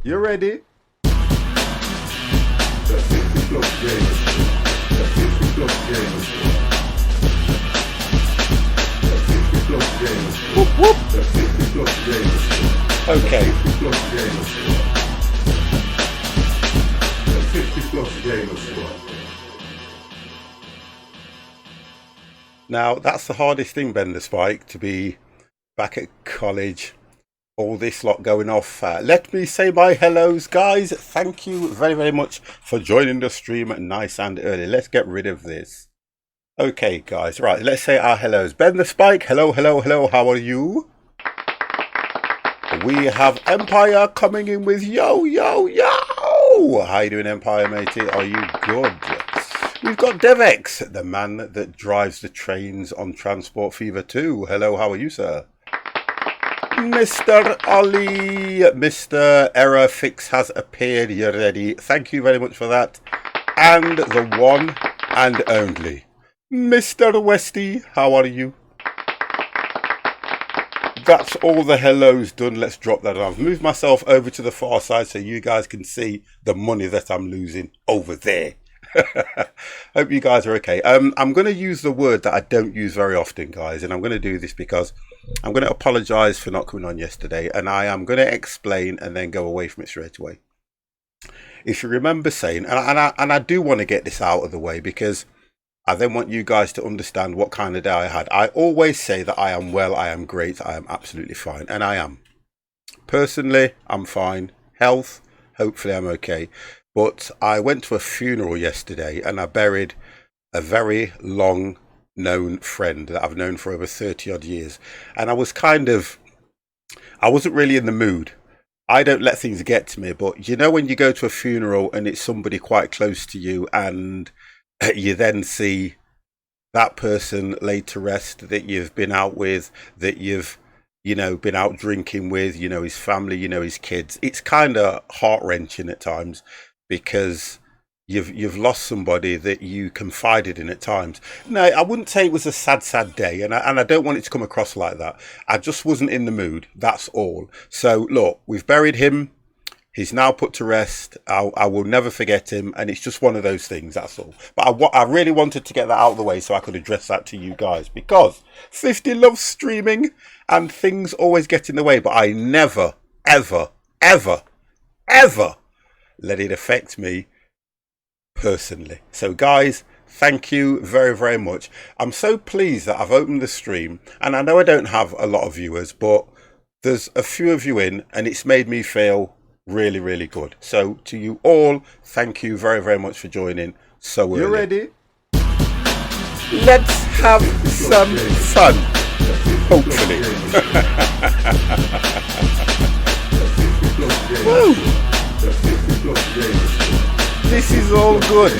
You ready? Whoop, whoop. Okay. Now, that's the hardest thing, Ben the Spike, to be back at college. All this lot going off. Let me say my hellos, guys. Thank you very, very much for joining the stream nice and early. Let's get rid of this. Okay, guys. Right, let's say our hellos. Ben the Spike, hello, hello, hello. How are you? We have Empire coming in with yo, yo, yo. How you doing, Empire, matey? Are you good? We've got Devex, the man that drives the trains on Transport Fever 2. Hello, how are you, sir? Mr. Ollie, Mr. Error Fix has appeared. You're ready. Thank you very much for that. And the one and only Mr. Westy, how are you? That's all the hellos done. Let's drop that down. Move myself over to the far side so you guys can see the money that I'm losing over there. Hope you guys are okay. I'm going to use the word that I don't use very often, guys, and I'm going to do this because I'm going to apologize for not coming on yesterday, and I am going to explain and then go away from it straight away. If you remember saying, and I do want to get this out of the way because I then want you guys to understand what kind of day I had. I always say that I am well, I am great, I am absolutely fine, and I am. Personally, I'm fine. Health, hopefully I'm okay. But I went to a funeral yesterday and I buried a very long known friend that I've known for over 30 odd years. And I wasn't really in the mood. I don't let things get to me, but you know when you go to a funeral and it's somebody quite close to you and you then see that person laid to rest that you've been out with, that you've been out drinking with, his family, his kids. It's kind of heart-wrenching at times, because you've lost somebody that you confided in at times. No, I wouldn't say it was a sad day, and I don't want it to come across like that. I just wasn't in the mood, that's all. So look, we've buried him. He's now put to rest. I will never forget him, and it's just one of those things, that's all. But I really wanted to get that out of the way so I could address that to you guys, because 50 loves streaming and things always get in the way, but I never, ever, ever, ever let it affect me personally. So guys, thank you very, very much. I'm so pleased that I've opened the stream, and I know I don't have a lot of viewers, but there's a few of you in, and it's made me feel really, really good. So to you all, thank you very, very much for joining so early. You ready? Let's have some fun, hopefully. Woo! This is all good.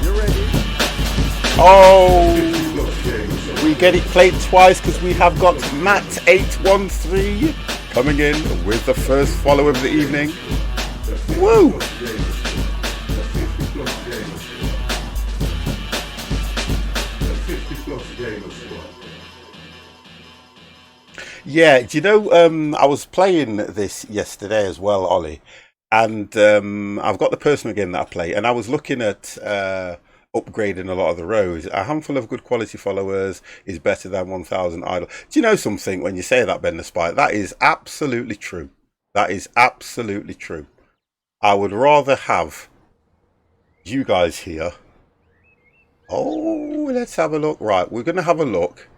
You ready? Oh, we get it played twice because we have got Matt813 coming in with the first follower of the evening. Woo! Yeah, do you know, I was playing this yesterday as well, Ollie, and I've got the person again that I play, and I was looking at upgrading a lot of the rows. A handful of good quality followers is better than 1,000 idle. Do you know something when you say that, Ben the Spy? That is absolutely true. That is absolutely true. I would rather have you guys here. Oh, let's have a look. Right, we're going to have a look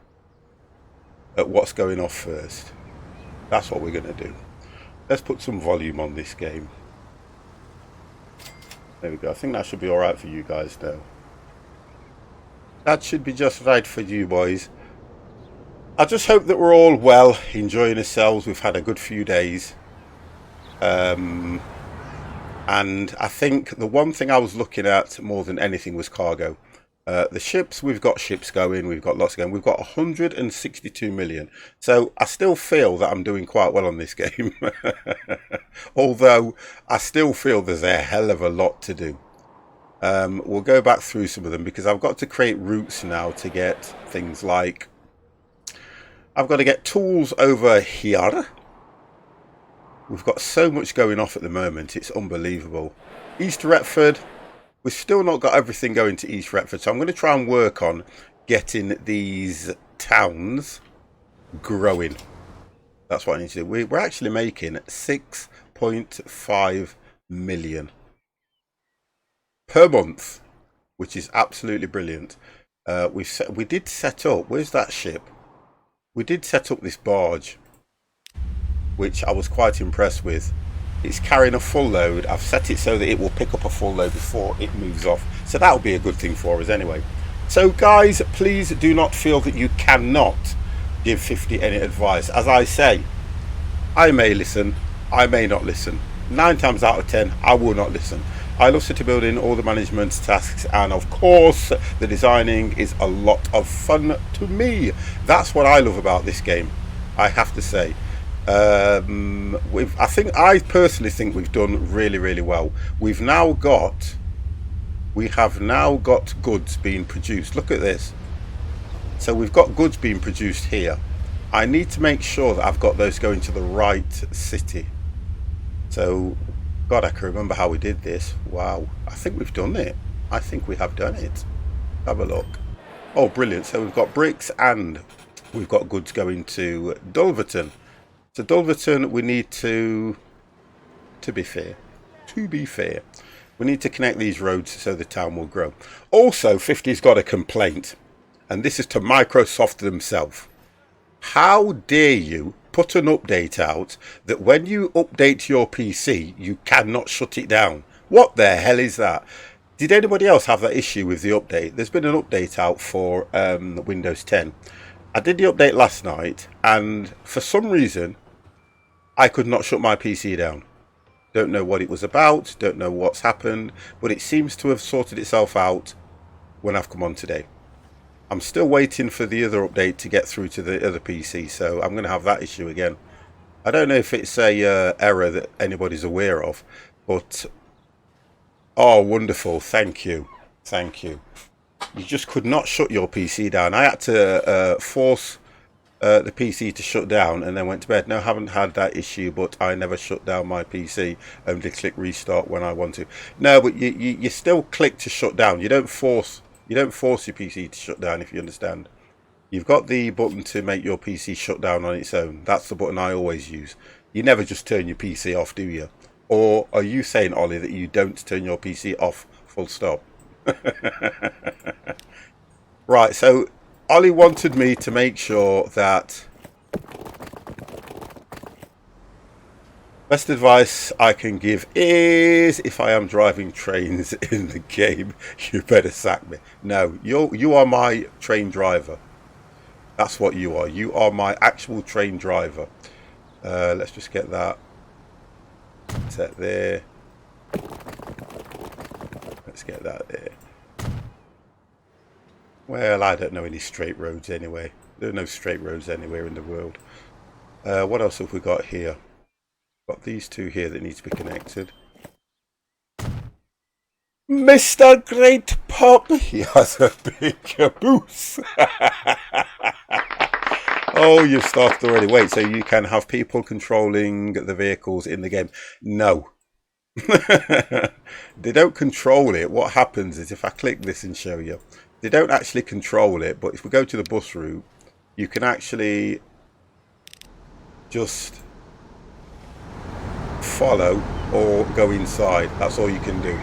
at what's going off first. That's what we're going to do. Let's put some volume on this game. There we go. I think that should be all right for you guys now. That should be just right for you boys. I just hope that we're all well, enjoying ourselves. We've had a good few days. And I think the one thing I was looking at more than anything was cargo. The ships, we've got ships going, we've got lots going. We've got 162 million. So I still feel that I'm doing quite well on this game. Although I still feel there's a hell of a lot to do. We'll go back through some of them because I've got to create routes now to get things like... I've got to get tools over here. We've got so much going off at the moment, it's unbelievable. East Retford, we've still not got everything going to East Retford, so I'm going to try and work on getting these towns growing. That's what I need to do. We're actually making 6.5 million per month, which is absolutely brilliant. We did set up, where's that ship? We did set up this barge, which I was quite impressed with. It's carrying a full load. I've set it so that it will pick up a full load before it moves off. So that'll be a good thing for us anyway. So guys, please do not feel that you cannot give 50 any advice. As I say, I may listen, I may not listen. 9 times out of 10, I will not listen. I love city building, all the management tasks, and of course the designing is a lot of fun to me. That's what I love about this game, I have to say. I personally think we've done really well. We have now got goods being produced. Look at this. So we've got goods being produced here. I need to make sure that I've got those going to the right city. So God, I can remember how we did this. Wow, I think we've done it. I think we have done it. Have a look. Oh, brilliant. So we've got bricks and we've got goods going to Dulverton. So Dulverton, we need to be fair, we need to connect these roads so the town will grow. Also, 50's got a complaint, and this is to Microsoft themselves. How dare you put an update out that when you update your PC, you cannot shut it down? What the hell is that? Did anybody else have that issue with the update? There's been an update out for Windows 10. I did the update last night, and for some reason, I could not shut my PC down. Don't know what it was about, don't know what's happened, but it seems to have sorted itself out when I've come on today. I'm still waiting for the other update to get through to the other PC, so I'm going to have that issue again. I don't know if it's a error that anybody's aware of, but oh, wonderful, thank you. You just could not shut your PC down. I had to force the PC to shut down and then went to bed. No, I haven't had that issue, but I never shut down my PC, only click restart when I want to. No, but you still click to shut down. You don't force your PC to shut down, if you understand. You've got the button to make your PC shut down on its own. That's the button I always use. You never just turn your PC off, do you? Or are you saying, Ollie, that you don't turn your PC off full stop? Right, so Ollie wanted me to make sure that best advice I can give is if I am driving trains in the game, you better sack me. No, you are my train driver. That's what you are. You are my actual train driver. Let's just get that set there. Let's get that there. Well, I don't know any straight roads anyway. There are no straight roads anywhere in the world. What else have we got here? Got these two here that need to be connected. Mr. Great Pop, he has a big caboose. Oh, you've started already. Wait, so you can have people controlling the vehicles in the game? No. They don't control it. What happens is if I click this and show you, they don't actually control it, but if we go to the bus route, you can actually just follow or go inside. That's all you can do.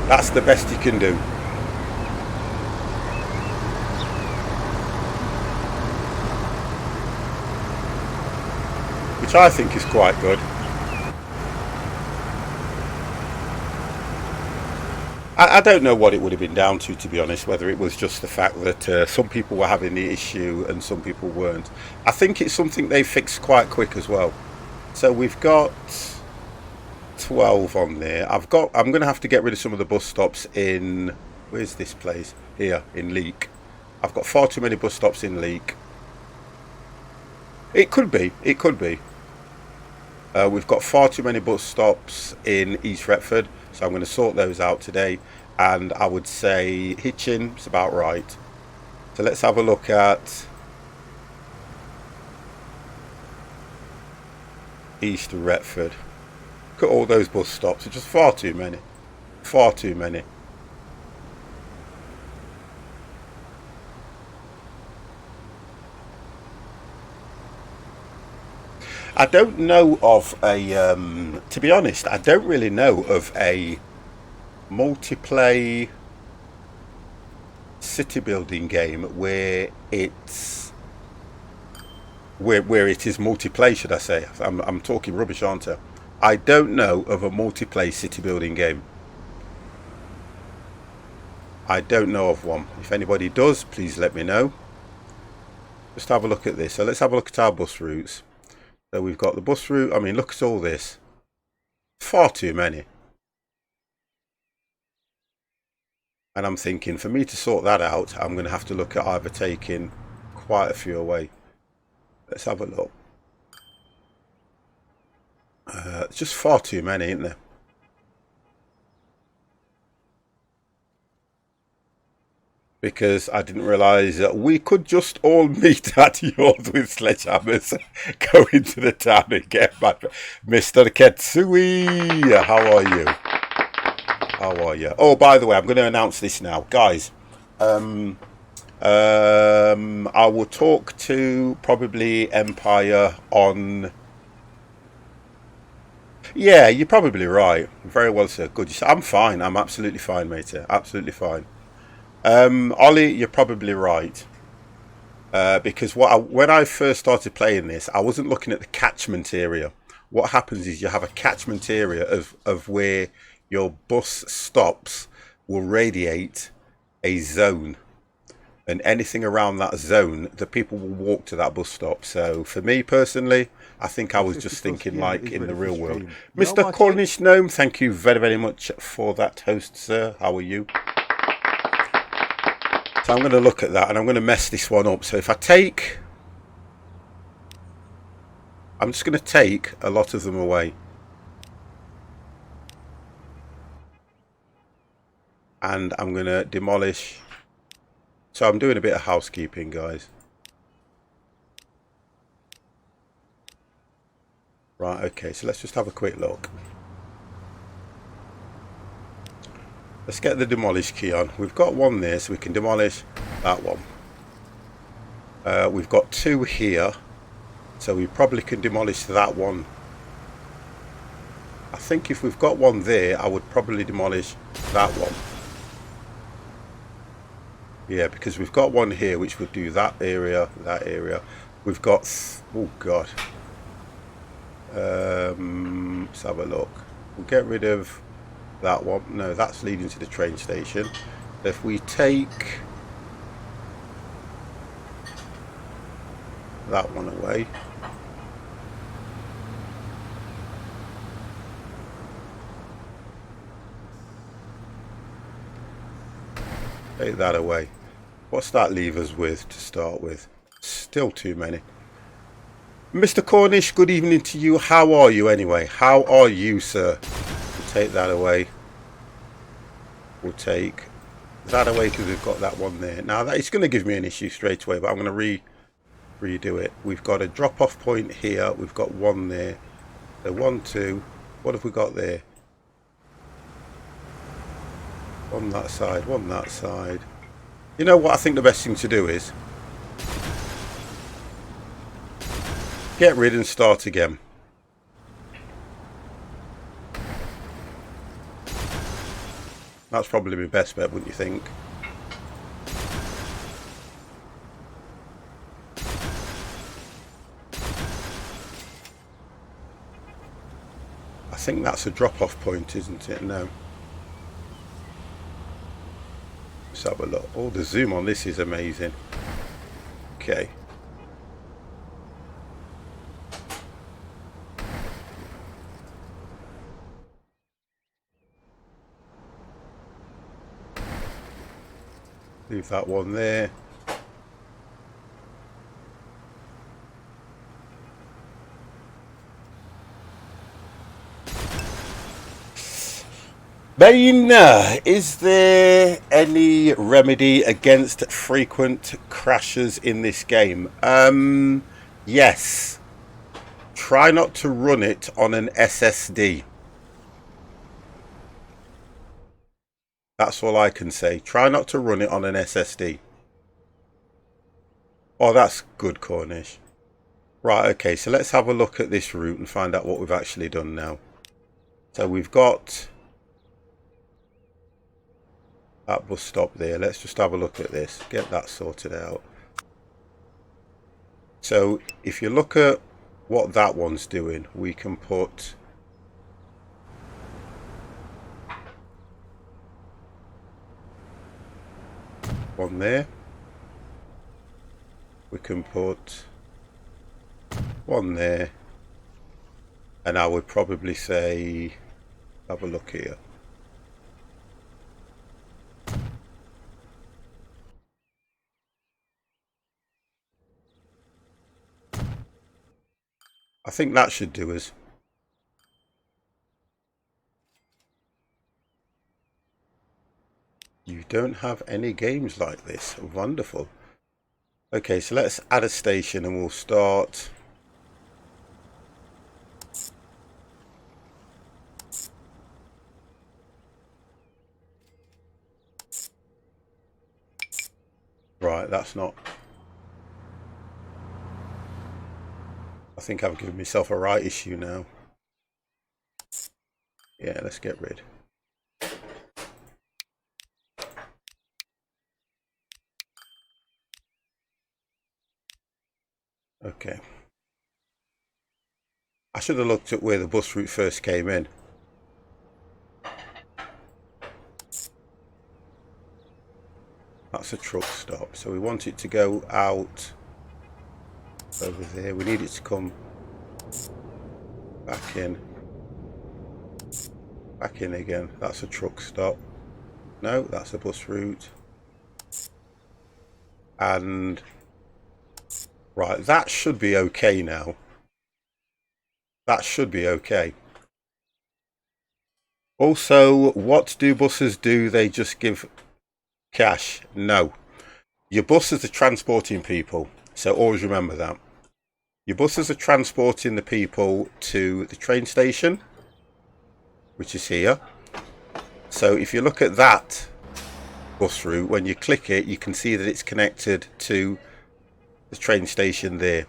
That's the best you can do. Which I think is quite good. I don't know what it would have been down to be honest, whether it was just the fact that some people were having the issue and some people weren't. I think it's something they fixed quite quick as well. So we've got 12 on there. I'm going to have to get rid of some of the bus stops in, where's this place? Here, in Leek. I've got far too many bus stops in Leek. It could be. We've got far too many bus stops in East Retford. So I'm going to sort those out today, and I would say Hitchin is about right. So let's have a look at East Retford. Look at all those bus stops. It's just far too many. Far too many. I don't know of a, to be honest, I don't really know of a multiplayer city building game where it's where it is multiplayer, should I say. I'm talking rubbish, aren't I? I don't know of a multiplayer city building game. I don't know of one. If anybody does, please let me know. Just have a look at this. So let's have a look at our bus routes. So we've got the bus route. I mean, look at all this. Far too many. And I'm thinking, for me to sort that out, I'm going to have to look at either taking quite a few away. Let's have a look. It's just far too many, isn't there? Because I didn't realise that we could just all meet at yours with sledgehammers, go into the town and get back. Mr. Ketsui, how are you? How are you? Oh, by the way, I'm going to announce this now. Guys, I will talk to probably Empire on... Yeah, you're probably right. Very well, sir. Good. I'm fine. I'm absolutely fine, mate. Absolutely fine. Ollie, you're probably right. Because when I first started playing this, I wasn't looking at the catchment area. What happens is you have a catchment area of where your bus stops will radiate a zone. And anything around that zone, the people will walk to that bus stop. So for me personally, I think I was just thinking like in the real world. Mr. Cornish Gnome, thank you very, very much for that host, sir. How are you? So I'm going to look at that and I'm going to mess this one up. So if I take... I'm just going to take a lot of them away. And I'm going to demolish... So I'm doing a bit of housekeeping, guys. Right, okay, so let's just have a quick look. Let's get the demolish key on. We've got one there, so we can demolish that one. We've got two here, so we probably can demolish that one. I think if we've got one there, I would probably demolish that one. Yeah, because we've got one here which would do that area, that area. We've got... oh, God. Let's have a look. We'll get rid of that one. No, that's leading to the train station. If we take that one away, take that away. What's that leave us with to start with? Still too many. Mr. Cornish, good evening to you. How are you anyway? How are you, sir? We'll take that away. We'll take that away because we've got that one there. Now, that it's going to give me an issue straight away, but I'm going to redo it. We've got a drop-off point here. We've got one there. So 1, 2. What have we got there? One that side, one that side. You know what I think the best thing to do is? Get rid and start again. That's probably my best bet, wouldn't you think? I think that's a drop-off point, isn't it? No. Let's have a look. Oh, the zoom on this is amazing. Okay. Leave that one there. Bane, is there any remedy against frequent crashes in this game? Yes. try not to run it on an SSD. That's all I can say. Try not to run it on an SSD. Oh, that's good, Cornish. Right, okay, so let's have a look at this route and find out what we've actually done now. So we've got that bus stop there. Let's just have a look at this. Get that sorted out. So if you look at what that one's doing, we can put one there. We can put one there. And I would probably say, have a look here. I think that should do us. You don't have any games like this. Wonderful. Okay, so let's add a station and we'll start. Right, that's not. I think I've given myself a right issue now. Yeah, let's get rid. Okay. I should have looked at where the bus route first came in. That's a truck stop. So we want it to go out over there. We need it to come back in. Back in again. That's a truck stop. No, that's a bus route. And right, that should be okay now. That should be okay. Also, what do buses do? They just give cash? No. Your buses are transporting people. So always remember that. Your buses are transporting the people to the train station, which is here. So if you look at that bus route, when you click it, you can see that it's connected to the train station there.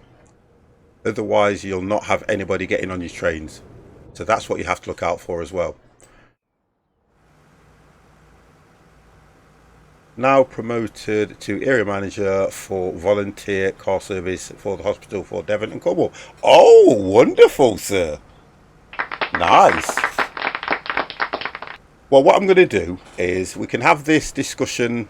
Otherwise, you'll not have anybody getting on your trains. So that's what you have to look out for as well. Now promoted to area manager for volunteer car service for the hospital for Devon and Cornwall. Oh, wonderful, sir. Nice. Well, what I'm going to do is we can have this discussion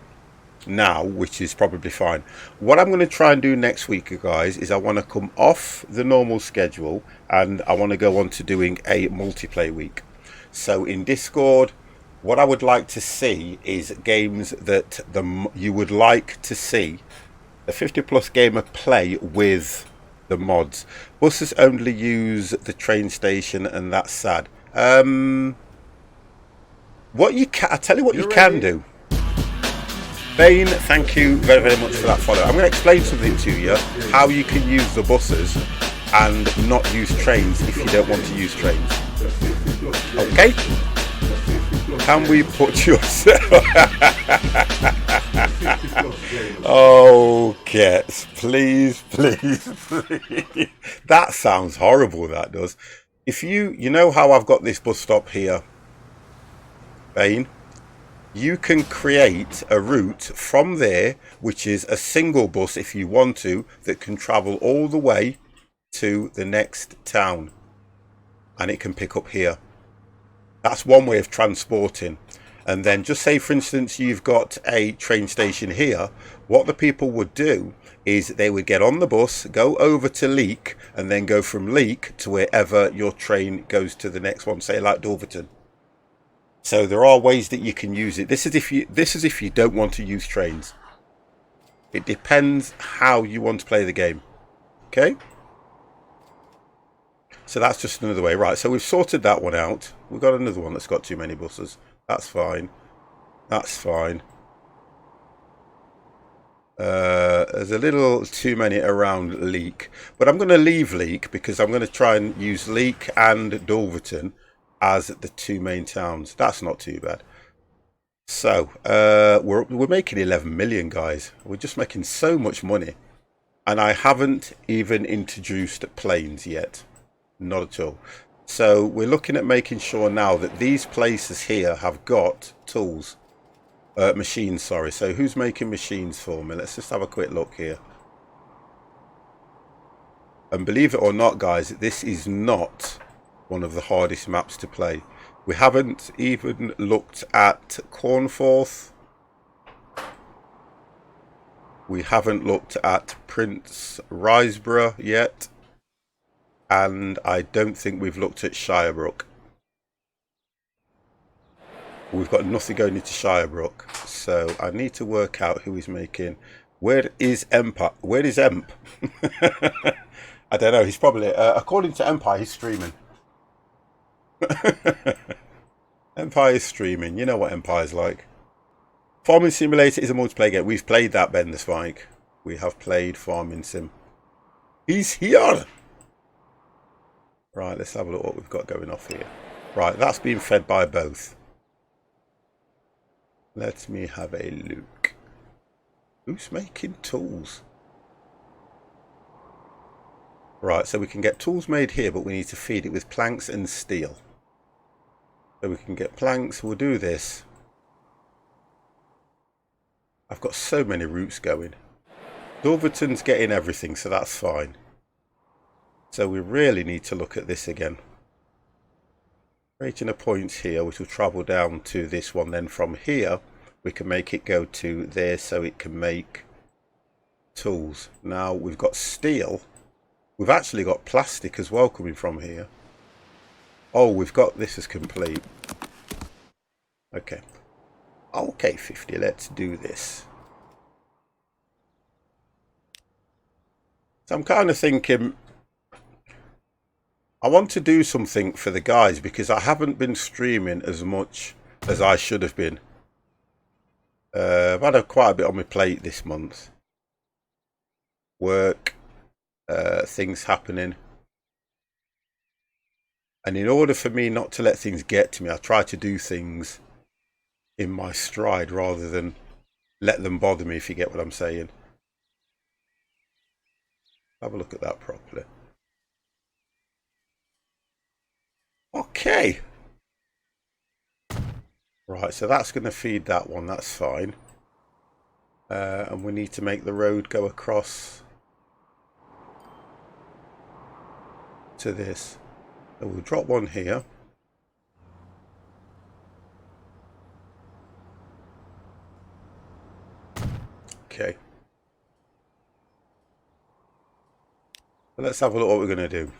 now, which is probably fine. What I'm going to try and do next week, you guys, is I want to come off the normal schedule and I want to go on to doing a multiplayer week. So in Discord, what I would like to see is games that you would like to see the 50 plus gamer play with the mods. Buses only use the train station and that's sad. What you can, I tell you what you can do. Bane, thank you very, very much for that follow. I'm going to explain something to you, how you can use the buses and not use trains if you don't want to use trains. Okay? Can we put yourself... Oh, Gets, please, please, please. That sounds horrible, that does. If you know how I've got this bus stop here, Bane? You can create a route from there, which is a single bus if you want to, that can travel all the way to the next town. And it can pick up here. That's one way of transporting. And then just say, for instance, you've got a train station here. What the people would do is they would get on the bus, go over to Leek, and then go from Leek to wherever your train goes to the next one, say like Dulverton. So there are ways that you can use it. This is if you don't want to use trains. It depends how you want to play the game. Okay? So that's just another way. Right, so we've sorted that one out. We've got another one that's got too many buses. That's fine. That's fine. There's a little too many around Leek, but I'm going to leave Leek because I'm going to try and use Leek and Dulverton as the two main towns. That's not too bad. So we're making 11 million, guys. We're just making so much money, and I haven't even introduced planes yet, not at all. So we're looking at making sure now that these places here have got tools. Machines, sorry. So who's making machines for me? Let's just have a quick look here. And believe it or not, guys, this is not one of the hardest maps to play. We haven't even looked at Cornforth. We haven't looked at Prince Riseborough yet. And I don't think we've looked at Shirebrook. We've got nothing going into Shirebrook, so I need to work out who is making. Where is Empire? Where is Emp? I don't know. He's probably, according to Empire, he's streaming. Empire is streaming. You know what Empire's like. Farming Simulator is a multiplayer game. We've played that, Ben the Spike. We have played Farming Sim. He's here. Right, let's have a look what we've got going off here. Right, that's being fed by both. Let me have a look. Who's making tools? Right, so we can get tools made here, but we need to feed it with planks and steel. So we can get planks. We'll do this. I've got so many routes going. Dulverton's getting everything, so that's fine. So we really need to look at this again. Creating a point here, which will travel down to this one. Then from here, we can make it go to there so it can make tools. Now we've got steel. We've actually got plastic as well coming from here. Oh, we've got this as complete. Okay. Okay, 50, let's do this. So I'm kind of thinking I want to do something for the guys because I haven't been streaming as much as I should have been. I've had quite a bit on my plate this month. Work, things happening. And in order for me not to let things get to me, I try to do things in my stride rather than let them bother me, if you get what I'm saying. Have a look at that properly. Okay. Right, so that's going to feed that one. That's fine. And we need to make the road go across to this. So we'll drop one here. Okay. So let's have a look what we're going to do.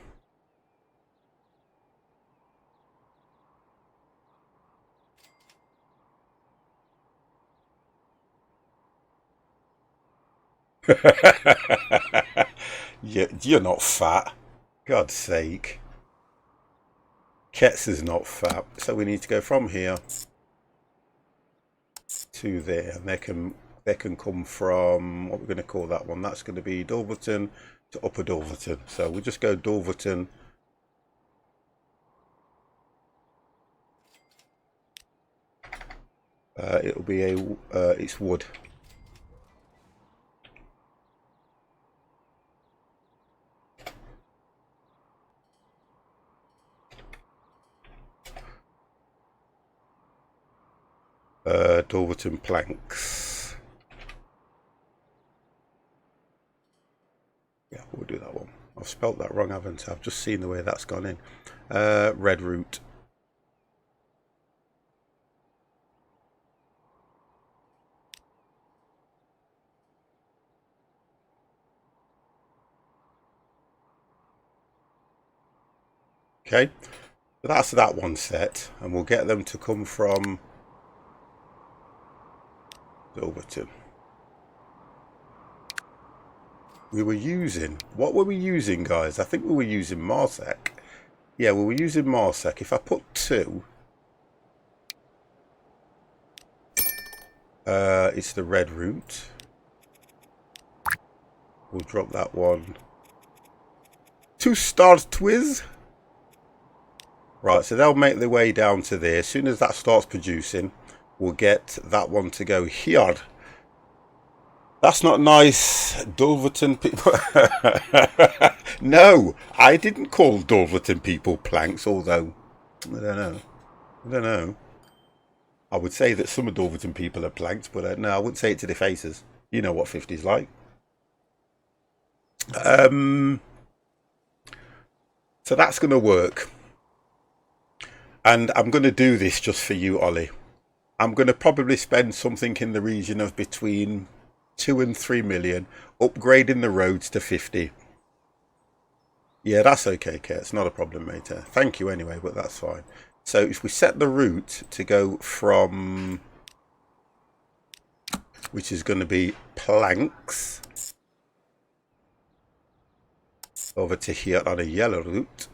You're not fat. God's sake. Ketz is not fat. So we need to go from here to there. And they can come from, what we're going to call that one. That's going to be Dulverton to Upper Dulverton. So we'll just go Dulverton. It'll be it's wood. Dulverton planks. Yeah, we'll do that one. I've spelt that wrong, haven't I? I've just seen the way that's gone in. Red route. Okay, so that's that one set, and we'll get them to come from Dulverton. We were using, what were we using, guys? I think we were using Marsec. Yeah, we were using Marsec. If I put 2, it's the red route. We'll drop that one. 2 stars Twiz. Right, so they'll make their way down to there. As soon as that starts producing, we'll get that one to go here. That's not nice, Dulverton people. No, I didn't call Dulverton people planks, although, I don't know. I would say that some of Dulverton people are planks, but no, I wouldn't say it to their faces. You know what 50's like. So that's going to work. And I'm going to do this just for you, Ollie. I'm going to probably spend something in the region of between 2 and 3 million upgrading the roads to 50. Yeah, that's okay, Kate. It's not a problem, mate. Thank you anyway, but that's fine. So if we set the route to go from, which is going to be planks, over to here on a yellow route.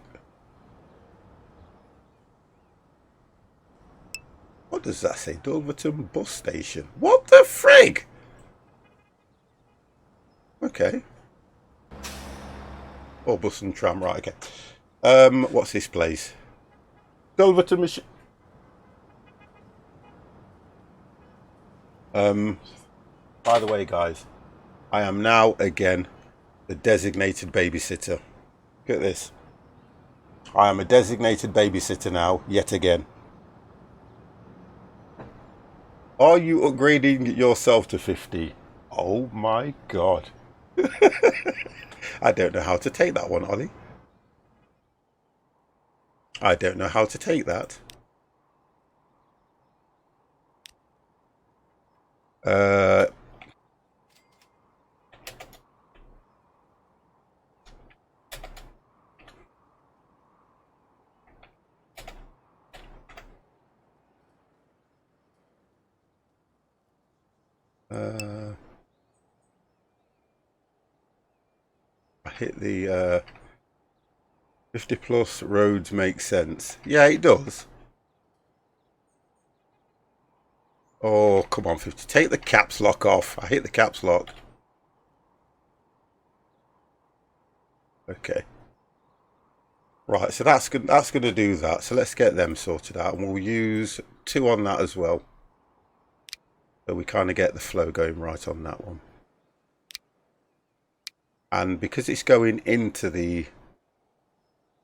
What does that say? Dulverton bus station. What the frig? Okay. Oh, bus and tram, right, okay. What's this place? Dulverton machine. By the way, guys, I am now again the designated babysitter. Look at this. I am a designated babysitter now, yet again. Are you upgrading yourself to 50? Oh my god. I don't know how to take that one, Ollie. I don't know how to take that. I hit the 50 plus roads make sense. Yeah, it does. Oh, come on, 50. Take the caps lock off. I hit the caps lock. Okay. Right, so that's going to do that. So let's get them sorted out. And we'll use 2 on that as well. So we kind of get the flow going right on that one. And because it's going into the,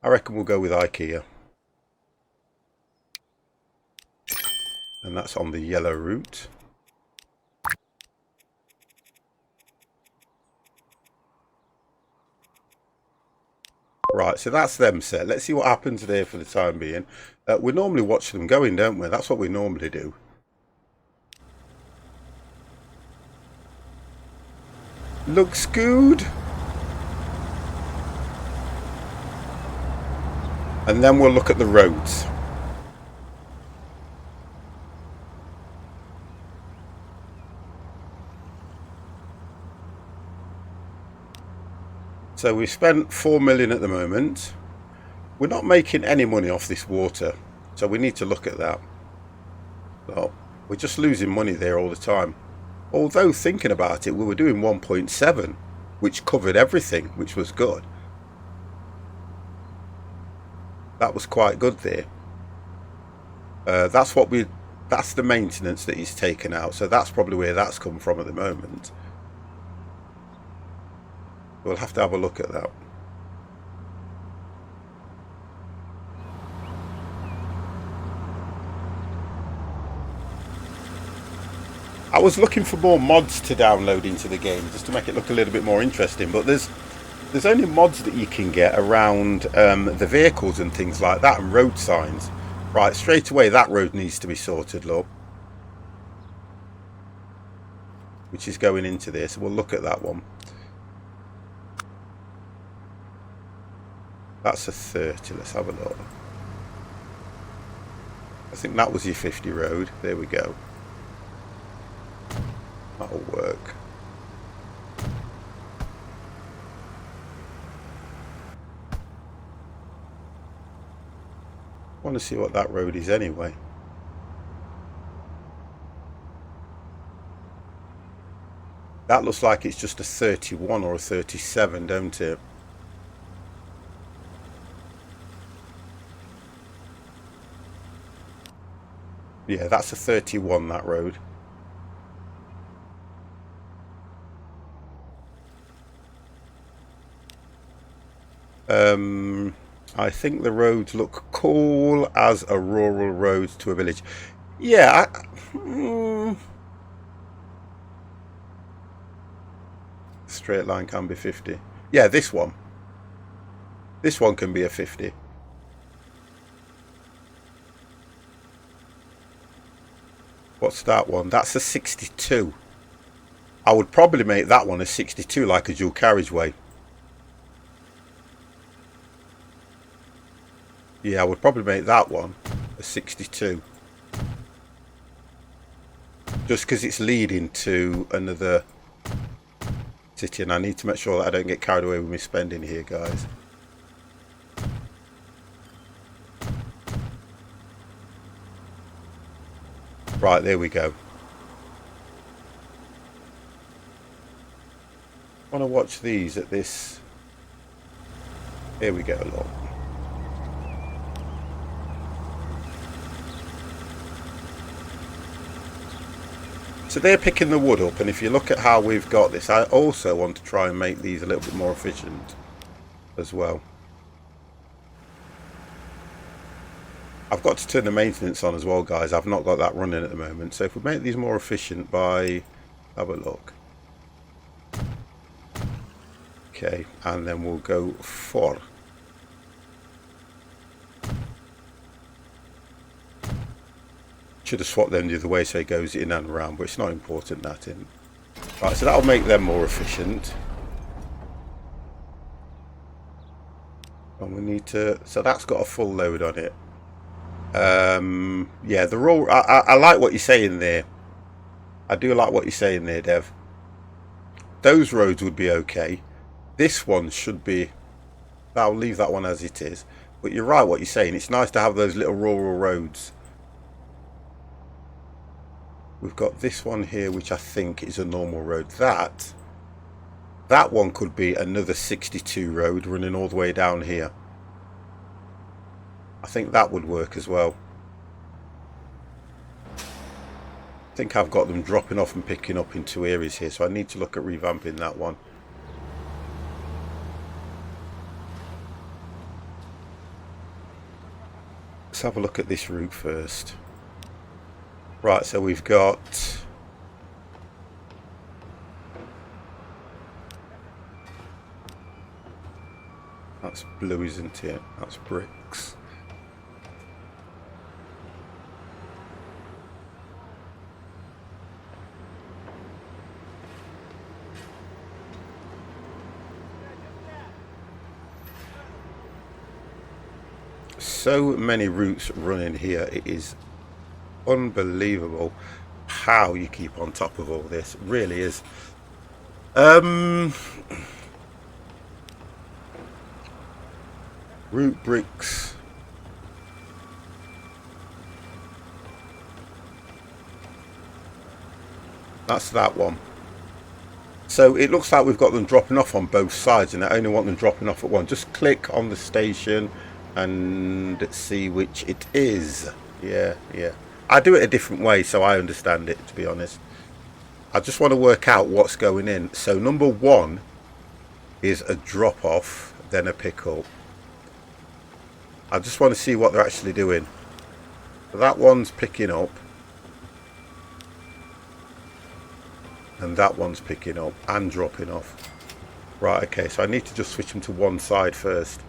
I reckon we'll go with IKEA. And that's on the yellow route. Right, so that's them set. Let's see what happens there for the time being. We normally watch them going, don't we? That's what we normally do. Looks good. And then we'll look at the roads. So we've spent 4 million at the moment. We're not making any money off this water, so we need to look at that. So we're just losing money there all the time. Although thinking about it, we were doing 1.7, which covered everything, which was good. That was quite good there. That's the maintenance that he's taken out, so that's probably where that's come from at the moment. We'll have to have a look at that. I was looking for more mods to download into the game just to make it look a little bit more interesting, but there's only mods that you can get around the vehicles and things like that, and road signs. Right, straight away that road needs to be sorted, look. Which is going into there, so we'll look at that one. That's a 30, let's have a look. I think that was your 50 road, there we go. That'll work. I want to see what that road is anyway. That looks like it's just a 31 or a 37, don't it? Yeah, that's a 31, that road. I think the roads look cool as a rural road to a village. Yeah, straight line can be 50. Yeah, this one. This one can be a 50. What's that one? That's a 62. I would probably make that one a 62, like a dual carriageway. Yeah, I would probably make that one a 62. Just because it's leading to another city, and I need to make sure that I don't get carried away with my spending here, guys. Right, there we go. I want to watch these at this. Here we go, look. So they're picking the wood up, and if you look at how we've got this, I also want to try and make these a little bit more efficient as well. I've got to turn the maintenance on as well, guys. I've not got that running at the moment. So if we make these more efficient by... have a look. Okay, and then we'll go 4. Should have swapped them the other way so it goes in and around, but it's not important that in. Right, so that'll make them more efficient. And we need to... so that's got a full load on it. Yeah, the raw... I like what you're saying there. I do like what you're saying there, Dev. Those roads would be okay. This one should be... I'll leave that one as it is. But you're right what you're saying. It's nice to have those little rural roads. We've got this one here, which I think is a normal road. That one could be another 62 road running all the way down here. I think that would work as well. I think I've got them dropping off and picking up in 2 areas here, so I need to look at revamping that one. Let's have a look at this route first. Right, so we've got... that's blue, isn't it? That's bricks. So many routes running here. It is unbelievable how you keep on top of all this. It really is. Route bricks. That's that one. So it looks like we've got them dropping off on both sides, and I only want them dropping off at one. Just click on the station and see which it is. Yeah. I do it a different way so I understand it, to be honest. I just want to work out what's going in. So number 1 is a drop off, then a pick up. I just want to see what they're actually doing. So that one's picking up. And that one's picking up and dropping off. Right, okay, so I need to just switch them to one side first.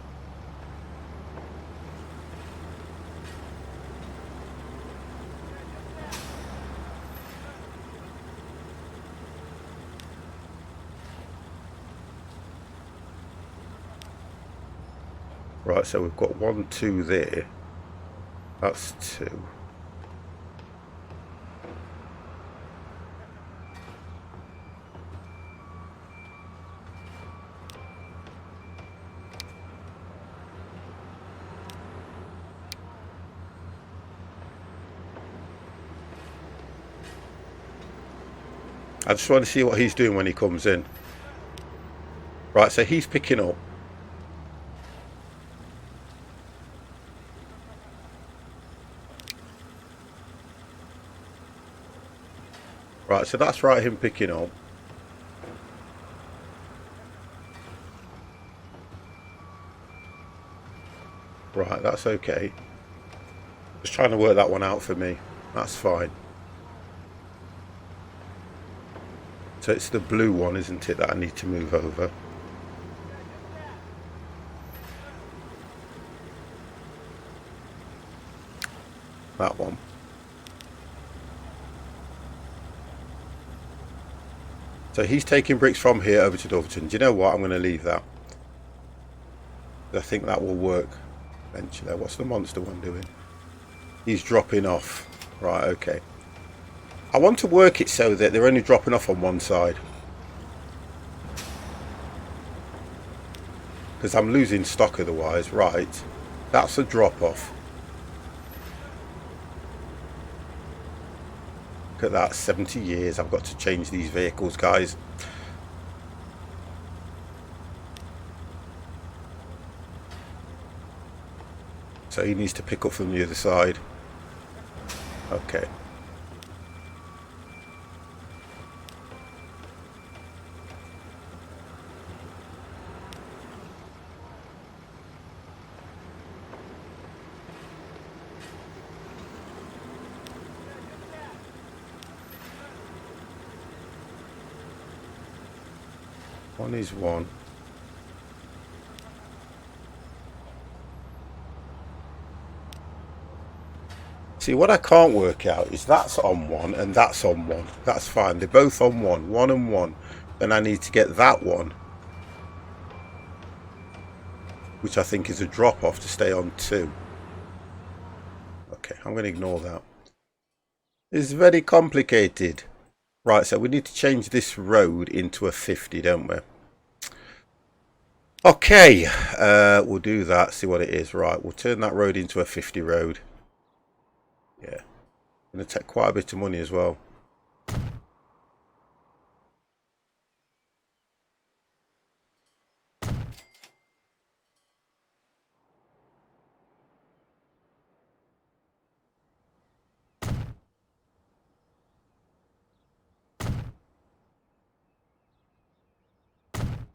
Right, so we've got 1, 2 there. That's 2. I just want to see what he's doing when he comes in. Right, so he's picking up. Right, so that's right, him picking up. Right, that's okay. Just trying to work that one out for me. That's fine. So it's the blue one, isn't it, that I need to move over? That one. So he's taking bricks from here over to Dulverton. Do you know what? I'm going to leave that. I think that will work eventually. What's the monster one doing? He's dropping off. Right, okay. I want to work it so that they're only dropping off on one side. Because I'm losing stock otherwise. Right. That's a drop off. Look at that. 70 years. I've got to change these vehicles, guys. So he needs to pick up from the other side. Okay. One is one. See, what I can't work out is that's on one and that's on one. That's fine. They're both on one and one. Then I need to get that one, which I think is a drop off, to stay on two. Okay, I'm going to ignore that. It's very complicated. Right, so we need to change this road into a 50, don't we? Okay, we'll do that, see what it is. Right, we'll turn that road into a 50 road. Yeah, going to take quite a bit of money as well.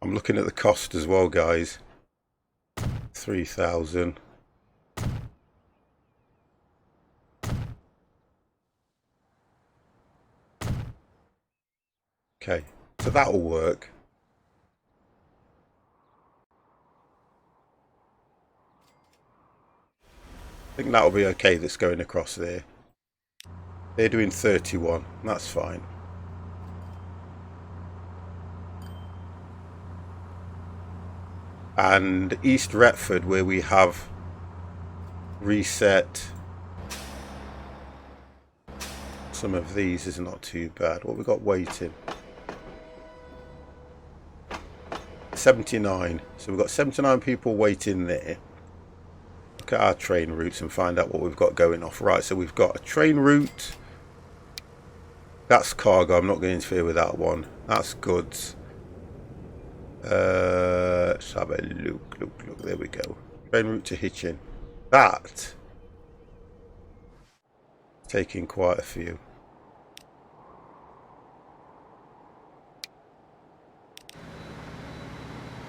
I'm looking at the cost as well, guys. 3,000. Okay, so that'll work. I think that'll be okay, that's going across there. They're doing 31, that's fine. And East Retford, where we have reset some of these, is not too bad. What we got waiting? 79. So we've got 79 people waiting there. Look at our train routes and find out what we've got going off. Right, so we've got a train route. That's cargo. I'm not going to interfere with that one. That's goods. Let's have a look. Look. There we go. Train route to Hitchin. That. Taking quite a few.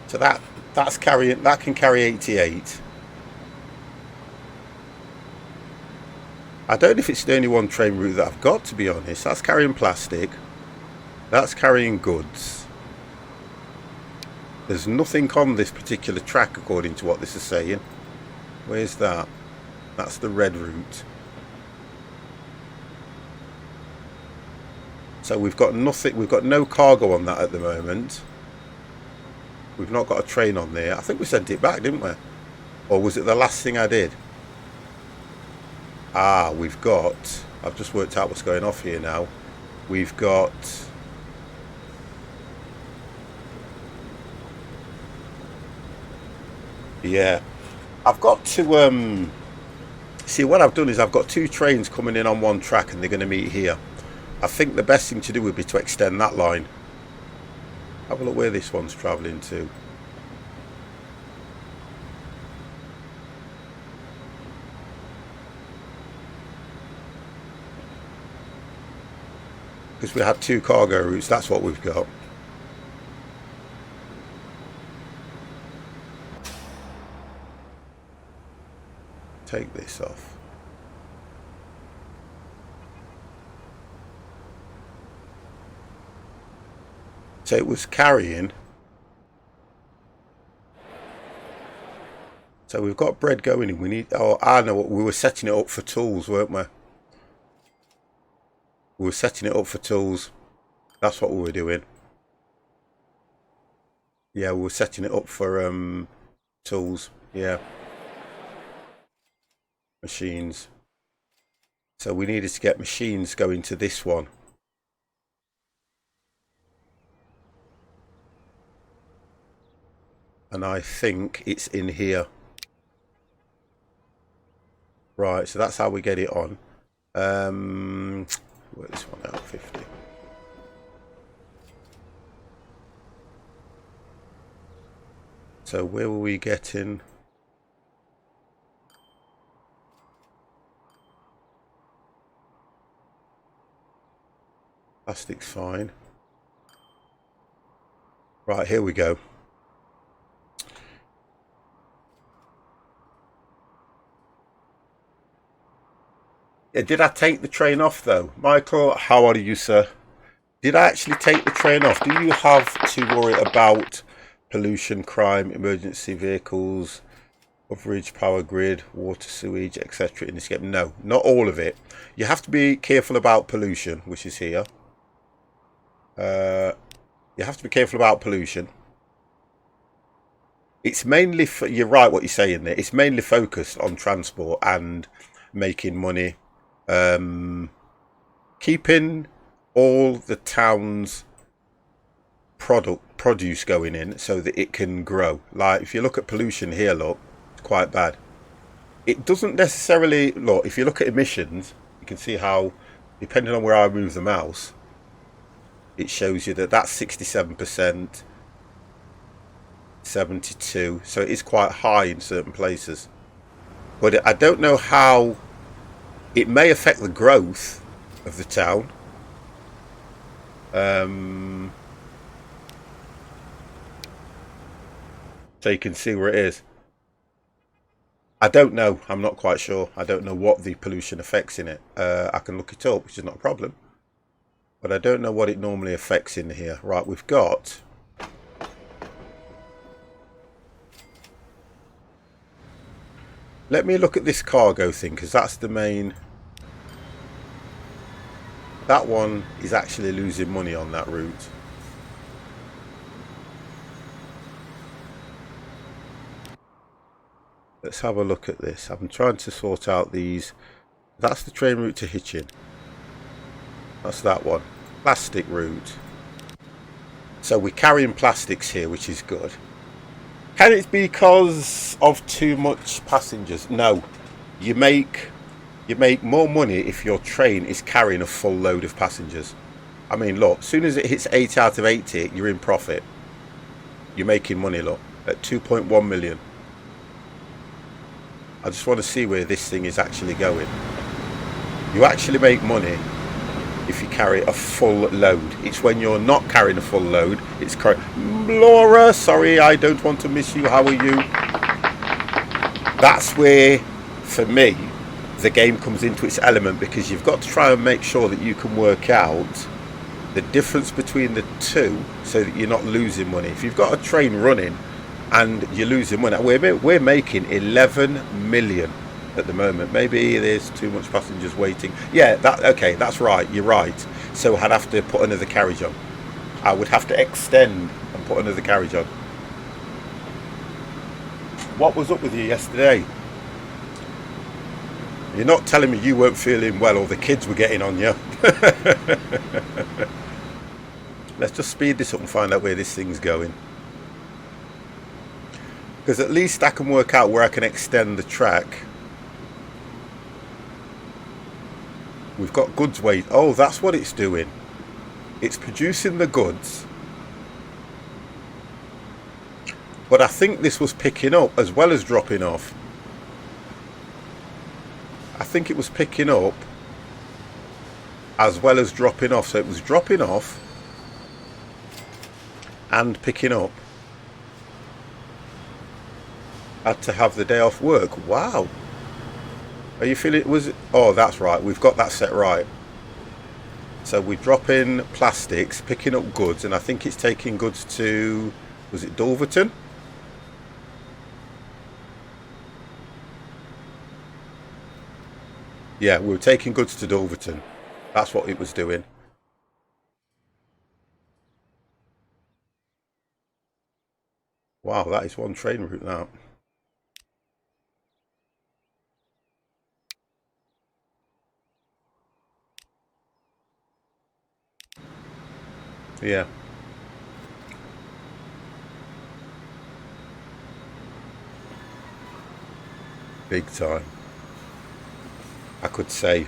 So that's carrying. That can carry 88. I don't know if it's the only one train route that I've got, to be honest. That's carrying plastic. That's carrying goods. There's nothing on this particular track according to what this is saying. Where's that? That's the red route. So we've got nothing. We've got no cargo on that at the moment. We've not got a train on there. I think we sent it back, didn't we? Or was it the last thing I did? Ah, we've got... I've just worked out what's going off here now. We've got... Yeah. I've got to... See, what I've done is I've got two trains coming in on one track and they're going to meet here. I think the best thing to do would be to extend that line. Have a look where this one's travelling to. Because we had 2 cargo routes, that's what we've got. Take this off. So it was carrying. So we've got bread going in. We need, oh, I know what, we were setting it up for tools, weren't we? We were setting it up for tools. That's what we were doing. Yeah, we were setting it up for tools. Yeah. Machines. So we needed to get machines going to this one. And I think it's in here. Right, so that's how we get it on. Work this one out, 50. So where were we getting? Plastic's fine. Right, here we go. Did I take the train off though? Michael, how are you, sir? Did I actually take the train off? Do you have to worry about pollution, crime, emergency vehicles, coverage, power grid, water, sewage, etc. in this game? No, not all of it. You have to be careful about pollution, which is here. You have to be careful about pollution. It's mainly, you're right what you're saying there, it's mainly focused on transport and making money. Keeping all the town's produce going in so that it can grow. Like if you look at pollution here, look, it's quite bad. It doesn't necessarily, look, if you look at emissions, you can see how, depending on where I move the mouse, it shows you that that's 67%, 72, so it is quite high in certain places. But I don't know how it may affect the growth of the town. So you can see where it is. I don't know. I'm not quite sure. I don't know what the pollution affects in it. I can look it up, which is not a problem. But I don't know what it normally affects in here. Right, we've got... Let me look at this cargo thing, because that's the main... That one is actually losing money on that route. Let's have a look at this. I'm trying to sort out these. That's the train route to Hitchin. That's that one. Plastic route. So we're carrying plastics here, which is good. Can it be because of too much passengers? No. You make more money if your train is carrying a full load of passengers. I mean, look, as soon as it hits 8 out of 80, you're in profit. You're making money, look, at 2.1 million. I just want to see where this thing is actually going. You actually make money if you carry a full load. It's when you're not carrying a full load. It's Laura, sorry, I don't want to miss you. How are you? That's where, for me, the game comes into its element, because you've got to try and make sure that you can work out the difference between the two so that you're not losing money. If you've got a train running and you're losing money, we're making 11 million at the moment. Maybe there's too much passengers waiting. Yeah, okay, that's right, you're right. So I'd have to put another carriage on. I would have to extend and put another carriage on. What was up with you yesterday? You're not telling me you weren't feeling well or the kids were getting on you. Let's just speed this up and find out where this thing's going. Because at least I can work out where I can extend the track. We've got goods weight. Oh, that's what it's doing. It's producing the goods. But I think this was picking up as well as dropping off. I think it was picking up as well as dropping off. So it was dropping off and picking up. Had to have the day off work. Wow. Are you feeling it? Oh, that's right. We've got that set right. So we're dropping plastics, picking up goods, and I think it's taking goods to, was it Dulverton? Yeah, we were taking goods to Dulverton. That's what it was doing. Wow, that is one train route now. Yeah. Big time. I could say,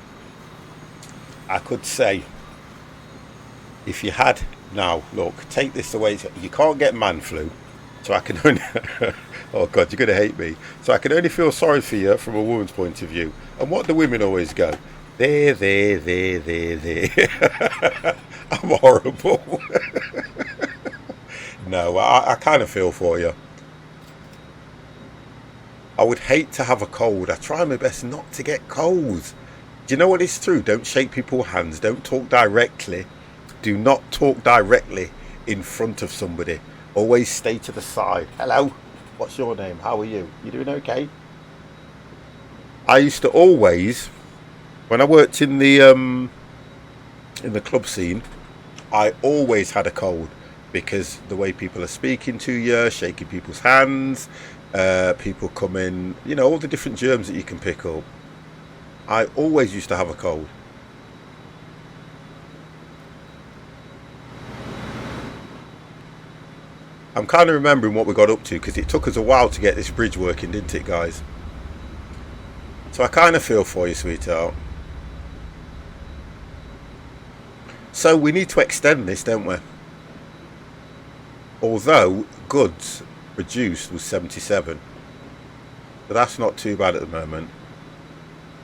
if you had, now look, take this away. You can't get man flu, so I can only, oh God, you're going to hate me. So I can only feel sorry for you from a woman's point of view. And what do women always go? There. I'm horrible. No, I kind of feel for you. I would hate to have a cold. I try my best not to get colds. Do you know what it's true? Don't shake people's hands. Don't talk directly. Do not talk directly in front of somebody. Always stay to the side. Hello. What's your name? How are you? You doing okay? I used to always, when I worked in the club scene, I always had a cold because the way people are speaking to you, shaking people's hands, people come in, you know, all the different germs that you can pick up. I always used to have a cold. I'm kind of remembering what we got up to because it took us a while to get this bridge working, didn't it, guys? So I kind of feel for you, sweetheart. So we need to extend this, don't we? Although goods produced was 77. But that's not too bad at the moment.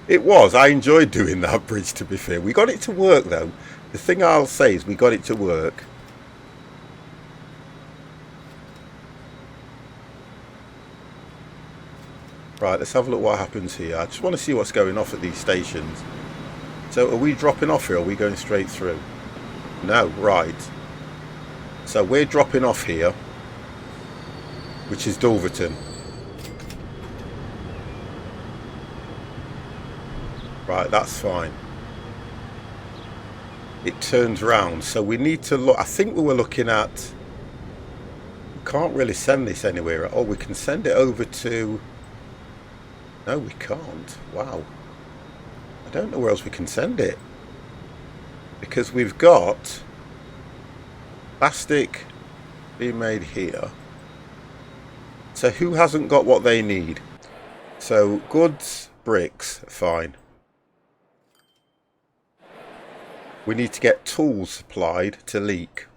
It was. I enjoyed doing that bridge, to be fair. We got it to work, though. The thing I'll say is we got it to work. Right, let's have a look what happens here. I just want to see what's going off at these stations. So are we dropping off here or are we going straight through? No, right. So we're dropping off here, which is Dulverton. Right, that's fine. It turns round. So we need to look. I think we were looking at... We can't really send this anywhere. Oh, we can send it over to... No, we can't. Wow. I don't know where else we can send it. Because we've got plastic being made here. So who hasn't got what they need? So goods, bricks, fine. We need to get tools supplied to leak.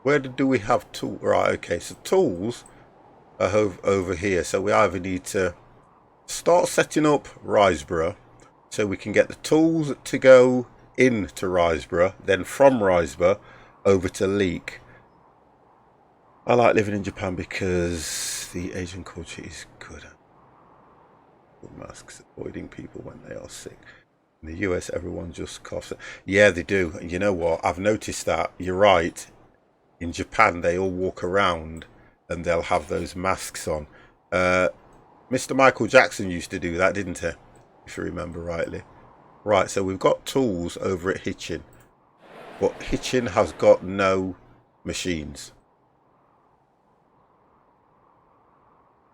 Where do we have tools? Right, okay, so tools are over here. So we either need to start setting up Riseborough so we can get the tools to go into Riseborough, then from Riseborough over to Leek. I like living in Japan because the Asian culture is good. Masks, avoiding people when they are sick. In the US, everyone just coughs. Yeah, they do. You know what? I've noticed that. You're right. In Japan, they all walk around and they'll have those masks on. Mr. Michael Jackson used to do that, didn't he? If you remember rightly. Right, so we've got tools over at Hitchin. But Hitchin has got no machines.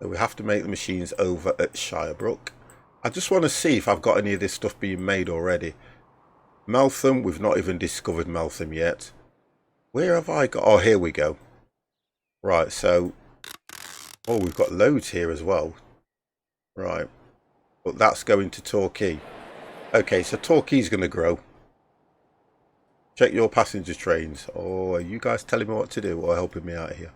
So we have to make the machines over at Shirebrook. I just want to see if I've got any of this stuff being made already. Meltham, we've not even discovered Meltham yet. Where have I got? Oh, here we go. Right, so Oh, we've got loads here as well. Right. But that's going to Torquay. Okay, so Torquay's going to grow. Check your passenger trains. Oh, are you guys telling me what to do or helping me out here?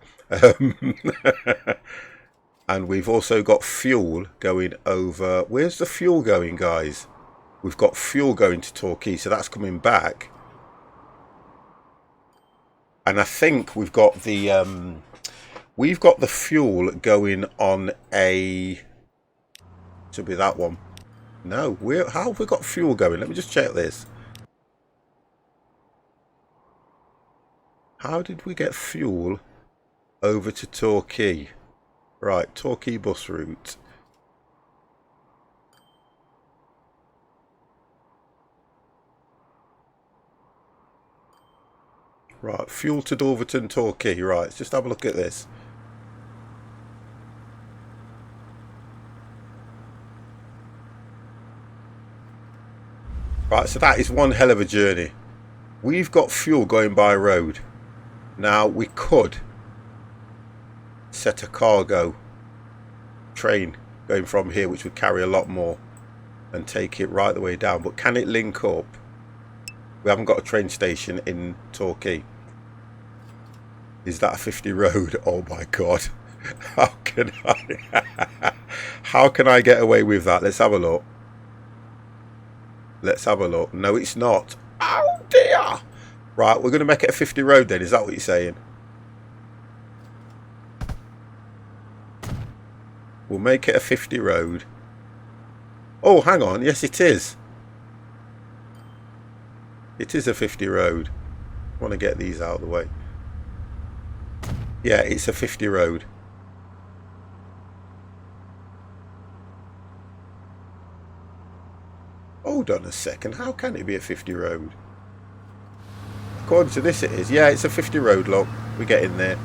And we've also got fuel going over. Where's the fuel going, guys? We've got fuel going to Torquay, so that's coming back. And I think we've got the fuel going on a. Should be that one. No, how have we got fuel going? Let me just check this. How did we get fuel over to Torquay? Right, Torquay bus route. Right, fuel to Dulverton, Torquay. Right, let's just have a look at this. Right, so that is one hell of a journey. We've got fuel going by road. Now, we could set a cargo train going from here, which would carry a lot more, and take it right the way down. But can it link up? We haven't got a train station in Torquay. Is that a 50 road? Oh my god. How can I get away with that? Let's have a look. Let's have a look. No, it's not. Oh dear. Right, we're going to make it a 50 road then. Is that what you're saying? We'll make it a 50 road. Oh, hang on. Yes, it is. It is a 50 road. I want to get these out of the way. Yeah, it's a 50 road. Hold on a second. How can it be a 50 road? According to this it is. Yeah, it's a 50 road, look. We get in there.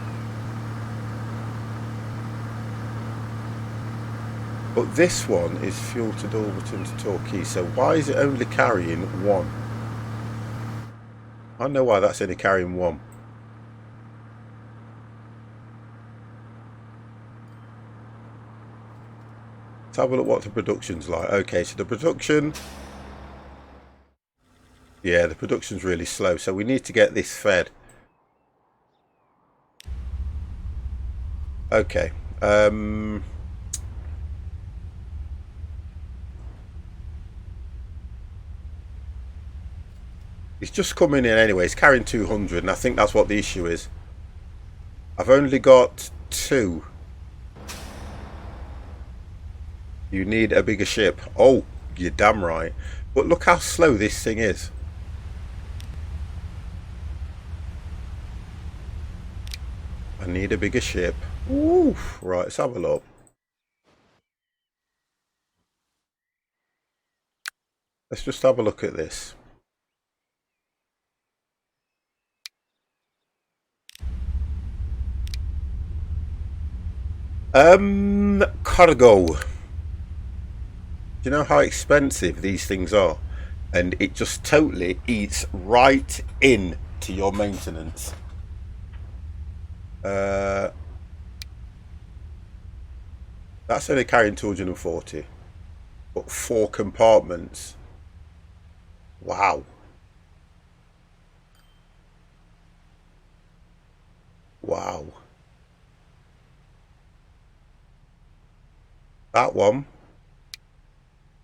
But this one is fuel to Dulverton to Torquay. So why is it only carrying one? I know why that's only carrying one. Let's have a look what the production's like. Okay, so the production... Yeah, the production's really slow. So we need to get this fed. Okay. It's just coming in anyway. It's carrying 200, and I think that's what the issue is. I've only got 2. You need a bigger ship. Oh, you're damn right. But look how slow this thing is. I need a bigger ship. Ooh, right, let's have a look. Let's just have a look at this. Cargo. Do you know how expensive these things are? And it just totally eats right in to your maintenance. That's only carrying 240. But 4 compartments. Wow. Wow. That one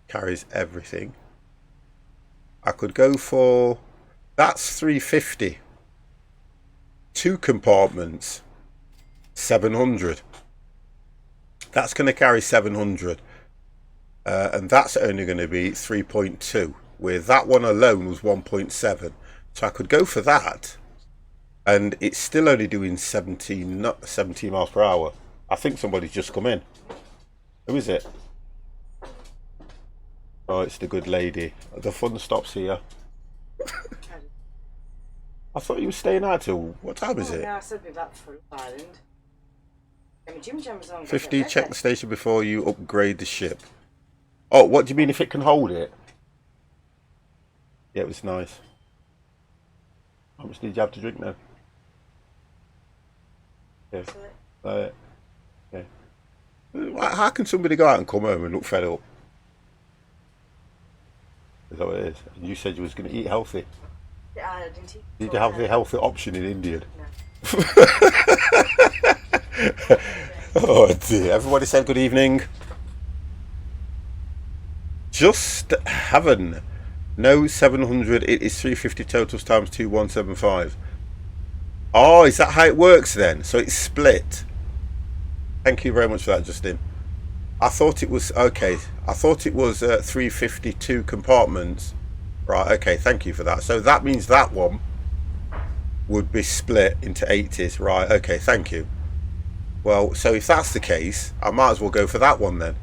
carries everything. I could go for... That's 350. 2 compartments. 700. That's going to carry 700. And that's only going to be 3.2. Where that one alone was 1.7. So I could go for that. And it's still only doing 17 miles per hour. I think somebody's just come in. Who is it? Oh, it's the good lady. The fun stops here. I thought you were staying out till... What time is it? No, I said be back for Ireland. 50, check the station before you upgrade the ship. Oh, what do you mean if it can hold it? Yeah, it was nice. How much did you have to drink now? Yeah. Yeah. how can somebody go out and come home and look fed up? Is that what it is? You said you was going to eat healthy. Yeah, I didn't eat. Did you have the healthy option in Indian? No. Oh dear. Everybody said good evening. Just Heaven. No 700. It is 350 totals times 2175. Oh, is that how it works then? So it's split. Thank you very much for that, Justin. I thought it was okay. I thought it was 352 compartments. Right. Okay. Thank you for that. So that means that one would be split into 80s. Right. Okay. Thank you. Well, so if that's the case, I might as well go for that one then,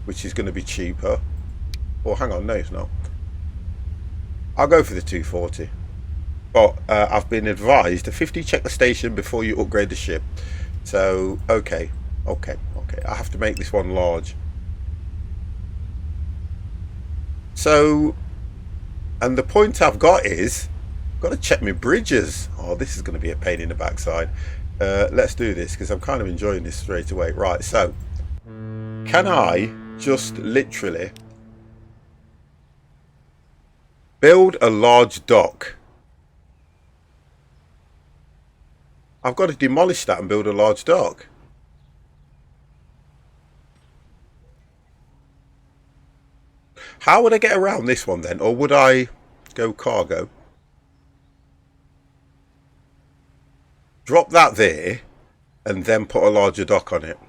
which is going to be cheaper. Oh, hang on. No, it's not. I'll go for the 240. But I've been advised to 50 check the station before you upgrade the ship. So, okay. I have to make this one large. So, and the point I've got is, I've got to check my bridges. Oh, this is going to be a pain in the backside. Let's do this because I'm kind of enjoying this straight away. Right, so, can I just literally build a large dock? I've got to demolish that and build a large dock. How would I get around this one then? Or would I go cargo? Drop that there and then put a larger dock on it.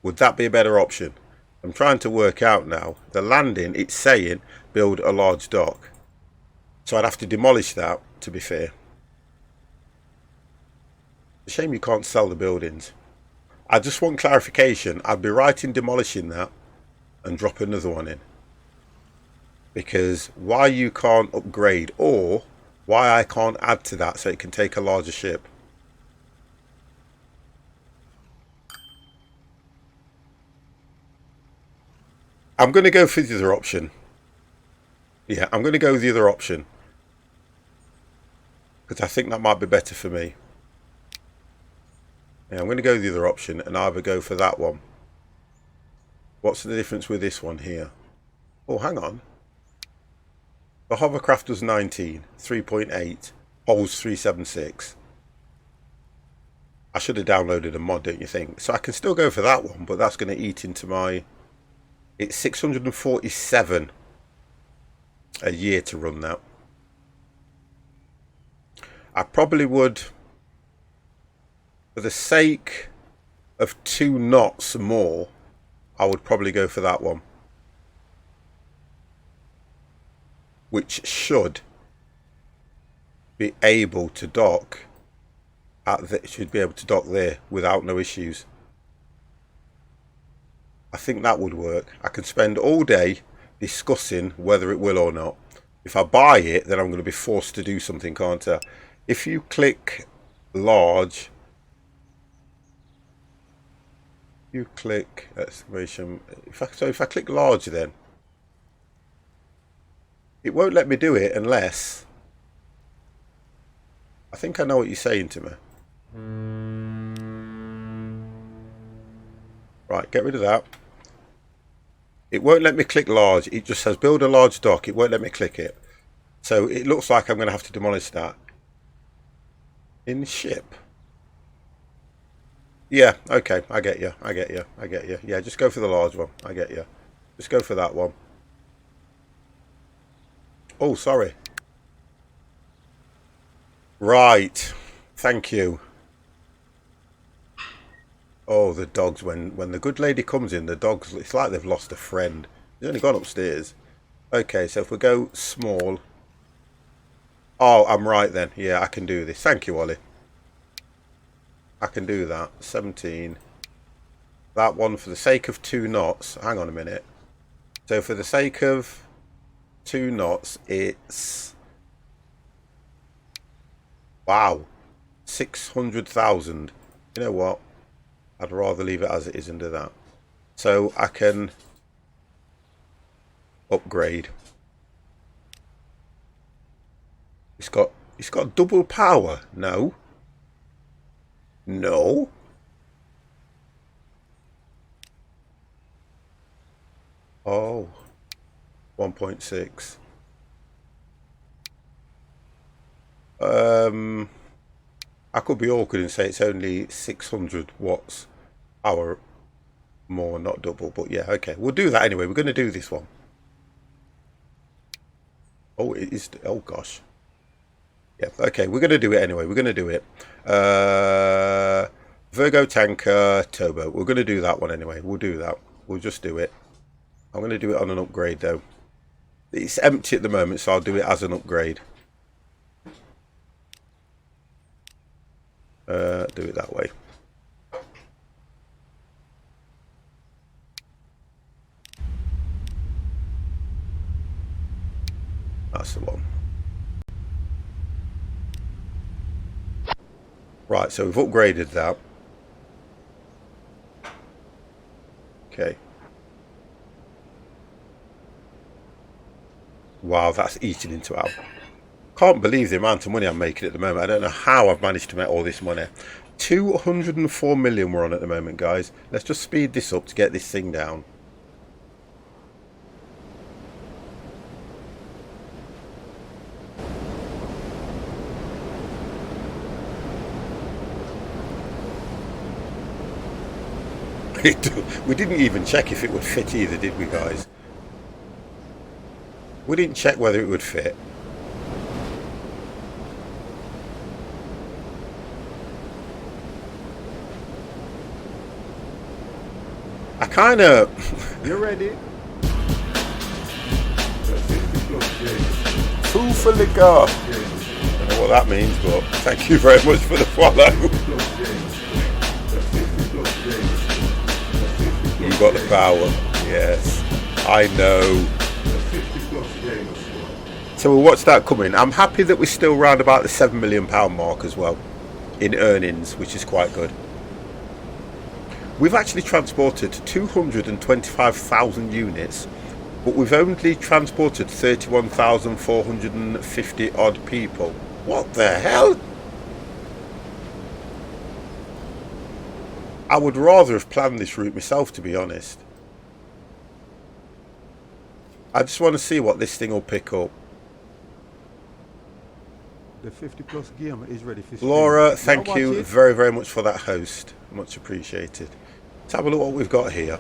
Would that be a better option? I'm trying to work out now. The landing, it's saying build a large dock. So I'd have to demolish that, to be fair. It's a shame you can't sell the buildings. I just want clarification. I'd be right in demolishing that and drop another one in. Because why you can't upgrade, or why I can't add to that so it can take a larger ship. I'm going to go for the other option. Yeah, I'm going to go with the other option. Because I think that might be better for me. Yeah, I'm going to go with the other option and either go for that one. What's the difference with this one here? Oh, hang on. The hovercraft was 19, 3.8, holds 376. I should have downloaded a mod, don't you think? So I can still go for that one, but that's going to eat into my... It's 647 a year to run that. I probably would, for the sake of 2 knots more, I would probably go for that one. Which should be able to dock should be able to dock there without no issues. I think that would work. I can spend all day discussing whether it will or not. If I buy it, then I'm going to be forced to do something, can't I? If you click large, you click exclamation. If I click large, then it won't let me do it unless... I think I know what you're saying to me. Right, get rid of that. It won't let me click large. It just says build a large dock. It won't let me click it. So it looks like I'm going to have to demolish that. In ship. Yeah, okay, I get you. Yeah, just go for the large one. I get you. Just go for that one. Oh, sorry. Right. Thank you. Oh, the dogs. When the good lady comes in, the dogs, it's like they've lost a friend. He's only gone upstairs. Okay, so if we go small. Oh, I'm right then. Yeah, I can do this. Thank you, Ollie. I can do that. 17. That one, for the sake of 2 knots. Hang on a minute. So for the sake of 2 knots, it's... Wow. 600,000. You know what? I'd rather leave it as it is and do that. So I can upgrade. It's got double power. No. No. 1.6. I could be awkward and say it's only 600 watts hour more, not double, but yeah, okay, we'll do that anyway. We're going to do this one. Oh, it is. Oh gosh. Yeah, okay, we're going to do it anyway. We're going to do it. Virgo tanker turbo. We're going to do that one anyway. We'll do that. We'll just do it. I'm going to do it on an upgrade though. It's empty at the moment, so I'll do it as an upgrade. Do it that way. That's the one. Right, so we've upgraded that. Okay. Wow, that's eating into our... Can't believe the amount of money I'm making at the moment. I don't know how I've managed to make all this money. 204 million we're on at the moment, guys. Let's just speed this up to get this thing down. We didn't even check if it would fit either, did we, guys? We didn't check whether it would fit. I kind of... You ready? Fool for the car. I don't know what that means, but thank you very much for the follow. You've got the power. Yes, I know. So we'll watch that coming. I'm happy that we're still round about the £7 million mark as well in earnings, which is quite good. We've actually transported 225,000 units, but we've only transported 31,450 odd people. What the hell? I would rather have planned this route myself, to be honest. I just want to see what this thing will pick up. The 50 plus game is ready for Laura, thank you very, very much for that host. Much appreciated. Let's have a look what we've got here.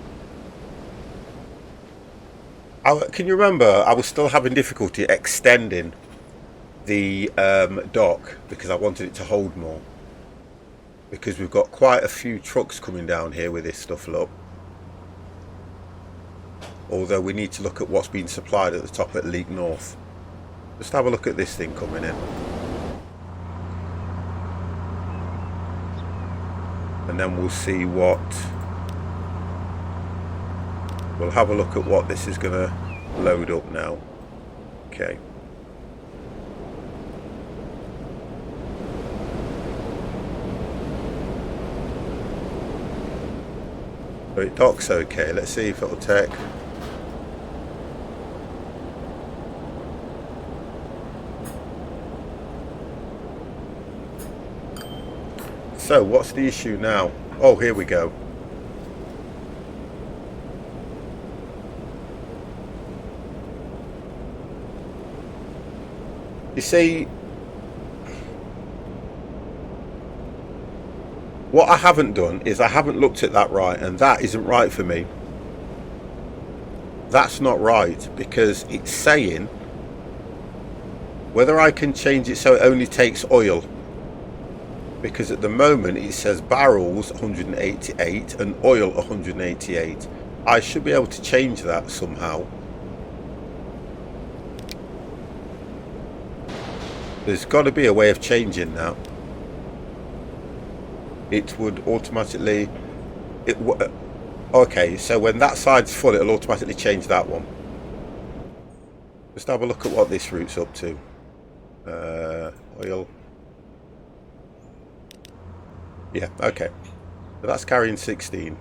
Can you remember I was still having difficulty extending the dock because I wanted it to hold more? Because we've got quite a few trucks coming down here with this stuff, look. Although we need to look at what's being supplied at the top at League North. Just have a look at this thing coming in. And then we'll see what... We'll have a look at what this is going to load up now. Okay. So it docks okay. Let's see if it'll take. So what's the issue now? Oh, here we go. You see, what I haven't done is I haven't looked at that right, and that isn't right for me. That's not right, because it's saying whether I can change it so it only takes oil. Because at the moment it says barrels 188 and oil 188. I should be able to change that somehow. There's got to be a way of changing that. It would automatically... Okay, so when that side's full, it'll automatically change that one. Just have a look at what this route's up to. Oil. Yeah, okay. So that's carrying 16.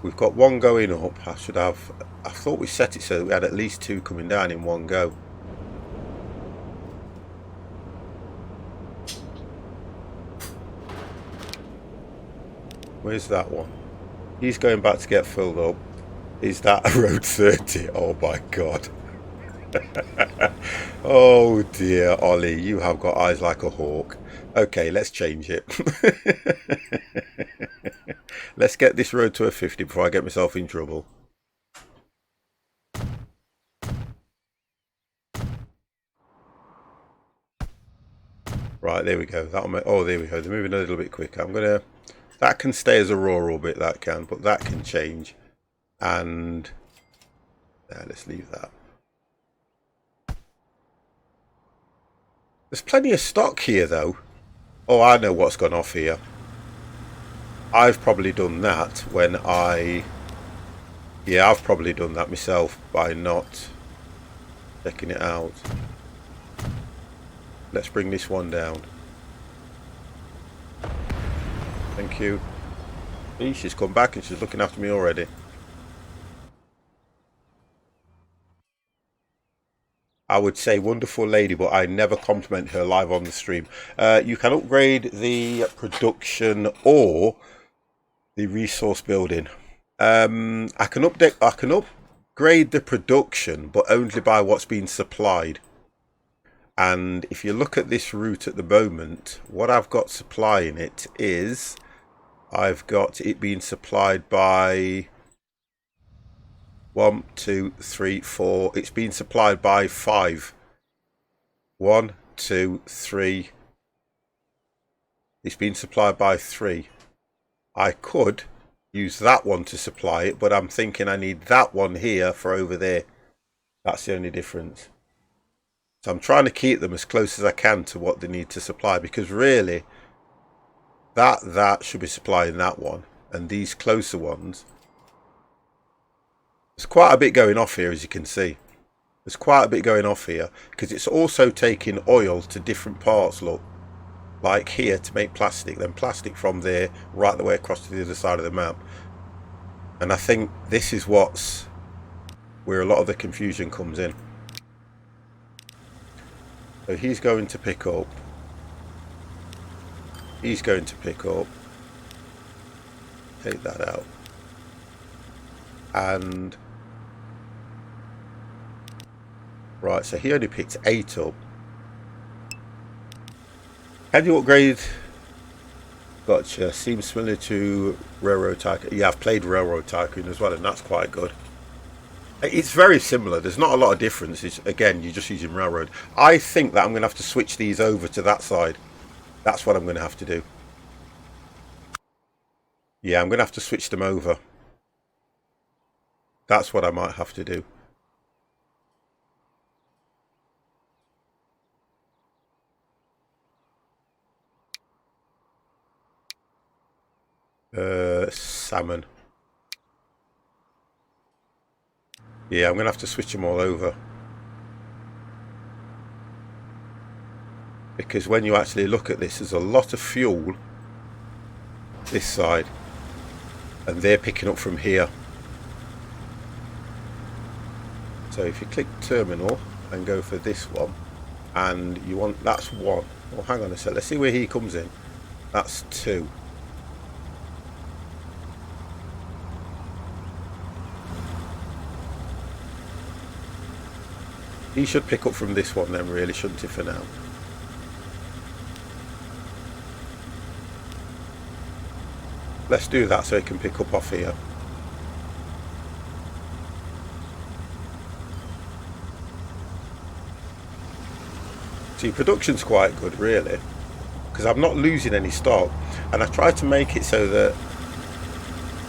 We've got one going up. I thought we set it so that we had at least two coming down in one go. Where's that one? He's going back to get filled up. Is that a road 30? Oh my god. Oh dear, Ollie, you have got eyes like a hawk. Okay, let's change it. Let's get this road to a 50 before I get myself in trouble. Right, there we go. That'll make, oh, there we go. They're moving a little bit quicker. I'm gonna. That can stay as a raw orbit. That can, but that can change. And let's leave that. There's plenty of stock here, though. Oh, I know what's gone off here. I've probably done that when I. Yeah, I've probably done that myself by not checking it out. Let's bring this one down. Thank you. See, she's come back and she's looking after me already. I would say wonderful lady, but I never compliment her live on the stream. You can upgrade the production or the resource building. I can upgrade the production, but only by what's being supplied. And if you look at this route at the moment, what I've got supplying it is, I've got it being supplied by 1, 2, 3, 4. It's being supplied by 5. 1, 2, 3. It's been supplied by 3. I could use that one to supply it, but I'm thinking I need that one here for over there. That's the only difference. So I'm trying to keep them as close as I can to what they need to supply, because really that should be supplying that one, and these closer ones, there's quite a bit going off here, as you can see. There's quite a bit going off here because it's also taking oil to different parts. Look, like here to make plastic, then plastic from there right the way across to the other side of the map. And I think this is where a lot of the confusion comes in. So he's going to pick up. He's going to pick up. Take that out. And right, so he only picked 8 up. Can you upgrade? Gotcha. Seems similar to Railroad Tycoon. Yeah, I've played Railroad Tycoon as well, and that's quite good. It's very similar. There's not a lot of difference. It's, again, you're just using Railroad. I think that I'm going to have to switch these over to that side. That's what I'm going to have to do. Yeah, I'm going to have to switch them over. That's what I might have to do. Salmon. Yeah, I'm going to have to switch them all over. Because when you actually look at this, there's a lot of fuel this side. And they're picking up from here. So if you click terminal and go for this one, and you want, that's 1. Oh, hang on a sec. Let's see where he comes in. That's 2. He should pick up from this one then, really, shouldn't he, for now? Let's do that so he can pick up off here. See, production's quite good, really, because I'm not losing any stock, and I tried to make it so that,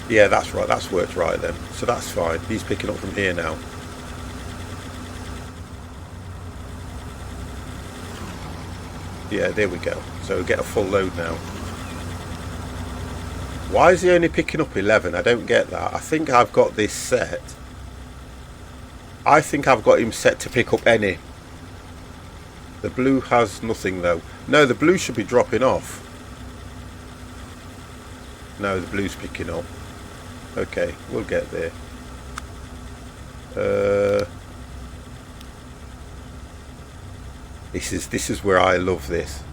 yeah, that's right, that's worked right then, so that's fine. He's picking up from here now. Yeah, there we go. So we get a full load now. Why is he only picking up 11? I don't get that. I think I've got this set. I think I've got him set to pick up any. The blue has nothing though. No, the blue should be dropping off. No, the blue's picking up. Okay, we'll get there. This is where I love this.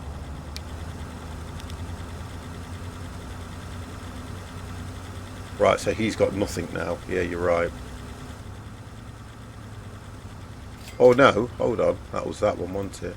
Right, so he's got nothing now. Yeah, you're right. Oh no, hold on. That was that one, wasn't it?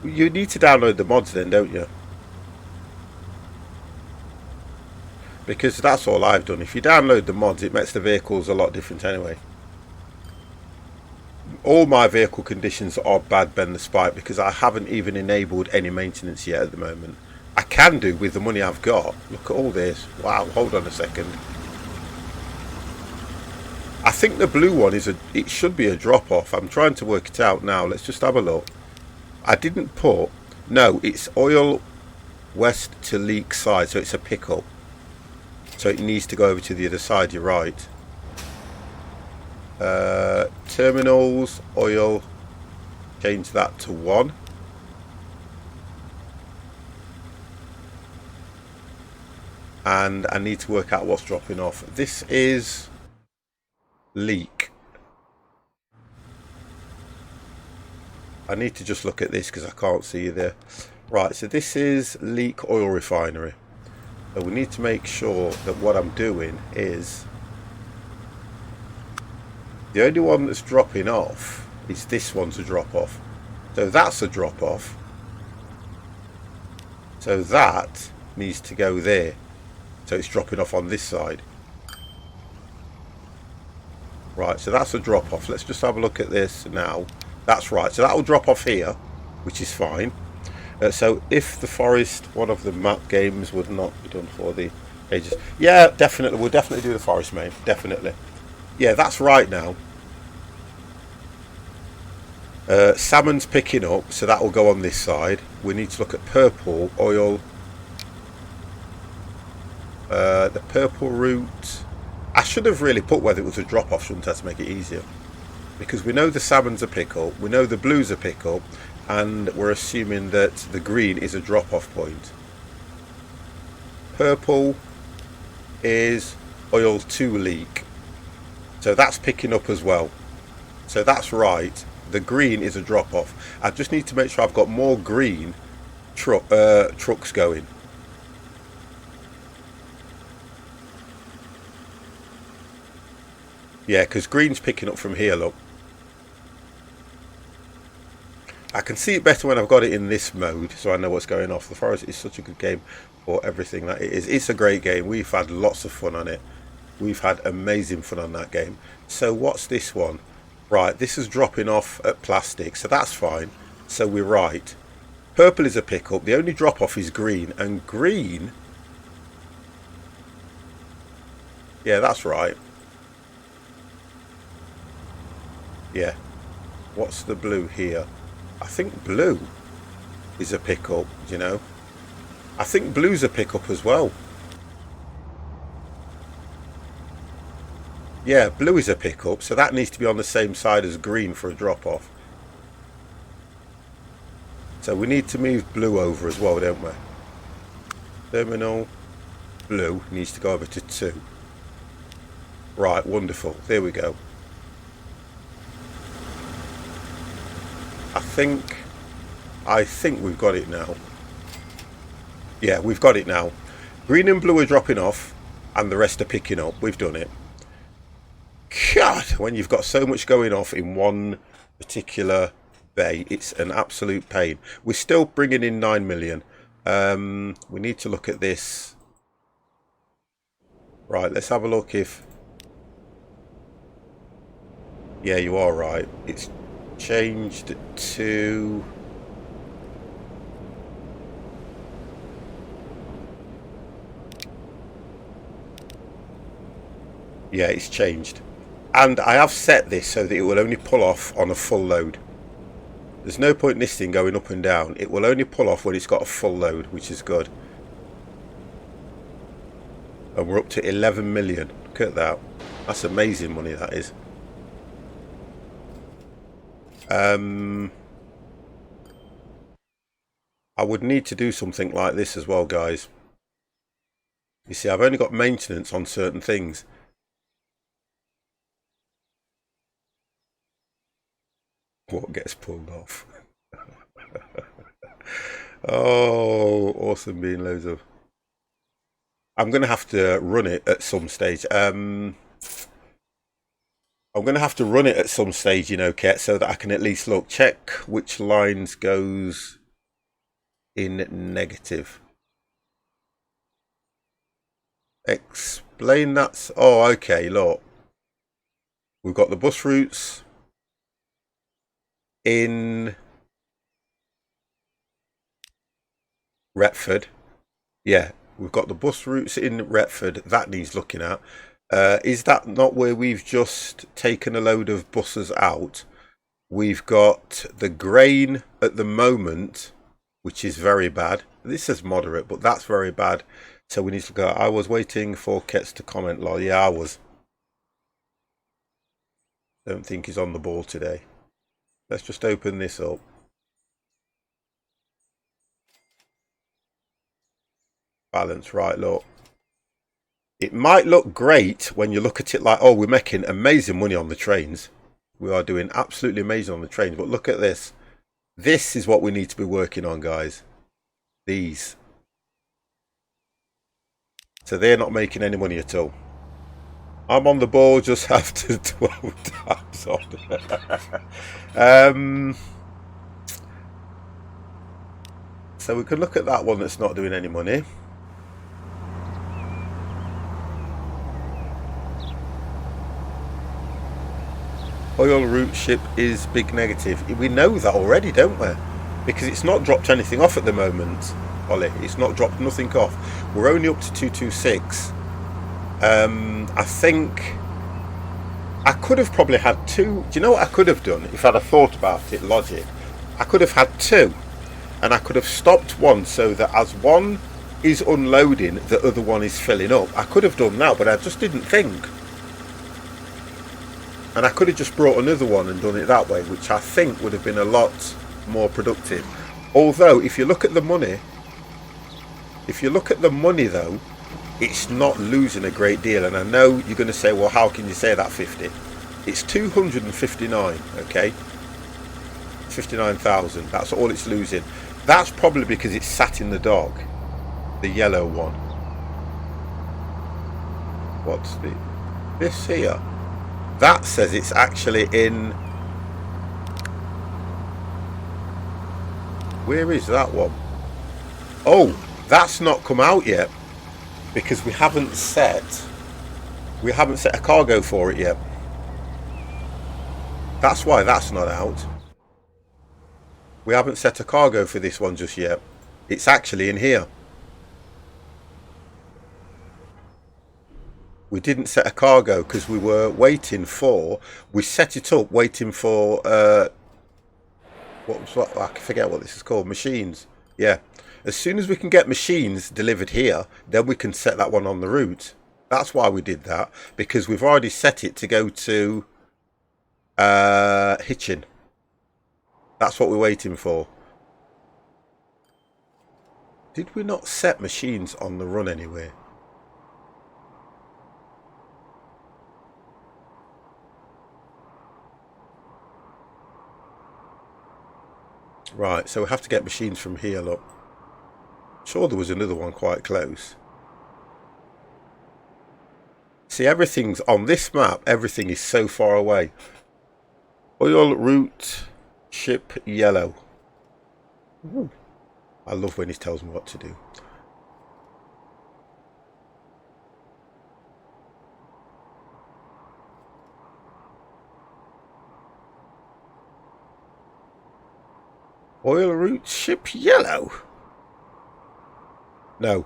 You need to download the mods then, don't you? Because that's all I've done. If you download the mods, it makes the vehicles a lot different anyway. All my vehicle conditions are bad, Ben the Spike, because I haven't even enabled any maintenance yet at the moment. I can do with the money I've got. Look at all this. Wow, hold on a second. I think the blue one it should be a drop off. I'm trying to work it out now. Let's just have a look. I didn't put, no, it's oil west to leak side, so it's a pickup. So it needs to go over to the other side, you're right. Terminals, oil, change that to 1. And I need to work out what's dropping off. This is leak. I need to just look at this because I can't see you there. Right, so this is leak oil refinery. So we need to make sure that what I'm doing is the only one that's dropping off is this one's a drop off. So that's a drop off. So that needs to go there. So it's dropping off on this side. Right, so that's a drop off. Let's just have a look at this now. That's right, so that will drop off here, which is fine. So if the forest, one of the map games would not be done for the ages. Yeah, definitely, we'll definitely do the forest, mate, definitely. Yeah, that's right now. Salmon's picking up, so that will go on this side. We need to look at purple, oil. The purple route. I should have really put whether it was a drop off, shouldn't I, to make it easier. Because we know the salmon's a pickup, we know the blue's a pickup, and we're assuming that the green is a drop off point. Purple is oil to leak. So that's picking up as well. So that's right. The green is a drop off. I just need to make sure I've got more green trucks going. Yeah, because green's picking up from here, look. I can see it better when I've got it in this mode, so I know what's going off. The Forest is such a good game for everything that it is. It's a great game. We've had lots of fun on it. We've had amazing fun on that game. So what's this one? Right, this is dropping off at plastic, so that's fine. So we're right. Purple is a pickup. The only drop off is green, and green... Yeah, that's right. Yeah. What's the blue here? I think blue is a pickup, you know. I think blue's a pickup as well. Yeah, blue is a pickup, so that needs to be on the same side as green for a drop off. So we need to move blue over as well, don't we? Terminal blue needs to go over to 2. Right, wonderful. There we go. I think we've got it now. Yeah, we've got it now. Green and blue are dropping off and the rest are picking up. We've done it. God, when you've got so much going off in one particular bay, it's an absolute pain. We're still bringing in 9 million. We need to look at this. Right, let's have a look if... Yeah, you are right. It's changed to... Yeah, it's changed. And I have set this so that it will only pull off on a full load. There's no point in this thing going up and down. It will only pull off when it's got a full load, which is good. And we're up to 11 million. Look at that. That's amazing money, that is. I would need to do something like this as well, guys. You see, I've only got maintenance on certain things. What gets pulled off? Oh, awesome being loads of... I'm going to have to run it at some stage. I'm going to have to run it at some stage, you know, Ket, so that I can at least look, check which lines goes in negative. Explain that. Oh, okay, look. We've got the bus routes in Retford. Yeah, we've got the bus routes in Retford. That needs looking at. Is that not where we've just taken a load of buses out? We've got the grain at the moment, which is very bad. This is moderate, but that's very bad. So we need to go. I was waiting for Kets to comment. Lol. Yeah, I was. Don't think he's on the ball today. Let's just open this up. Balance, right, look. It might look great when you look at it like, oh, we're making amazing money on the trains. We are doing absolutely amazing on the trains. But look at this. This is what we need to be working on, guys. These. So they're not making any money at all. I'm on the ball, just have to 12 tabs on. So we can look at that one that's not doing any money. Oil route ship is big negative. We know that already, don't we? Because it's not dropped anything off at the moment, Ollie. It's not dropped nothing off. We're only up to 226. I think I could have probably had two. Do you know what I could have done if I'd have thought about it, logic? I could have had two, and I could have stopped one so that as one is unloading, the other one is filling up. I could have done that, but I just didn't think. And I could have just brought another one and done it that way, which I think would have been a lot more productive. Although, if you look at the money, though, it's not losing a great deal. And I know you're going to say, well, how can you say that, 50? It's 259, okay? 59,000, that's all it's losing. That's probably because it's sat in the dog, the yellow one. What's this here? That says it's actually in... Where is that one? Oh, that's not come out yet. Because we haven't set a cargo for it yet. That's why that's not out. We haven't set a cargo for this one just yet. It's actually in here. We didn't set a cargo because we were waiting for... We set it up waiting for... what I forget what this is called. Machines. Yeah. As soon as we can get machines delivered here, then we can set that one on the route. That's why we did that. Because we've already set it to go to Hitchin. That's what we're waiting for. Did we not set machines on the run anywhere? Right, so we have to get machines from here, look. Sure, there was another one quite close. See, everything's on this map. Everything is so far away. Oil route ship yellow. Ooh. I love when he tells me what to do. Oil route ship yellow. No.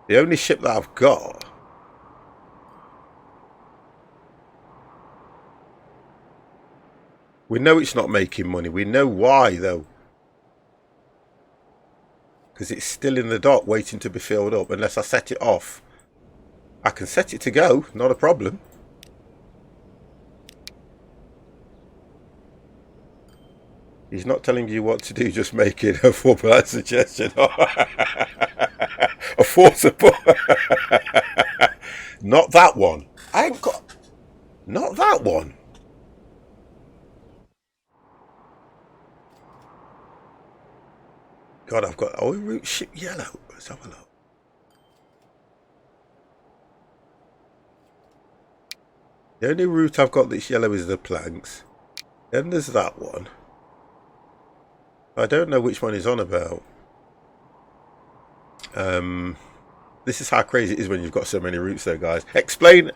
The only ship that I've got. We know it's not making money. We know why, though. Because it's still in the dock waiting to be filled up. Unless I set it off. I can set it to go. Not a problem. He's not telling you what to do. Just making a full-blown suggestion. A forcible. Not that one. I ain't got... Not that one. God, I've got oil root ship yellow. Let's have a look. The only route I've got that's yellow is the planks. Then there's that one. I don't know which one he's on about. This is how crazy it is when you've got so many routes though, guys. Explain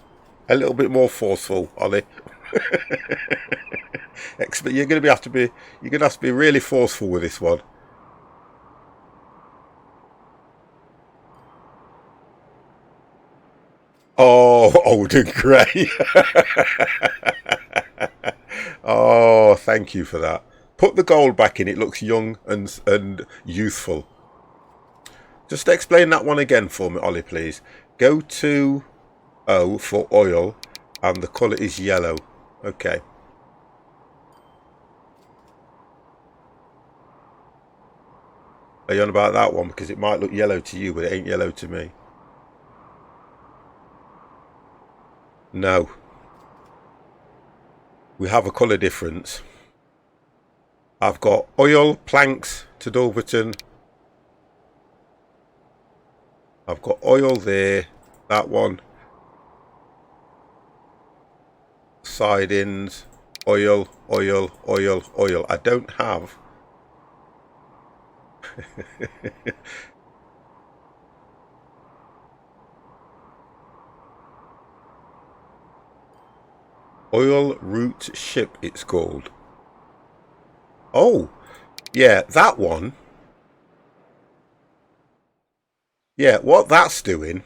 a little bit more forceful, Ollie. You're gonna have to be really forceful with this one. Oh, old and grey. Oh, thank you for that. Put the gold back in. It looks young and youthful. Just explain that one again for me, Ollie, please. Go to O for oil, and the colour is yellow. Okay. Are you on about that one? Because it might look yellow to you, but it ain't yellow to me. No. We have a colour difference. I've got oil planks to Dulverton. I've got oil there. That one. Sidings. Oil, oil, oil, oil. I don't have... Oil route ship, it's called. Oh, yeah, that one. Yeah, what that's doing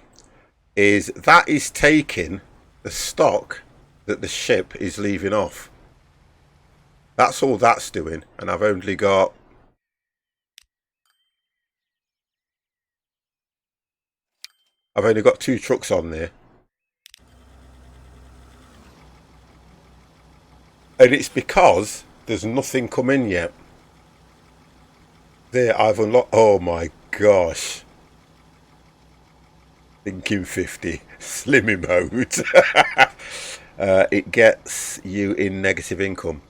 is that is taking the stock that the ship is leaving off. That's all that's doing, and I've only got... I've only got 2 trucks on there. And it's because there's nothing come in yet. There, I've unlocked... Oh my gosh. Thinking 50. Slimming mode. It gets you in negative income.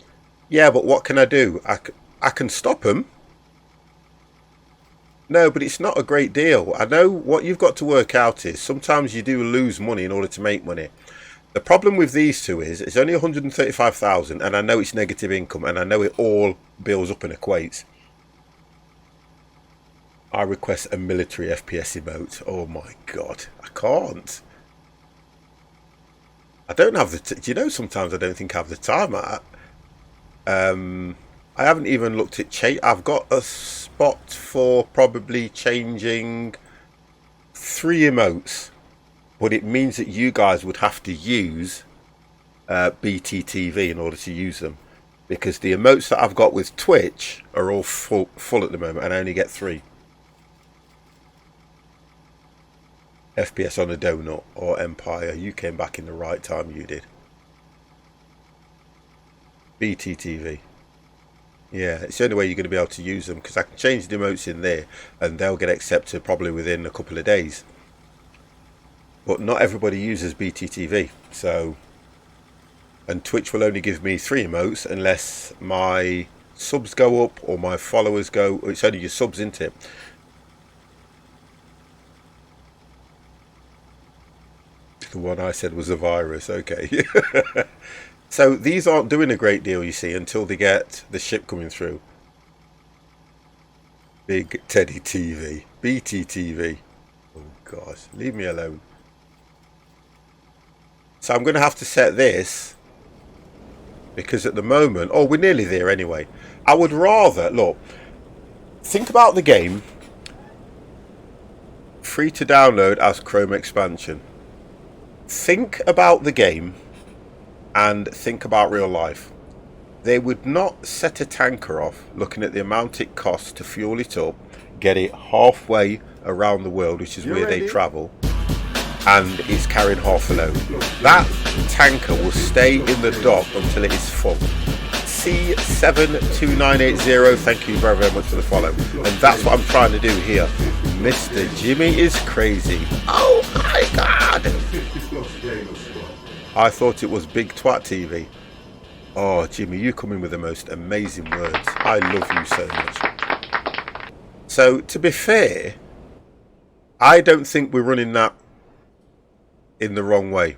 Yeah, but what can I do? I can stop them. No, but it's not a great deal. I know what you've got to work out is sometimes you do lose money in order to make money. The problem with these two is it's only 135,000, and I know it's negative income, and I know it all builds up and equates. I request a military FPS emote. Oh my god, I can't. I don't have the... Do you know, sometimes I don't think I have the time. I haven't even looked at... I've got a spot for probably changing 3 emotes. But it means that you guys would have to use BTTV in order to use them. Because the emotes that I've got with Twitch are all full at the moment, and I only get 3. FPS on a donut or Empire. You came back in the right time, you did. BTTV. Yeah, it's the only way you're going to be able to use them, because I can change the emotes in there and they'll get accepted probably within a couple of days. But not everybody uses BTTV, so... And Twitch will only give me 3 emotes unless my subs go up or my followers go... It's only your subs, isn't it? The one I said was a virus, okay. So these aren't doing a great deal, you see, until they get the ship coming through. Big Teddy TV. BTTV. Oh gosh, leave me alone. So I'm going to have to set this, because at the moment... Oh, we're nearly there anyway. I would rather... Look, think about the game. Free to download as Chrome expansion. Think about the game and think about real life. they would not set a tanker off looking at the amount it costs to fuel it up, get it halfway around the world, which is where they travel, and it's carrying half a load. That tanker will stay in the dock until it is full. C72980, thank you very, very much for the follow. And that's what I'm trying to do here. Mr. Jimmy is crazy. Oh my god! I thought it was Big Twat TV. Oh, Jimmy, you come in with the most amazing words. I love you so much. So, to be fair, I don't think we're running that in the wrong way.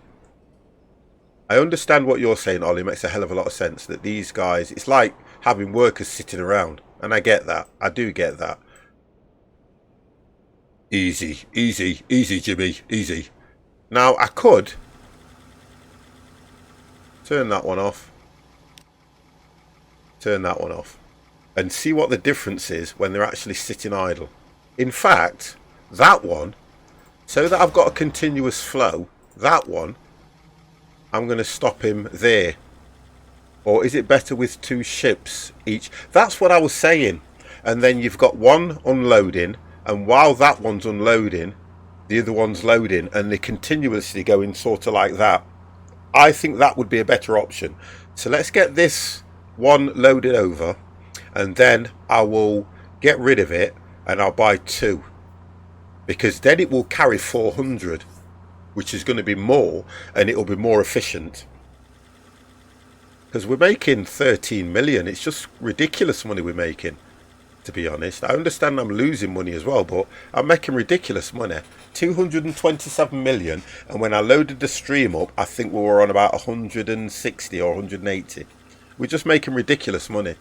I understand what you're saying, Ollie. It makes a hell of a lot of sense that these guys, it's like having workers sitting around. And I get that. I do get that. Easy, easy, easy, Jimmy, easy. Now, I could turn that one off. Turn that one off. And see what the difference is when they're actually sitting idle. In fact, that one, so that I've got a continuous flow, that one, I'm going to stop him there. Or is it better with 2 ships each? That's what I was saying. And then you've got one unloading, and while that one's unloading, the other one's loading, and they're continuously going sort of like that. I think that would be a better option. So let's get this one loaded over, and then I will get rid of it, and I'll buy 2. Because then it will carry 400. Which is going to be more, and it'll be more efficient. Because we're making 13 million. It's just ridiculous money we're making, to be honest. I understand I'm losing money as well, but I'm making ridiculous money. 227 million, and when I loaded the stream up, I think we were on about 160 or 180. We're just making ridiculous money.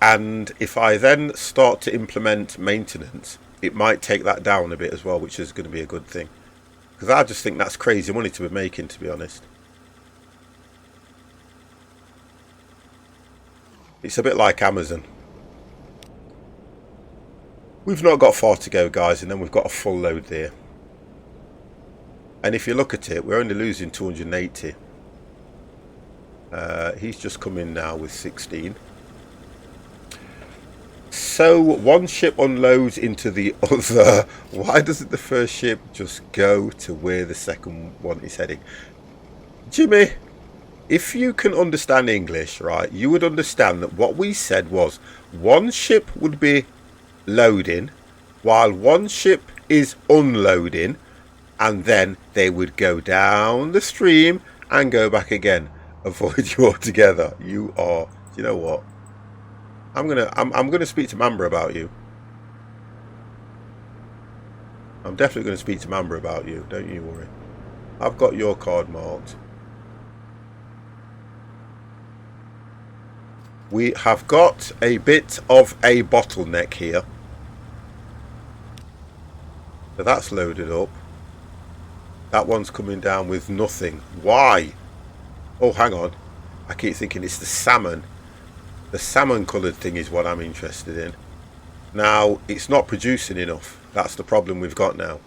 And if I then start to implement maintenance, it might take that down a bit as well, which is going to be a good thing. Because I just think that's crazy money to be making, to be honest. It's a bit like Amazon. We've not got far to go, guys, and then we've got a full load there. And if you look at it, we're only losing 280. He's just come in now with 16. So one ship unloads into the other. Why doesn't the first ship just go to where the second one is heading? Jimmy, if you can understand English, right, you would understand that what we said was one ship would be loading while one ship is unloading, and then they would go down the stream and go back again. Avoid you altogether. You are, you know what? I'm gonna speak to Mamba about you. I'm definitely gonna speak to Mamba about you. Don't you worry. I've got your card marked. We have got a bit of a bottleneck here. So that's loaded up. That one's coming down with nothing. Why? Oh, hang on. I keep thinking it's the salmon. The salmon coloured thing is what I'm interested in. Now, it's not producing enough. That's the problem we've got now.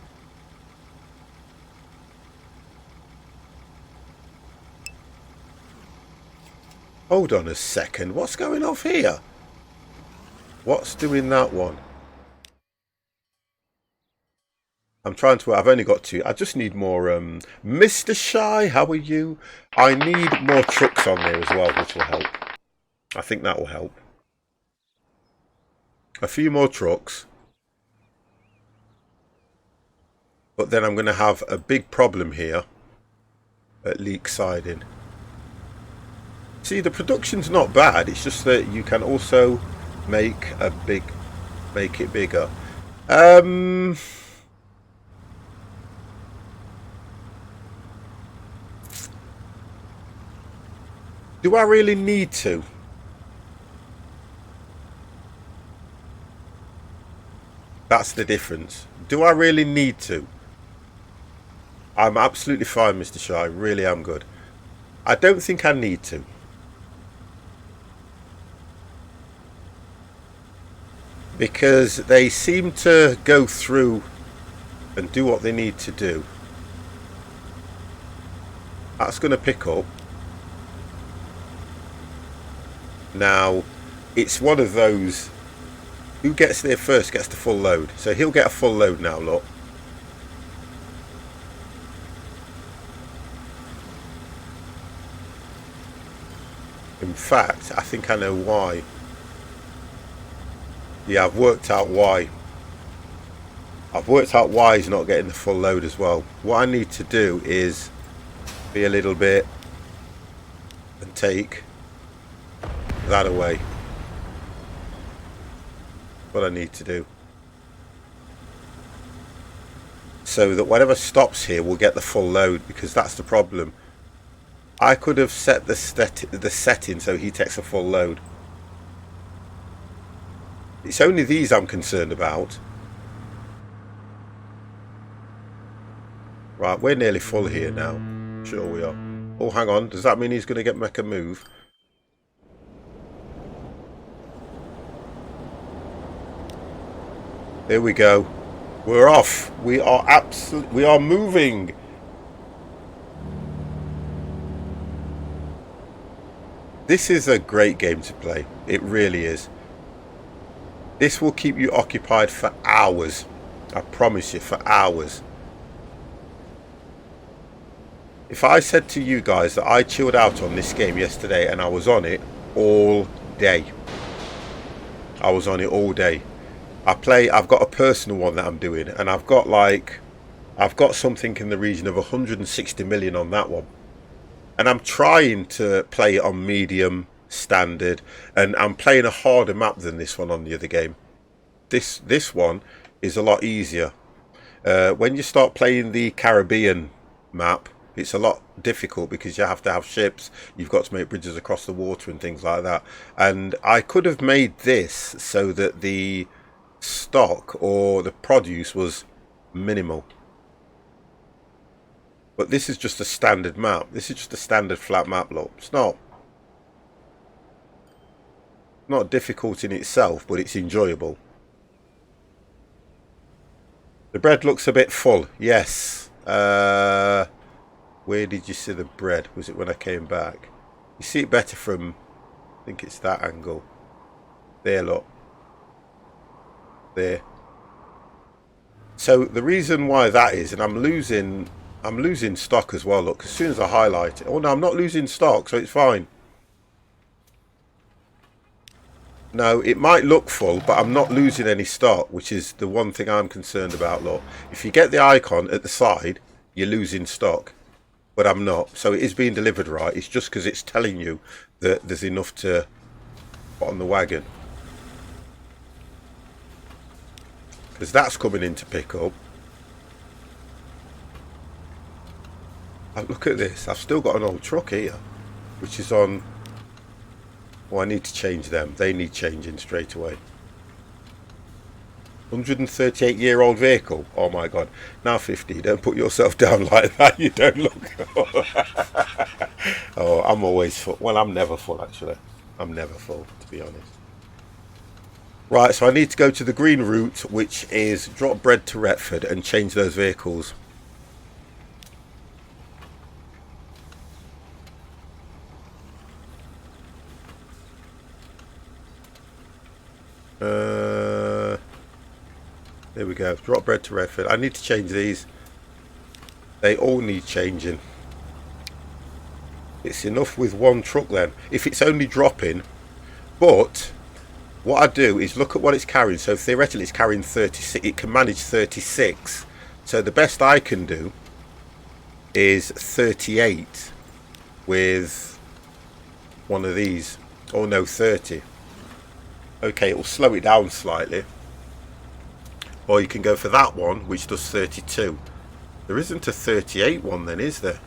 Hold on a second. What's going off here? What's doing that one? I'm trying to... I've only got 2. I just need more... Mr. Shy, how are you? I need more trucks on there as well, which will help. I think that will help. A few more trucks. But then I'm going to have a big problem here at Leek Siding. See, the production's not bad. It's just that you can also make it bigger. Do I really need to? That's the difference. Do I really need to? I'm absolutely fine, Mr. Shy. Really am good. I don't think I need to. Because they seem to go through and do what they need to do. That's going to pick up. Now, it's one of those, who gets there first gets the full load. So he'll get a full load now, look. In fact, I think I know why. Yeah, I've worked out why. I've worked out why he's not getting the full load as well. What I need to do is be a little bit and take that away. What I need to do. So that whatever stops here will get the full load, because that's the problem. I could have set the setting so he takes a full load. It's only these I'm concerned about. Right, we're nearly full here now. Sure we are. Oh, hang on. Does that mean he's going to make a move? There we go. We're off. We are moving. This is a great game to play. It really is. This will keep you occupied for hours. I promise you, for hours. If I said to you guys that I chilled out on this game yesterday and I was on it all day. I was on it all day. I've got a personal one that I'm doing, and I've got something in the region of 160 million on that one. And I'm trying to play it on medium, standard, and I'm playing a harder map than this one on the other game. This one is a lot easier. When you start playing the Caribbean map, it's a lot difficult because you have to have ships, you've got to make bridges across the water and things like that. And I could have made this so that the stock or the produce was minimal. But this is just a standard map. This is just a standard flat map, look. It's not difficult in itself, but it's enjoyable. The bread looks a bit full. Yes. Where did you see the bread? Was it when I came back? You see it better from, I think it's that angle. There, look. There. So the reason why that is, and I'm losing stock as well, look, as soon as I highlight it. Oh no, I'm not losing stock, so it's fine. No, it might look full, but I'm not losing any stock, which is the one thing I'm concerned about, look. If you get the icon at the side, you're losing stock. But I'm not. So it is being delivered right. It's just because it's telling you that there's enough to put on the wagon. Because that's coming in to pick up. Look at this. I've still got an old truck here, which is on... Oh, I need to change them. They need changing straight away. 138-year-old vehicle. Oh my God. Now 50. Don't put yourself down like that. You don't look... Oh, I'm always full. Well, I'm never full, actually. I'm never full, to be honest. Right, so I need to go to the green route, which is drop bread to Retford and change those vehicles. There we go. Drop bread to Retford. I need to change these. They all need changing. It's enough with one truck then. If it's only dropping. But what I do is look at what it's carrying. So theoretically it's carrying 36. It can manage 36. So the best I can do is 38 with one of these. Oh no, 30. Okay, it will slow it down slightly. Or you can go for that one, which does 32. There isn't a 38 one then, is there?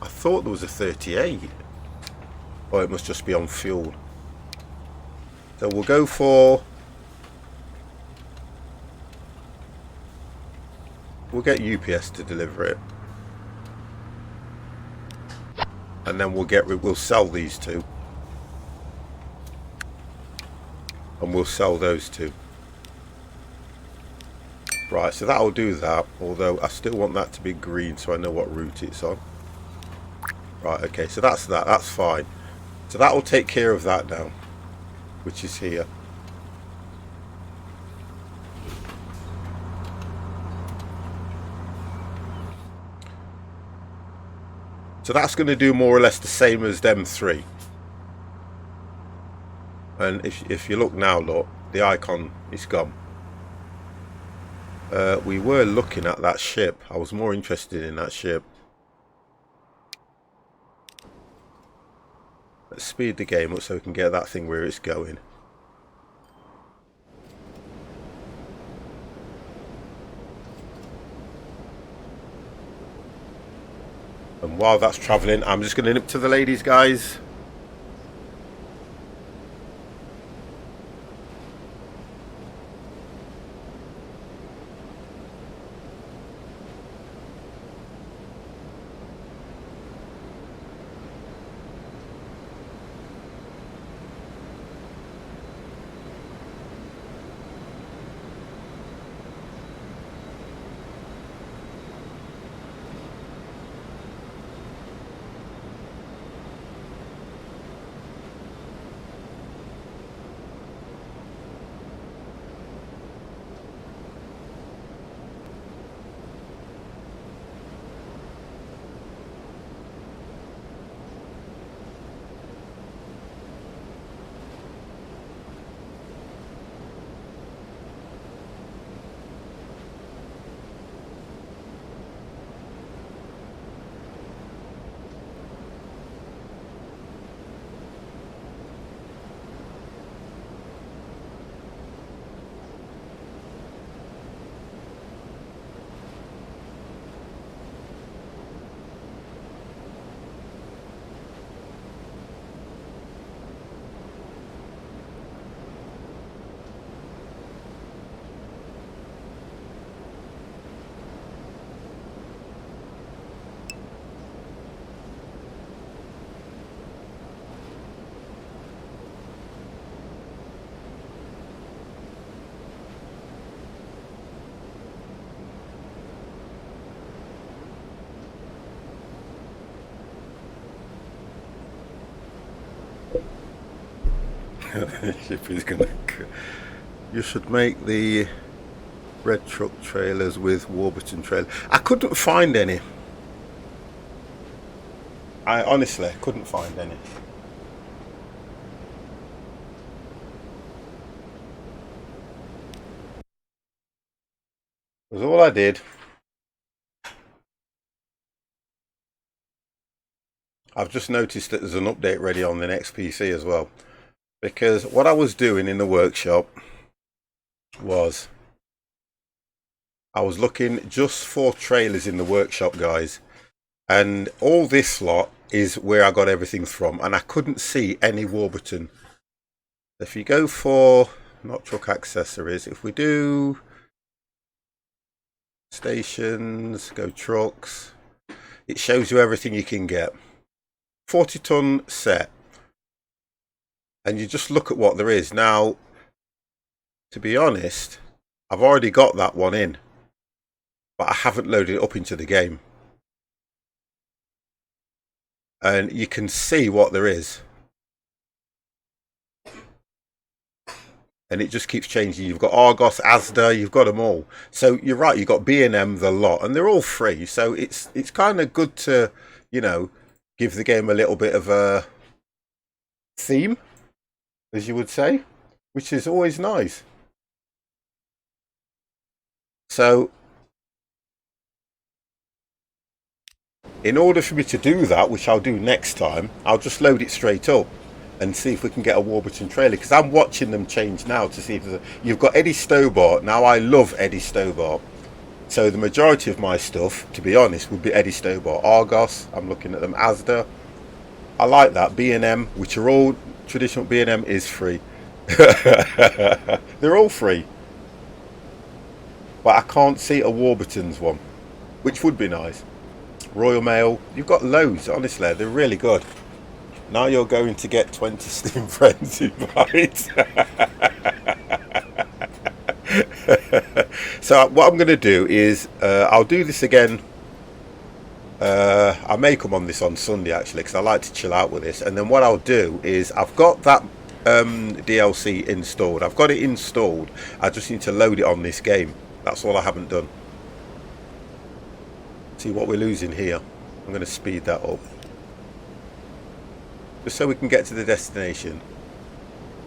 I thought there was a 38. Or it must just be on fuel. So we'll go for... We'll get UPS to deliver it. And then we'll sell these two. And we'll sell those two. Right, so that'll do that, although I still want that to be green so I know what route it's on. Right, okay, so that's that, that's fine. So that will take care of that now, which is here. So that's going to do more or less the same as them three. And if you look now, look, the icon is gone. We were looking at that ship. I was more interested in that ship. Let's speed the game up so we can get that thing where it's going. And while that's travelling, I'm just going to nip to the ladies, guys. Ship is gonna. You should make the red truck trailers with Warburton trailer. I couldn't find any. I honestly couldn't find any. That's all I did. I've just noticed that there's an update ready on the next PC as well. Because what I was doing in the workshop was I was looking just for trailers in the workshop, guys. And all this lot is where I got everything from. And I couldn't see any Warburton. If you go for, not truck accessories, if we do stations, go trucks, it shows you everything you can get. 40-ton set. And you just look at what there is. Now, to be honest, I've already got that one in. But I haven't loaded it up into the game. And you can see what there is. And it just keeps changing. You've got Argos, Asda, you've got them all. So you're right, you've got B&M, the lot. And they're all free. So it's kind of good to, you know, give the game a little bit of a theme, as you would say, which is always nice. So, in order for me to do that, which I'll do next time, I'll just load it straight up and see if we can get a Warburton trailer, because I'm watching them change now to see if you've got Eddie Stobart. Now, I love Eddie Stobart. So the majority of my stuff, to be honest, would be Eddie Stobart. Argos, I'm looking at them. Asda, I like that. B&M, which are all traditional. B&M is free. They're all free. But I can't see a Warburton's one, which would be nice. Royal Mail, you've got loads, honestly, they're really good. Now you're going to get 20 Steam Friends invites. So what I'm going to do is, I'll do this again I may come on this on Sunday actually, because I like to chill out with this. And then what I'll do is I've got that DLC installed. I've got it installed. I just need to load it on this game. That's all I haven't done. See what we're losing here. I'm going to speed that up, just so we can get to the destination.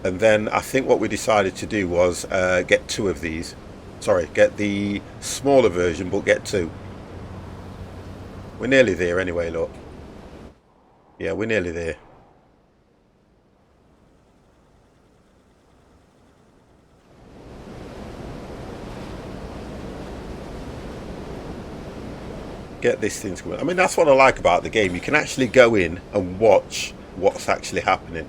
And then I think what we decided to do was get 2 of these. Sorry, get the smaller version, but get 2. We're nearly there anyway, look. Yeah, we're nearly there. Get this thing going. I mean, that's what I like about the game. You can actually go in and watch what's actually happening.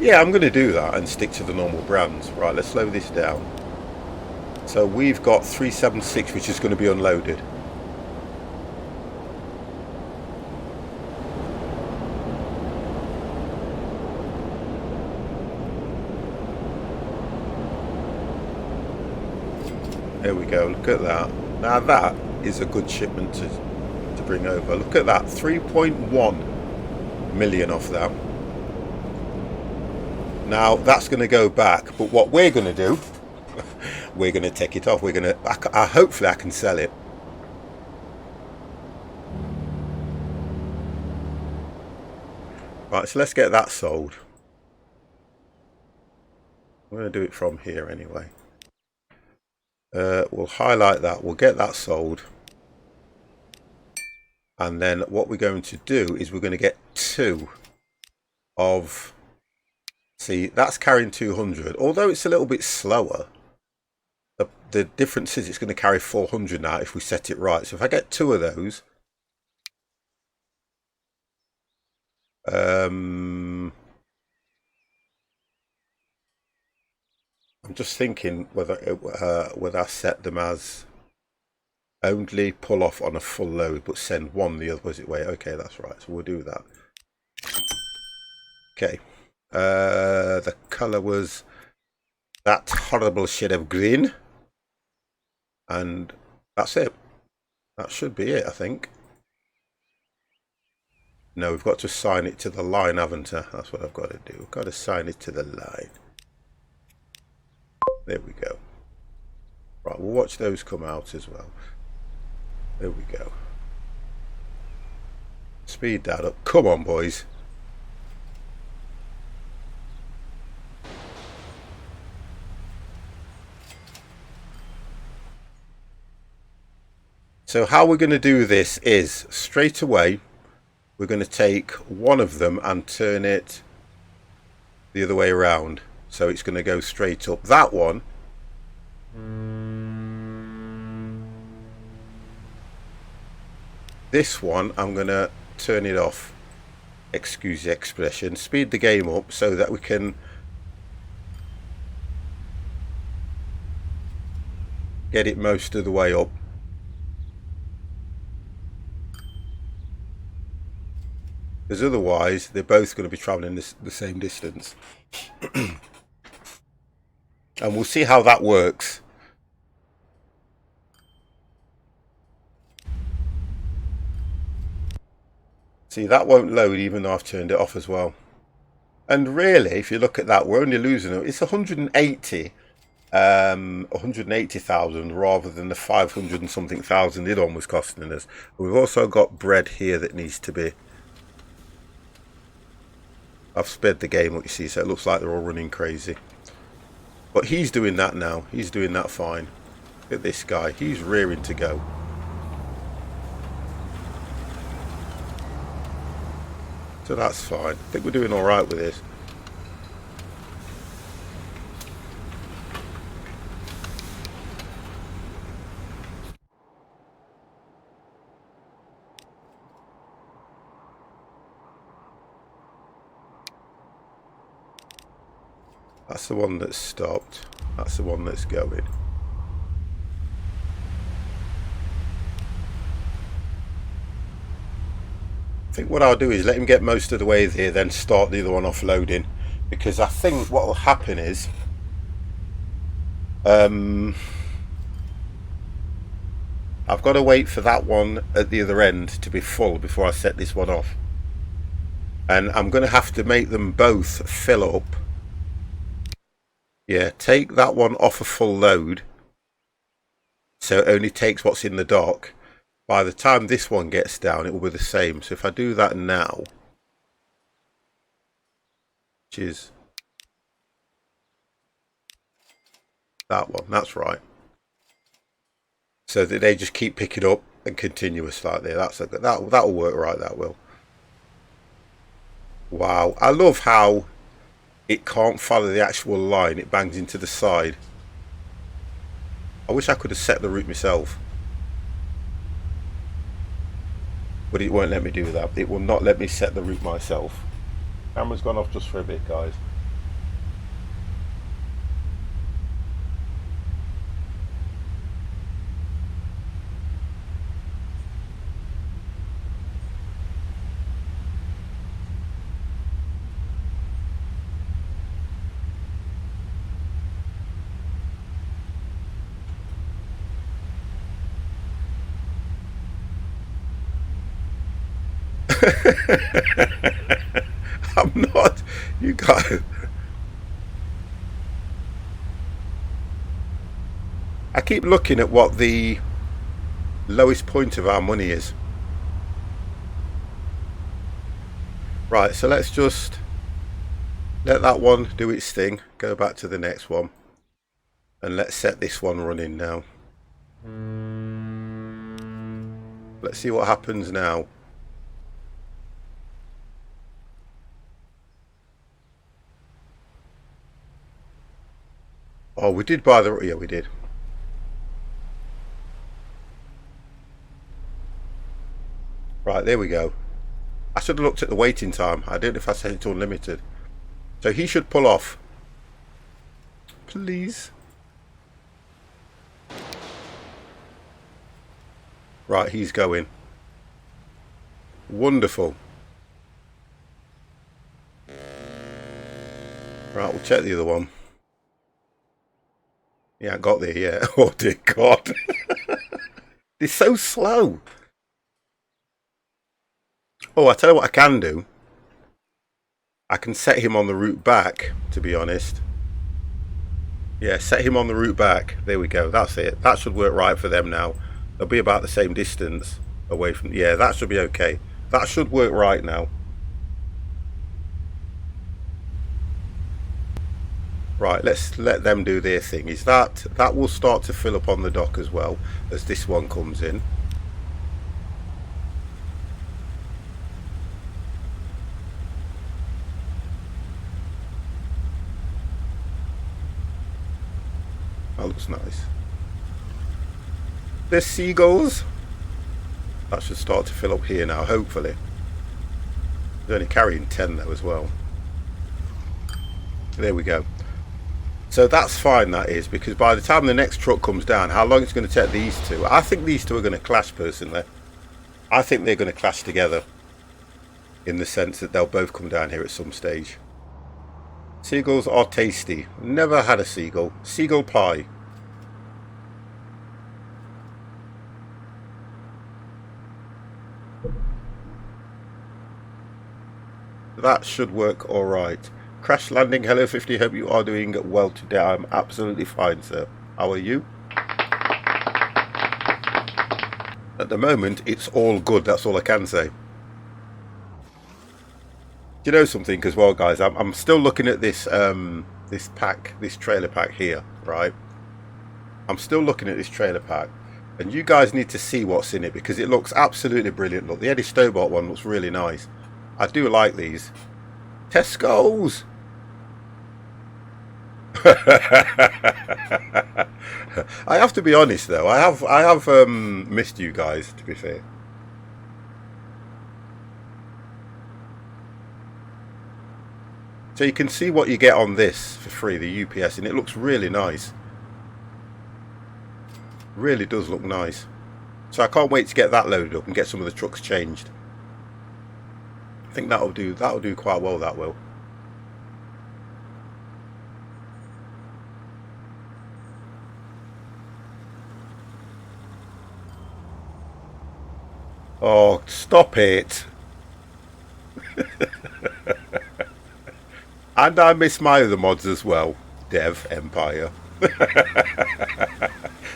Yeah, I'm going to do that and stick to the normal brands. Right, let's slow this down. So we've got 376, which is going to be unloaded. There we go, look at that. Now that is a good shipment to bring over. Look at that, 3.1 million off that. Now that's going to go back, but what we're going to do, we're going to take it off. We're going to, hopefully I can sell it. Right, so let's get that sold. I'm going to do it from here anyway. We'll highlight that, we'll get that sold, and then what we're going to do is we're going to get 2 of, see, that's carrying 200, although it's a little bit slower. The difference is it's going to carry 400 now if we set it right. So if I get 2 of those, I'm just thinking whether I set them as only pull off on a full load but send 1 the opposite way. Okay, that's right, so we'll do that. Okay, the colour was that horrible shade of green, and that's it. That should be it, I think. No, we've got to assign it to the line, haven't I? That's what I've got to do. We've got to assign it to the line. There we go. Right, we'll watch those come out as well. There we go. Speed that up. Come on, boys. So how we're going to do this is straight away we're going to take one of them and turn it the other way around. So it's going to go straight up. That one, this one, I'm going to turn it off. Excuse the expression. Speed the game up so that we can get it most of the way up. Because otherwise they're both going to be travelling the same distance. And we'll see how that works. See, that won't load even though I've turned it off as well. And really, if you look at that, we're only losing it. It's 180,000 rather than the 500 and something thousand it on was costing us. We've also got bread here that needs to be. I've sped the game up, you see, so it looks like they're all running crazy. But he's doing that now. He's doing that fine. Look at this guy. He's rearing to go. So that's fine. I think we're doing all right with this. That's the one that's stopped. That's the one that's going. I think what I'll do is let him get most of the way there, then start the other one offloading. because I think what will happen is I've got to wait for that one at the other end to be full before I set this one off, and I'm going to have to make them both fill up. Yeah, take that one off a full load so it only takes what's in the dock. By the time this one gets down, it will be the same. So if I do that now, which is that one, that's right. So that they just keep picking up and continuous like that. That'll work right, that will. Wow, I love how it can't follow the actual line, it bangs into the side. I wish I could have set the route myself. But it won't let me do that. It will not let me set the route myself. Camera's gone off just for a bit, guys. I'm not. You guys. I keep looking at what the lowest point of our money is. Right, so let's just let that one do its thing. Go back to the next one. And let's set this one running now. Let's see what happens now. Oh, we did buy the... Yeah, we did. Right, there we go. I should have looked at the waiting time. I don't know if I set it to unlimited. So he should pull off. Please. Right, he's going. Wonderful. Right, we'll check the other one. Yeah, I got there, yeah. Oh dear God. It's so slow. Oh, I tell you what I can do. I can set him on the route back, to be honest. Yeah, set him on the route back. There we go. That's it. That should work right for them now. They'll be about the same distance away from... Yeah, that should be okay. That should work right now. Right, let's let them do their thing. Is that will start to fill up on the dock as well as this one comes in. That looks nice. There's seagulls. That should start to fill up here now, hopefully. They're only carrying 10 though as well. There we go. So that's fine, that is, because by the time the next truck comes down, how long it's going to take these two? I think these two are going to clash, personally. I think they're going to clash together in the sense that they'll both come down here at some stage. Seagulls are tasty. Never had a seagull. Seagull pie. That should work all right. Crash landing, hello 50, hope you are doing well today. I'm absolutely fine, sir. How are you? At the moment, it's all good, that's all I can say. Do you know something as well, guys? I'm still looking at this this trailer pack here, right? I'm still looking at this trailer pack, and you guys need to see what's in it because it looks absolutely brilliant. Look, the Eddie Stobart one looks really nice. I do like these. Tesco's! I have to be honest though, I have missed you guys, to be fair. So you can see what you get on this for free, the UPS, and it looks really nice. Really does look nice. So I can't wait to get that loaded up and get some of the trucks changed. I think that'll do quite well, that will. Oh, stop it. And I miss my other mods as well. Dev Empire.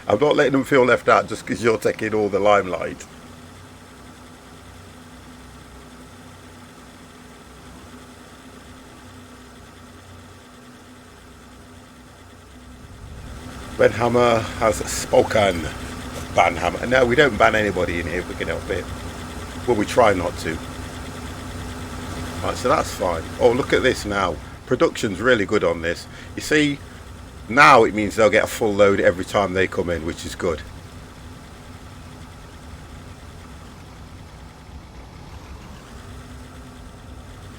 I'm not letting them feel left out just because you're taking all the limelight. Benhammer has spoken. Banhammer. No, we don't ban anybody in here if we can help it. Well, we try not to. Right, so that's fine. Oh, look at this now. Production's really good on this. You see, now it means they'll get a full load every time they come in, which is good.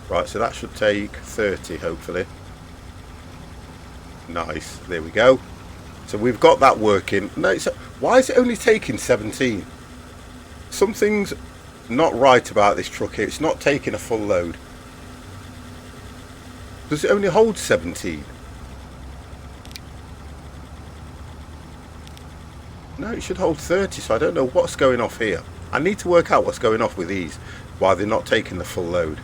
Right, so that should take 30, hopefully. Nice, there we go. So we've got that working. No, why is it only taking 17? Something's not right about this truck here. It's not taking a full load. Does it only hold 17? No, it should hold 30, so I don't know what's going off here. I need to work out what's going off with these, why they're not taking the full load.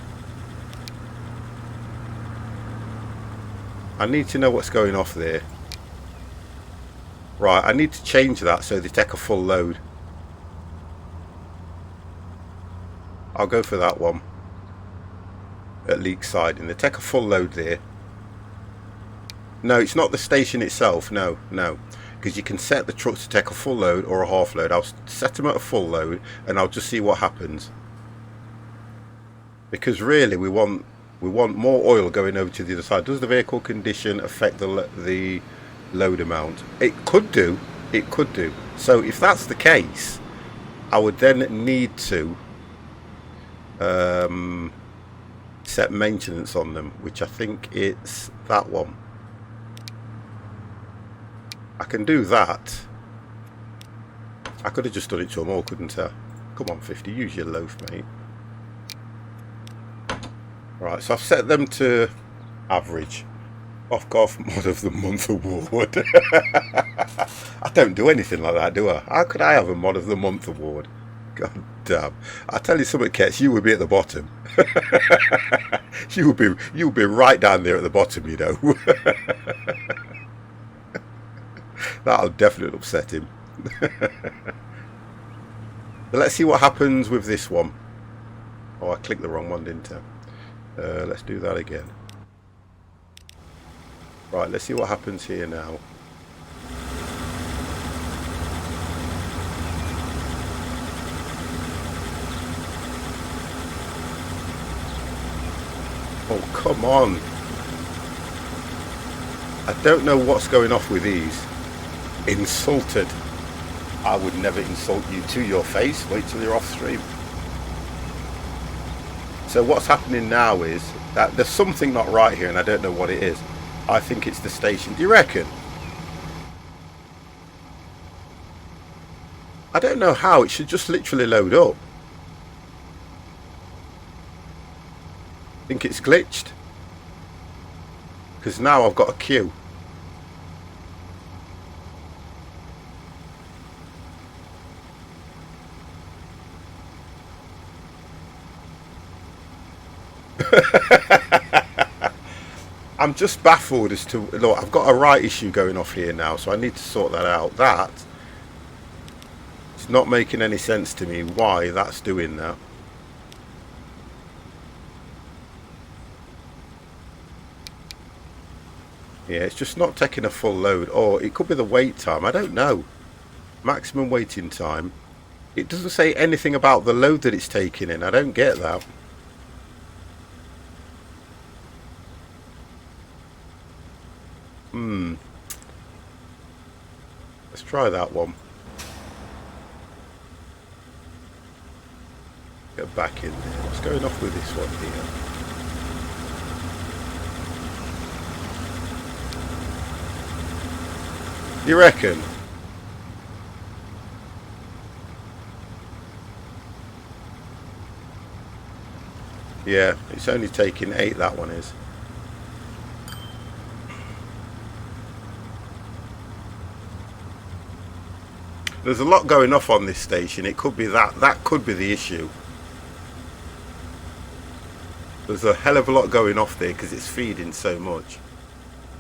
I need to know what's going off there. Right, I need to change that so they take a full load. I'll go for that one. At leak side, and they take a full load there. No, it's not the station itself, no, because you can set the trucks to take a full load or a half load. I'll set them at a full load and I'll just see what happens, because really we want more oil going over to the other side. Does the vehicle condition affect the load amount? It could do. So if that's the case, I would then need to set maintenance on them, which I think it's that one. I can do that. I could have just done it to them all, couldn't I? Come on, 50, use your loaf, mate. Right, so I've set them to average. Off-Golf Mod of the Month award. I don't do anything like that, do I? How could I have a Mod of the Month award? God damn. I tell you something, Kets, you would be at the bottom. you would be right down there at the bottom, you know. That'll definitely upset him. But let's see what happens with this one. Oh, I clicked the wrong one, didn't I? Let's do that again. Right, let's see what happens here now. Oh, come on. I don't know what's going off with these. Insulted. I would never insult you to your face. Wait till you're off stream. So what's happening now is that there's something not right here and I don't know what it is. I think it's the station. Do you reckon? I don't know how. It should just literally load up. I think it's glitched. Because now I've got a queue. I'm just baffled as to, look, I've got a right issue going off here now, so I need to sort that out. That it's not making any sense to me why that's doing that. Yeah, it's just not taking a full load, or it could be the wait time. I don't know. Maximum waiting time. It doesn't say anything about the load that it's taking in. I don't get that. Let's try that one. Get back in there. What's going off with this one here? You reckon? Yeah, it's only taking 8, that one is. There's a lot going off on this station. It could be that. That could be the issue. There's a hell of a lot going off there because it's feeding so much.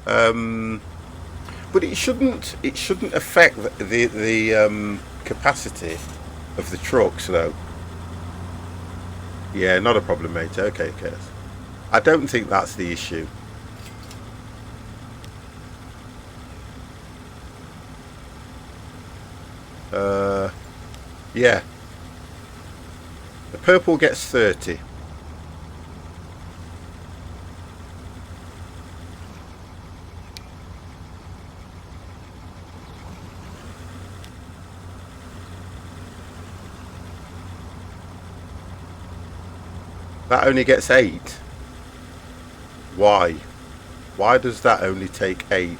But it shouldn't affect the capacity of the trucks though. Yeah, not a problem, mate. Okay. I don't think that's the issue. Yeah. The purple gets 30. That only gets 8. Why? Why does that only take 8?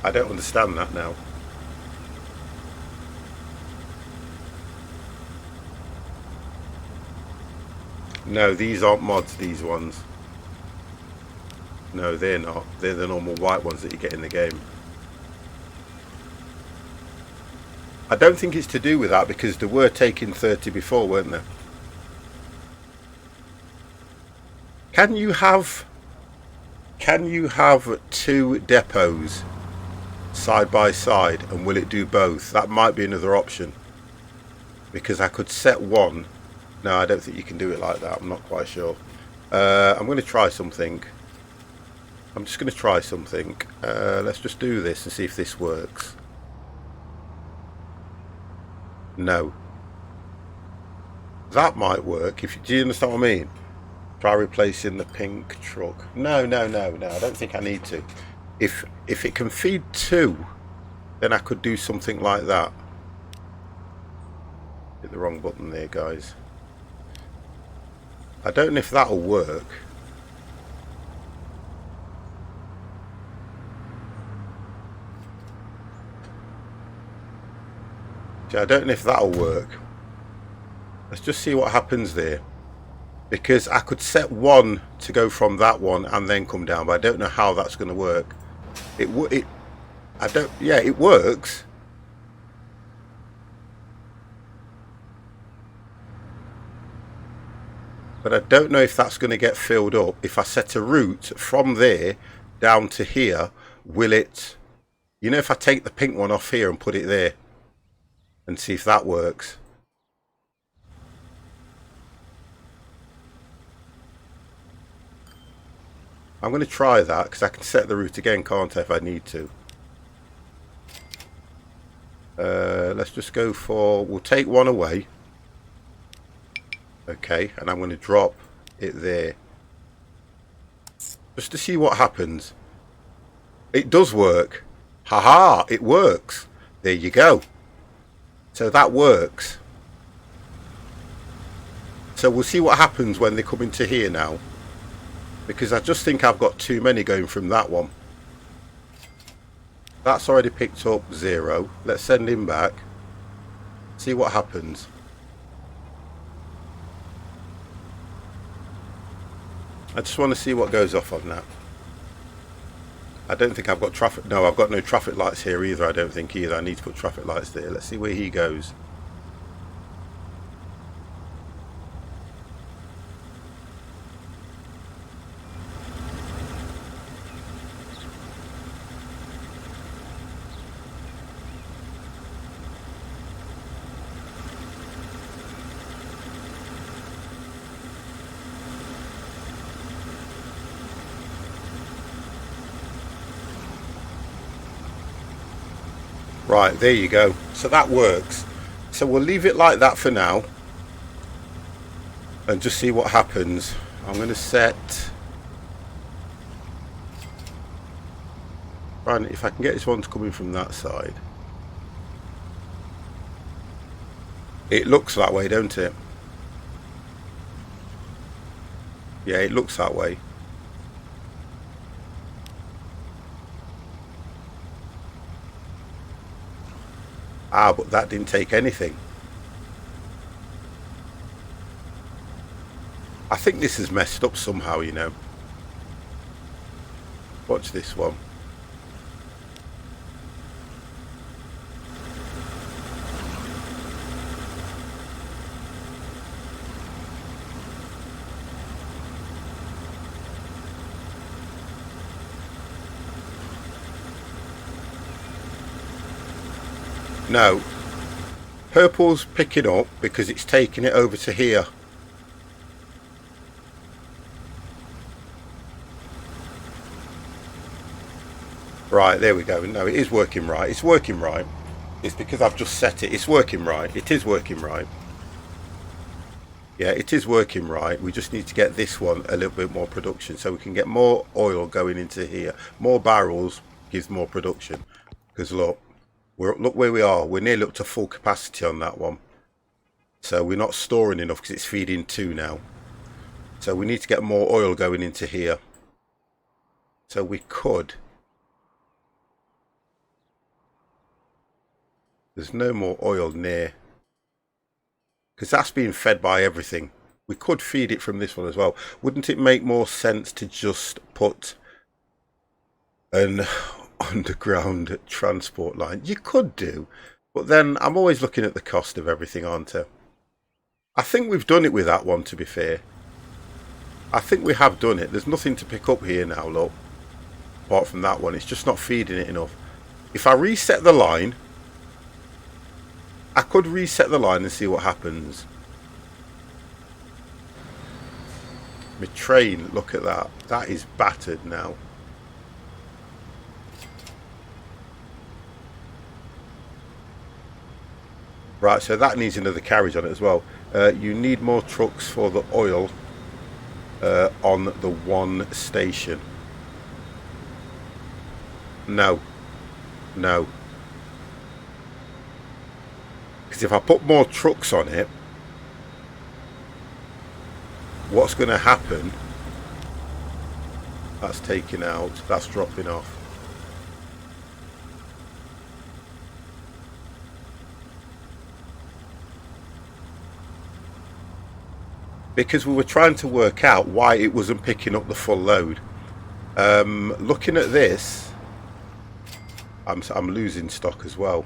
I don't understand that now. No, these aren't mods, these ones. No, they're not. They're the normal white ones that you get in the game. I don't think it's to do with that because they were taking 30 before, weren't they? Can you have 2 depots side by side, and will it do both? That might be another option, because I could set one. No, I don't think you can do it like that. I'm not quite sure. I'm going to try something. I'm just going to try something. Let's just do this and see if this works. No. That might work. Do you understand what I mean? Try replacing the pink truck. No. I don't think I need to. If it can feed 2, then I could do something like that. Hit the wrong button there, guys. I don't know if that'll work. I don't know if that'll work. Let's just see what happens there. Because I could set one to go from that one and then come down, but I don't know how that's going to work. It works. But I don't know if that's going to get filled up. If I set a route from there down to here, will it... You know, if I take the pink one off here and put it there and see if that works. I'm going to try that because I can set the route again, can't I, if I need to. Let's just go for... We'll take one away. Okay, and I'm going to drop it there. Just to see what happens. It does work. Haha, it works. There you go. So that works. So we'll see what happens when they come into here now. Because I just think I've got too many going from that one. That's already picked up 0. Let's send him back. See what happens. I just want to see what goes off on that. I don't think I've got traffic. No, I've got no traffic lights here either. I don't think either. I need to put traffic lights there. Let's see where he goes. Right, there you go. So that works. So we'll leave it like that for now and just see what happens. I'm going to set... Right, if I can get this one coming from that side. It looks that way, don't it? Yeah, it looks that way. Ah, but that didn't take anything. I think this is messed up somehow, you know. Watch this one. No, purple's picking up because it's taking it over to here. Right, there we go. No, it is working right. It's working right. It's because I've just set it. It's working right. It is working right. Yeah, it is working right. We just need to get this one a little bit more production so we can get more oil going into here. More barrels gives more production. Because look, look where we are. We're nearly up to full capacity on that one. So we're not storing enough because it's feeding 2 now. So we need to get more oil going into here. So we could... There's no more oil near. Because that's being fed by everything. We could feed it from this one as well. Wouldn't it make more sense to just put an underground transport line? You could do. But then I'm always looking at the cost of everything, aren't I? I think we've done it with that one, to be fair. I think we have done it. There's nothing to pick up here now, look. Apart from that one. It's just not feeding it enough. If I reset the line... I could reset the line and see what happens. My train, look at that. That is battered now. Right, so that needs another carriage on it as well. You need more trucks for the oil on the one station. No. No. Because if I put more trucks on it, what's going to happen? That's taking out, that's dropping off. Because we were trying to work out why it wasn't picking up the full load. Looking at this, I'm losing stock as well.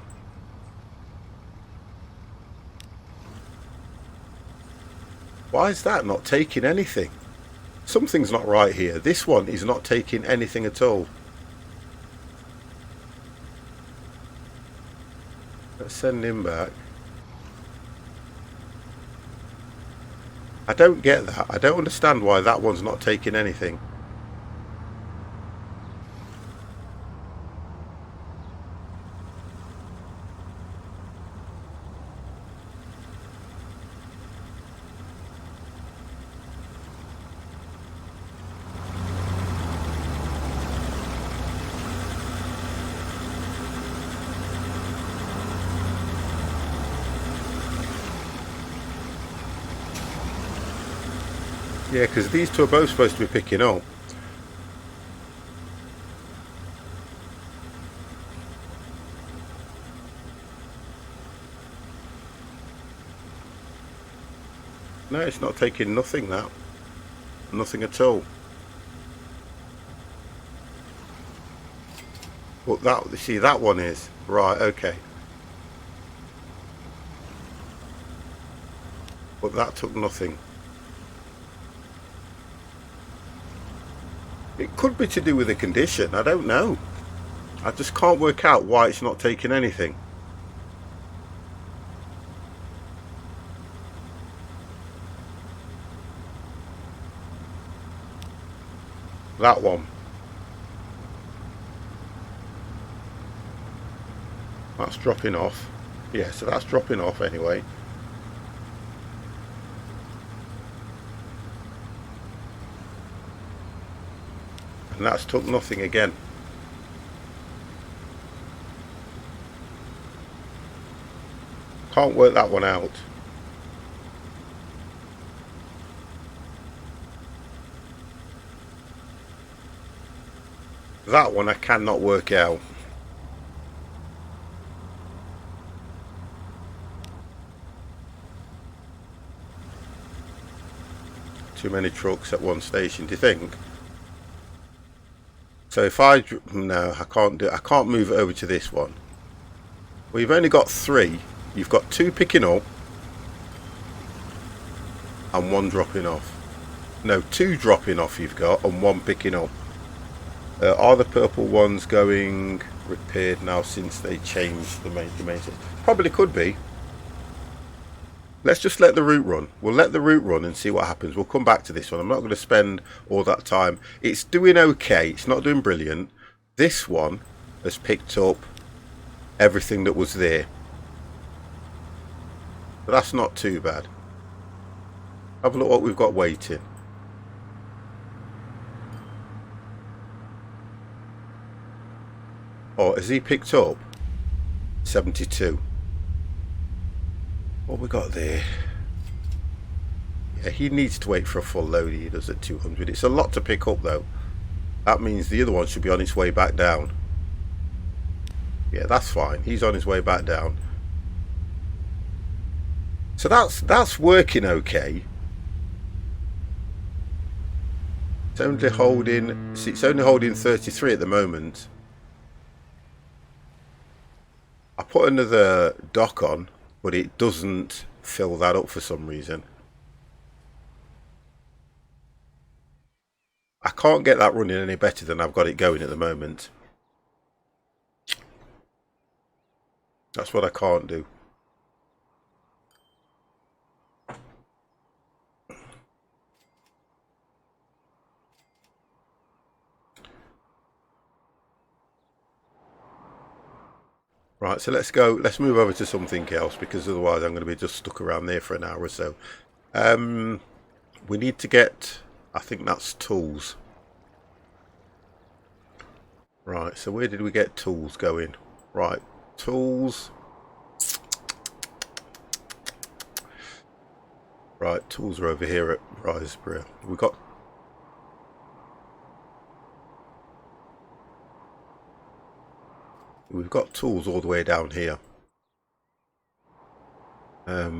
Why is that not taking anything? Something's not right here. This one is not taking anything at all. Let's send him back. I don't get that. I don't understand why that one's not taking anything. Yeah, because these two are both supposed to be picking up. No, it's not taking nothing, that. Nothing at all. But that, you see, that one is. Right, okay. But that took nothing. It could be to do with the condition, I don't know. I just can't work out why it's not taking anything. That one. That's dropping off. Yeah, so that's dropping off anyway. And that's took nothing again. Can't work that one out. That one I cannot work out. Too many trucks at one station, do you think? So if no, I can't do it. I can't move it over to this one. Well, you've only got 3. You've got 2 picking up and 1 dropping off. No, 2 dropping off you've got and 1 picking up. Are the purple ones going repaired now since they changed the main system? Probably could be. Let's just let the route run. We'll let the route run and see what happens. We'll come back to this one. I'm not going to spend all that time. It's doing okay. It's not doing brilliant. This one has picked up everything that was there. But that's not too bad. Have a look what we've got waiting. Oh, has he picked up 72? What we got there? Yeah, he needs to wait for a full load. He does at 200. It's a lot to pick up though. That means the other one should be on its way back down. Yeah, that's fine. He's on his way back down. So that's working okay. It's only holding 33 at the moment. I put another dock on, but it doesn't fill that up for some reason. I can't get that running any better than I've got it going at the moment. That's what I can't do. Right, so let's move over to something else, because otherwise I'm going to be just stuck around there for an hour or so. We need to get, I think that's tools. Right, so where did we get tools going? Right, tools. Right, tools are over here at Riseborough. We've got tools all the way down here. I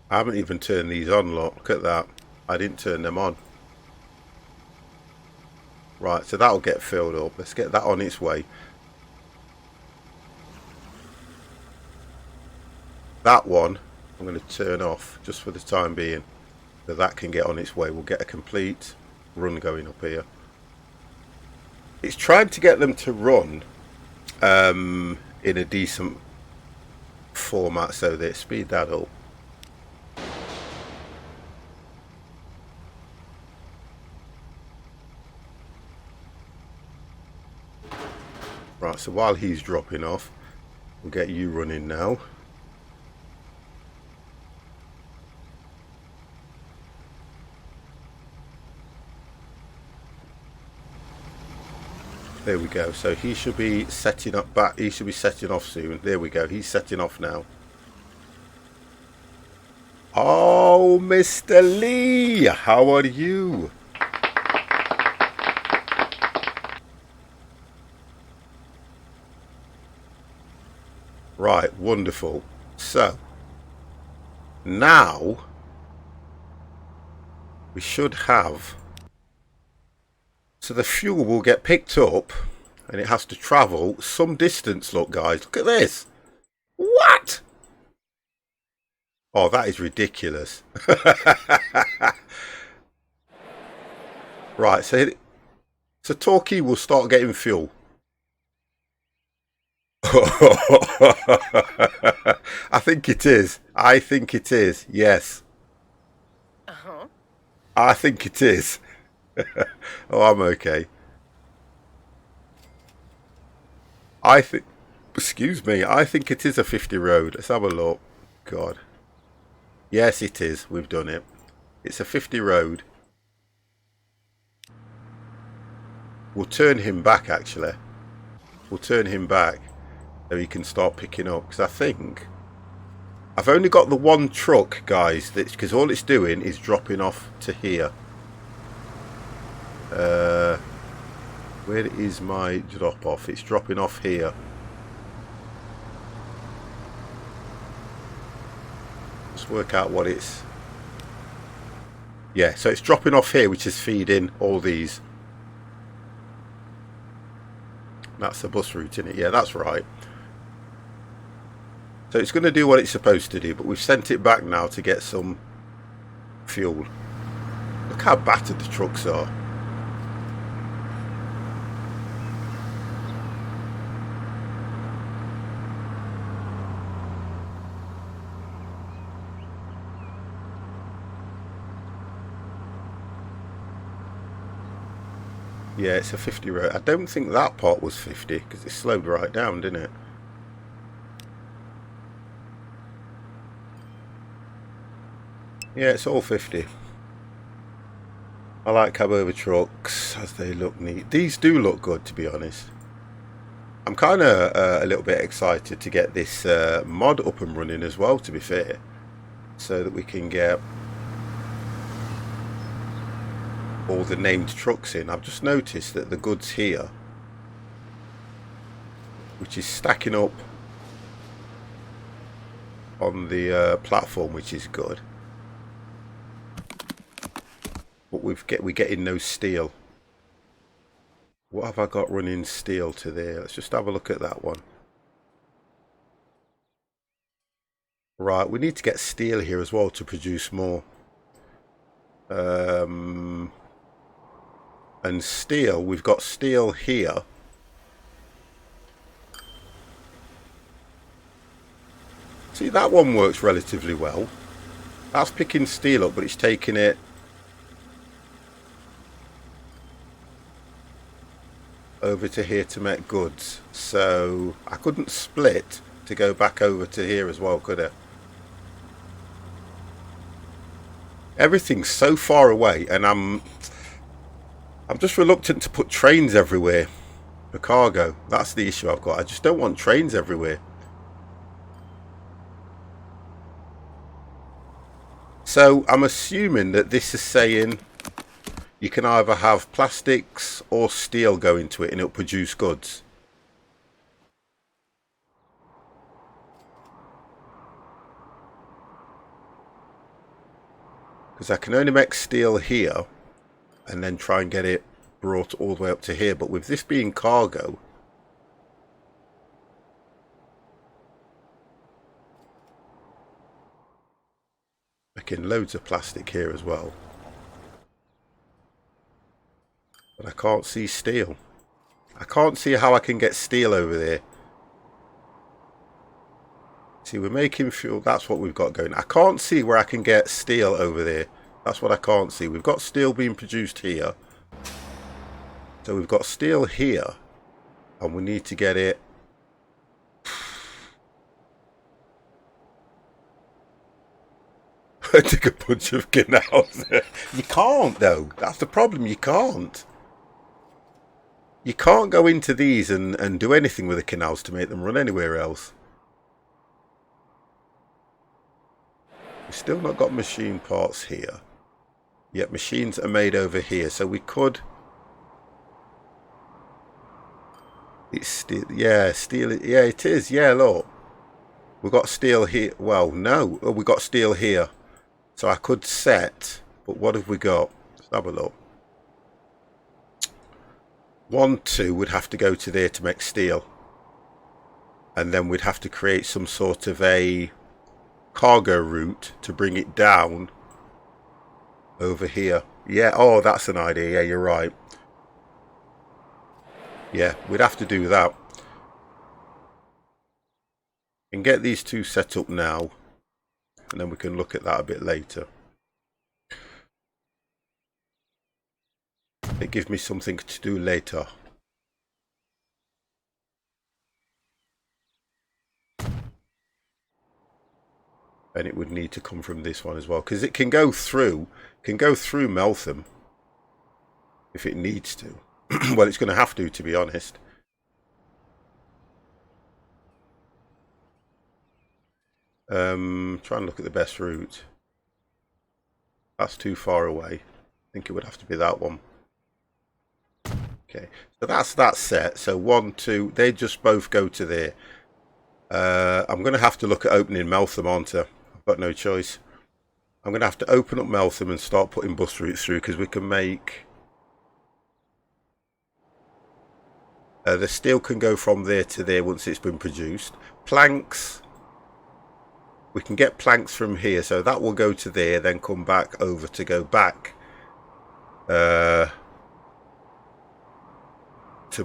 haven't even turned these on, look at that. I didn't turn them on. Right, so that'll get filled up. Let's get that on its way. That one I'm going to turn off just for the time being, so that can get on its way. We'll get a complete run going up here. It's trying to get them to run in a decent format, so they speed that up. Right, so while he's dropping off, we'll get you running now. There we go. So he should be setting up back. He should be setting off soon. There we go. He's setting off now. Oh, Mr. Lee, how are you? Right, wonderful. So now we should have. So the fuel will get picked up and it has to travel some distance. Look, guys, look at this. What? Oh, that is ridiculous. Right, so Torquay will start getting fuel. I think it is. I think it is. Yes. Uh-huh. I think it is. Oh, I'm okay. Excuse me, I think it is a 50 road. Let's have a look. God. Yes, it is. We've done it. It's a 50 road. We'll turn him back, actually. We'll turn him back so he can start picking up. Because I think I've only got the one truck, guys, because all it's doing is dropping off to here. Where is my drop off? It's dropping off here. Let's work out what it's... Yeah, so it's dropping off here, which is feeding all these. That's the bus route, isn't it? Yeah, that's right. So it's going to do what it's supposed to do, but we've sent it back now to get some fuel. Look how battered the trucks are. Yeah, it's a 50 road. I don't think that part was 50 because it slowed right down, didn't it? Yeah, it's all 50. I like cab over trucks as they look neat. These do look good, to be honest. I'm kind of a little bit excited to get this mod up and running as well, to be fair, so that we can get all the named trucks in. I've just noticed that the goods here, which is stacking up on the platform, which is good, but we're getting no steel. What have I got running steel to there? Let's just have a look at that one. Right, we need to get steel here as well to produce more. And steel, we've got steel here. See, that one works relatively well. That's picking steel up, but it's taking it over to here to make goods. So I couldn't split to go back over to here as well, could I? Everything's so far away, and I'm just reluctant to put trains everywhere for cargo. That's the issue I've got. I just don't want trains everywhere. So I'm assuming that this is saying you can either have plastics or steel go into it and it'll produce goods. Because I can only make steel here and then try and get it brought all the way up to here. But with this being cargo, making loads of plastic here as well. But I can't see steel. I can't see how I can get steel over there. See, we're making fuel. That's what we've got going. I can't see where I can get steel over there. That's what I can't see. We've got steel being produced here. So we've got steel here. And we need to get it. I took a bunch of canals there. You can't, though. That's the problem. You can't. You can't go into these and do anything with the canals to make them run anywhere else. We've still not got machine parts here. Yet machines are made over here. So we could... It's steel. Yeah, steel. Yeah, it is. Yeah, look. We've got steel here. Well, no. Oh, we've got steel here. So I could set... But what have we got? Let's have a look. 1, 2 would have to go to there to make steel. And then we'd have to create some sort of a cargo route to bring it down over here. Yeah, oh, that's an idea. Yeah, you're right. Yeah, we'd have to do that. And get these two set up now. And then we can look at that a bit later. It gives me something to do later. And it would need to come from this one as well. Because it can go through Meltham. If it needs to. Well, it's going to have to be honest. Try and look at the best route. That's too far away. I think it would have to be that one. Okay, so that's that set. So 1, 2, they just both go to there. I'm going to have to look at opening Meltham, aren't I? I've got no choice. I'm going to have to open up Meltham and start putting bus routes through, because we can make... the steel can go from there to there once it's been produced. Planks, we can get planks from here, so that will go to there, then come back over to go back to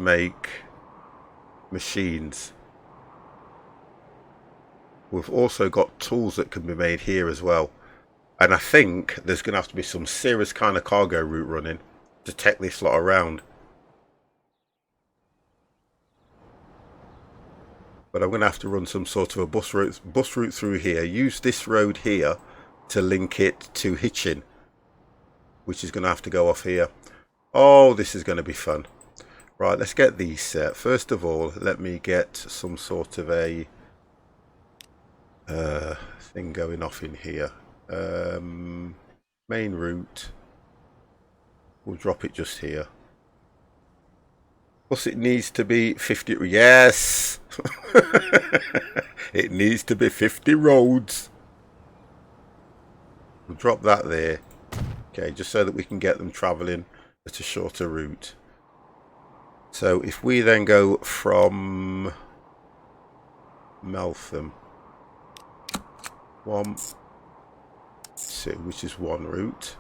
make machines. We've also got tools that can be made here as well, and I think there's going to have to be some serious kind of cargo route running to take this lot around. But I'm going to have to run some sort of a bus route through here. Use this road here to link it to Hitchin, which is going to have to go off here. Oh, this is going to be fun. Right, let's get these set. First of all, let me get some sort of a thing going off in here. Main route. We'll drop it just here. Plus it needs to be 50, yes! It needs to be 50 roads. We'll drop that there. Okay, just so that we can get them travelling at a shorter route. So if we then go from Meltham, 1, 2, which is one route.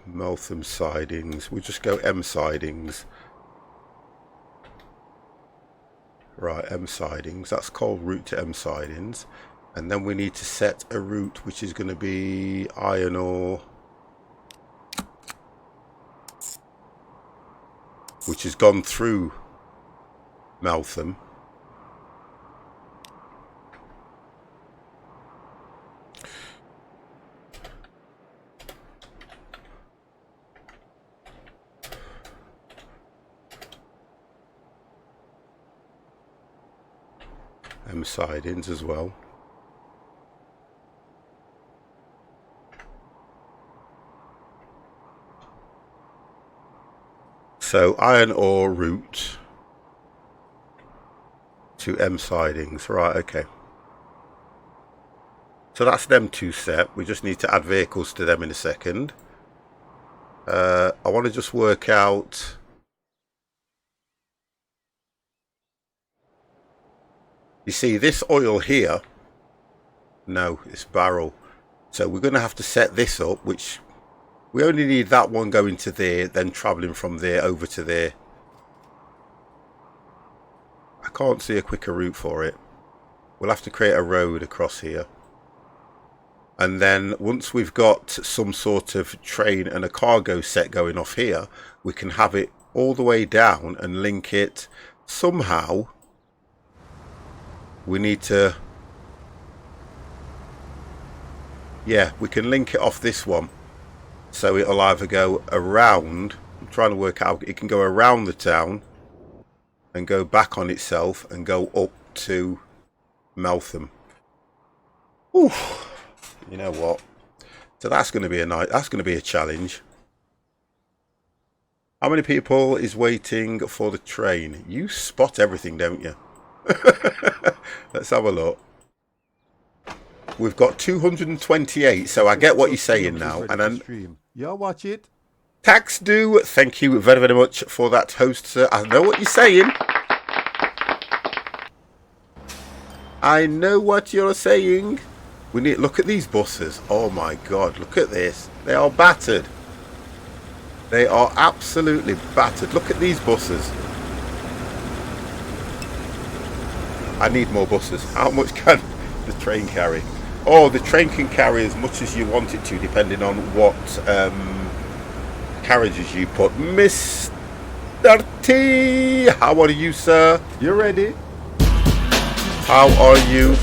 Meltham sidings. We'll just go M sidings. Right, M sidings. That's called route to M sidings. And then we need to set a route which is going to be iron ore, which has gone through Meltham. M sidings as well. So iron ore route to M sidings. Right, okay. So that's them two set. We just need to add vehicles to them in a second. I want to just work out... You see, this oil here, no, it's barrel. So we're going to have to set this up, which we only need that one going to there, then travelling from there over to there. I can't see a quicker route for it. We'll have to create a road across here. And then once we've got some sort of train and a cargo set going off here, we can have it all the way down and link it somehow. We need to, yeah, we can link it off this one. So it'll either go around, I'm trying to work out, it can go around the town and go back on itself and go up to Meltham. Ooh, you know what? So that's going to be that's going to be a challenge. How many people is waiting for the train? You spot everything, don't you? Let's have a look. We've got 228, so I get what you're saying now. And then, yeah, watch it. Tax do, thank you very, very much for that, host, sir. I know what you're saying. I know what you're saying. We need look at these buses. Oh my God, look at this. They are battered. They are absolutely battered. Look at these buses. I need more buses. How much can the train carry? Oh, the train can carry as much as you want it to, depending on what carriages you put. Mr. T, how are you, sir? You ready? How are you?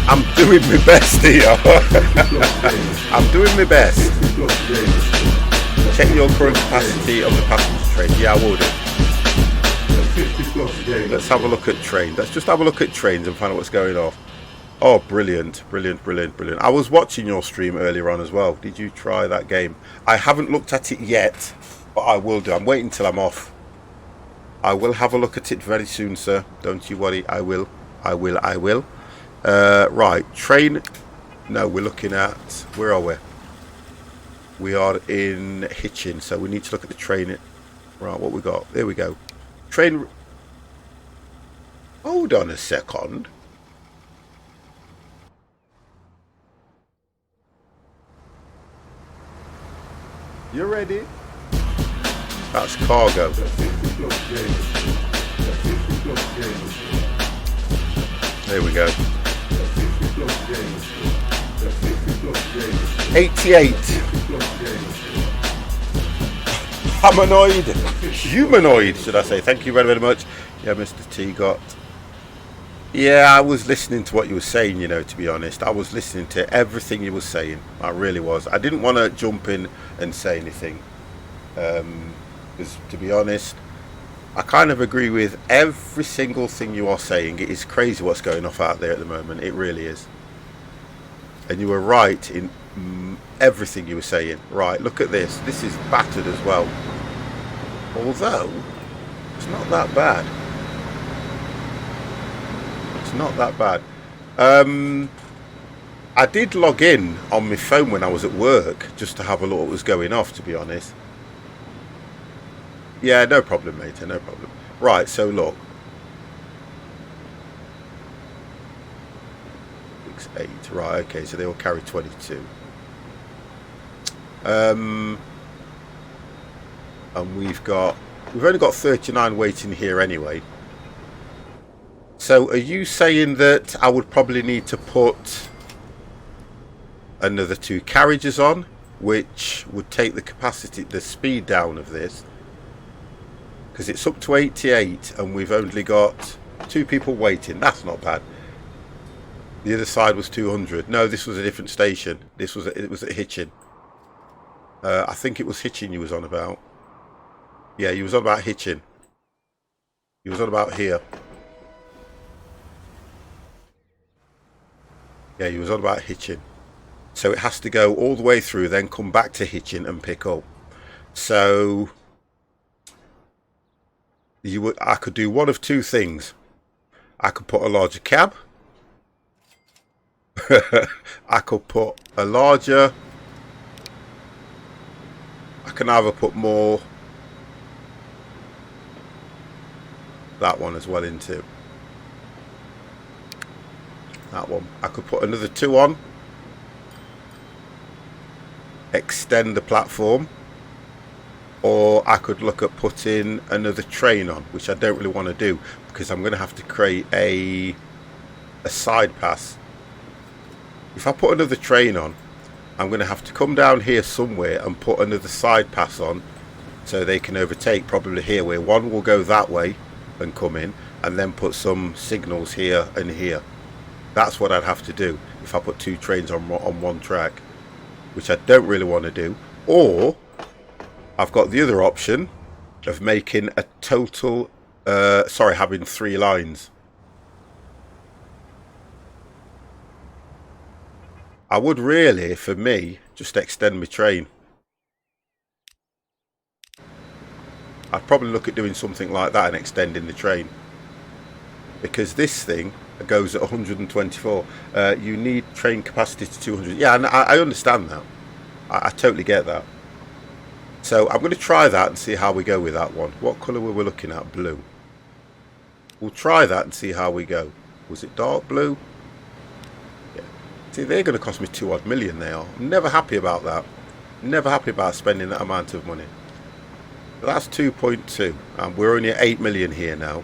I'm doing my best here. I'm doing my best. Check your current capacity of the passenger train. Yeah, I will do. Let's have a look at trains. Let's just have a look at trains and find out what's going on. Oh, brilliant, brilliant, brilliant, brilliant. I was watching your stream earlier on as well. Did you try that game? I haven't looked at it yet, but I will do. I'm waiting till I'm off. I will have a look at it very soon, sir. Don't you worry. I will. I will. I will. Right. Train. No, we're looking at... Where are we? We are in Hitchin, so we need to look at the train. Right, what we got? There we go. Train... Hold on a second. You ready? That's cargo. There we go. 88. Humanoid, should I say. Thank you very, very much. Yeah, Mr. T got... Yeah, I was listening to what you were saying, you know, to be honest. I was listening to everything you were saying. I really was. I didn't want to jump in and say anything. Because, to be honest, I kind of agree with every single thing you are saying. It is crazy what's going off out there at the moment. It really is. And you were right in everything you were saying. Right, look at this. This is battered as well. Although, it's not that bad. It's not that bad. I did log in on my phone when I was at work just to have a look what was going off, to be honest. Yeah, no problem, mate. No problem. Right, so look. 6, 8. Right, okay, so they all carry 22. And we've only got 39 waiting here anyway. So are you saying that I would probably need to put another 2 carriages on, which would take the capacity, the speed down of this? Because it's up to 88 and we've only got 2 people waiting. That's not bad. The other side was 200. No, this was a different station. It was at Hitchin. I think it was Hitchin you was on about. Yeah, you was on about Hitchin. You was on about here. Yeah, you was on about Hitchin. So it has to go all the way through, then come back to Hitchin and pick up. So I could do one of 2 things. I could put a larger cab. I could put a larger... I can either put more... that one as well into... that one. I could put another 2 on. Extend the platform. Or I could look at putting another train on, which I don't really want to do because I'm going to have to create a side pass. If I put another train on, I'm going to have to come down here somewhere and put another side pass on so they can overtake, probably here, where one will go that way and come in, and then put some signals here and here. That's what I'd have to do if I put 2 trains on one track, which I don't really want to do. Or I've got the other option of making a total, having 3 lines. I would really, for me, just extend my train. I'd probably look at doing something like that and extending the train. Because this thing goes at 124. You need train capacity to 200. Yeah, and I understand that. I totally get that. So I'm going to try that and see how we go with that one. What colour were we looking at? Blue. We'll try that and see how we go. Was it dark blue? Yeah. See, they're going to cost me 2 odd million. They are. I'm never happy about that. Never happy about spending that amount of money. But that's 2.2, and we're only at 8 million here now.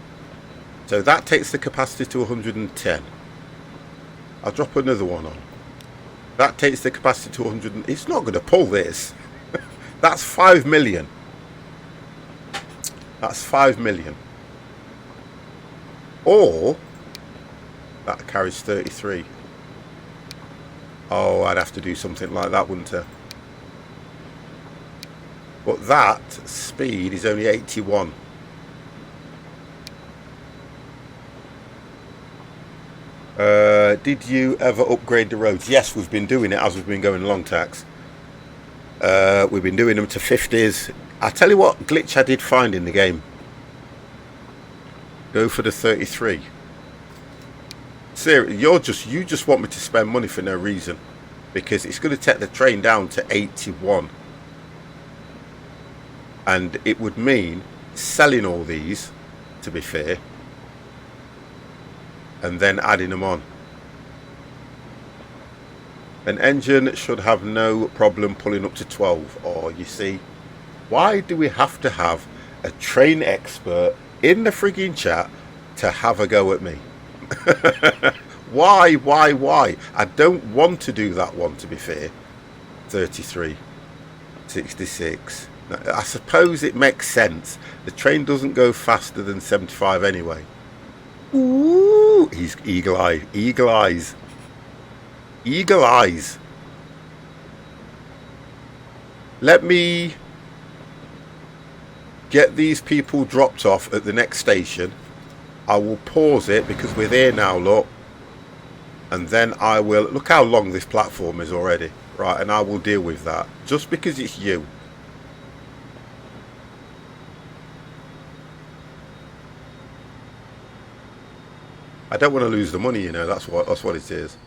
So that takes the capacity to 110. I'll drop another one on. That takes the capacity to 100. It's not going to pull this. That's 5 million. That's 5 million. Or that carries 33. Oh, I'd have to do something like that, wouldn't I? But that speed is only 81. Did you ever upgrade the roads? Yes, we've been doing it as we've been going along, Tax. We've been doing them to 50s. I tell you what glitch I did find in the game. Go for the 33. Seriously, you just want me to spend money for no reason, because it's going to take the train down to 81, and it would mean selling all these, to be fair, and then adding them on. An engine should have no problem pulling up to 12. Oh, you see, why do we have to have a train expert in the frigging chat to have a go at me? Why? I don't want to do that one, to be fair. 33, 66. Now, I suppose it makes sense. The train doesn't go faster than 75 anyway. Ooh, he's eagle eyes. Let me get these people dropped off at the next station. I will pause it because we're there now, look. And then I will... Look how long this platform is already. Right, and I will deal with that. Just because it's you. I don't want to lose the money, you know. That's what it is.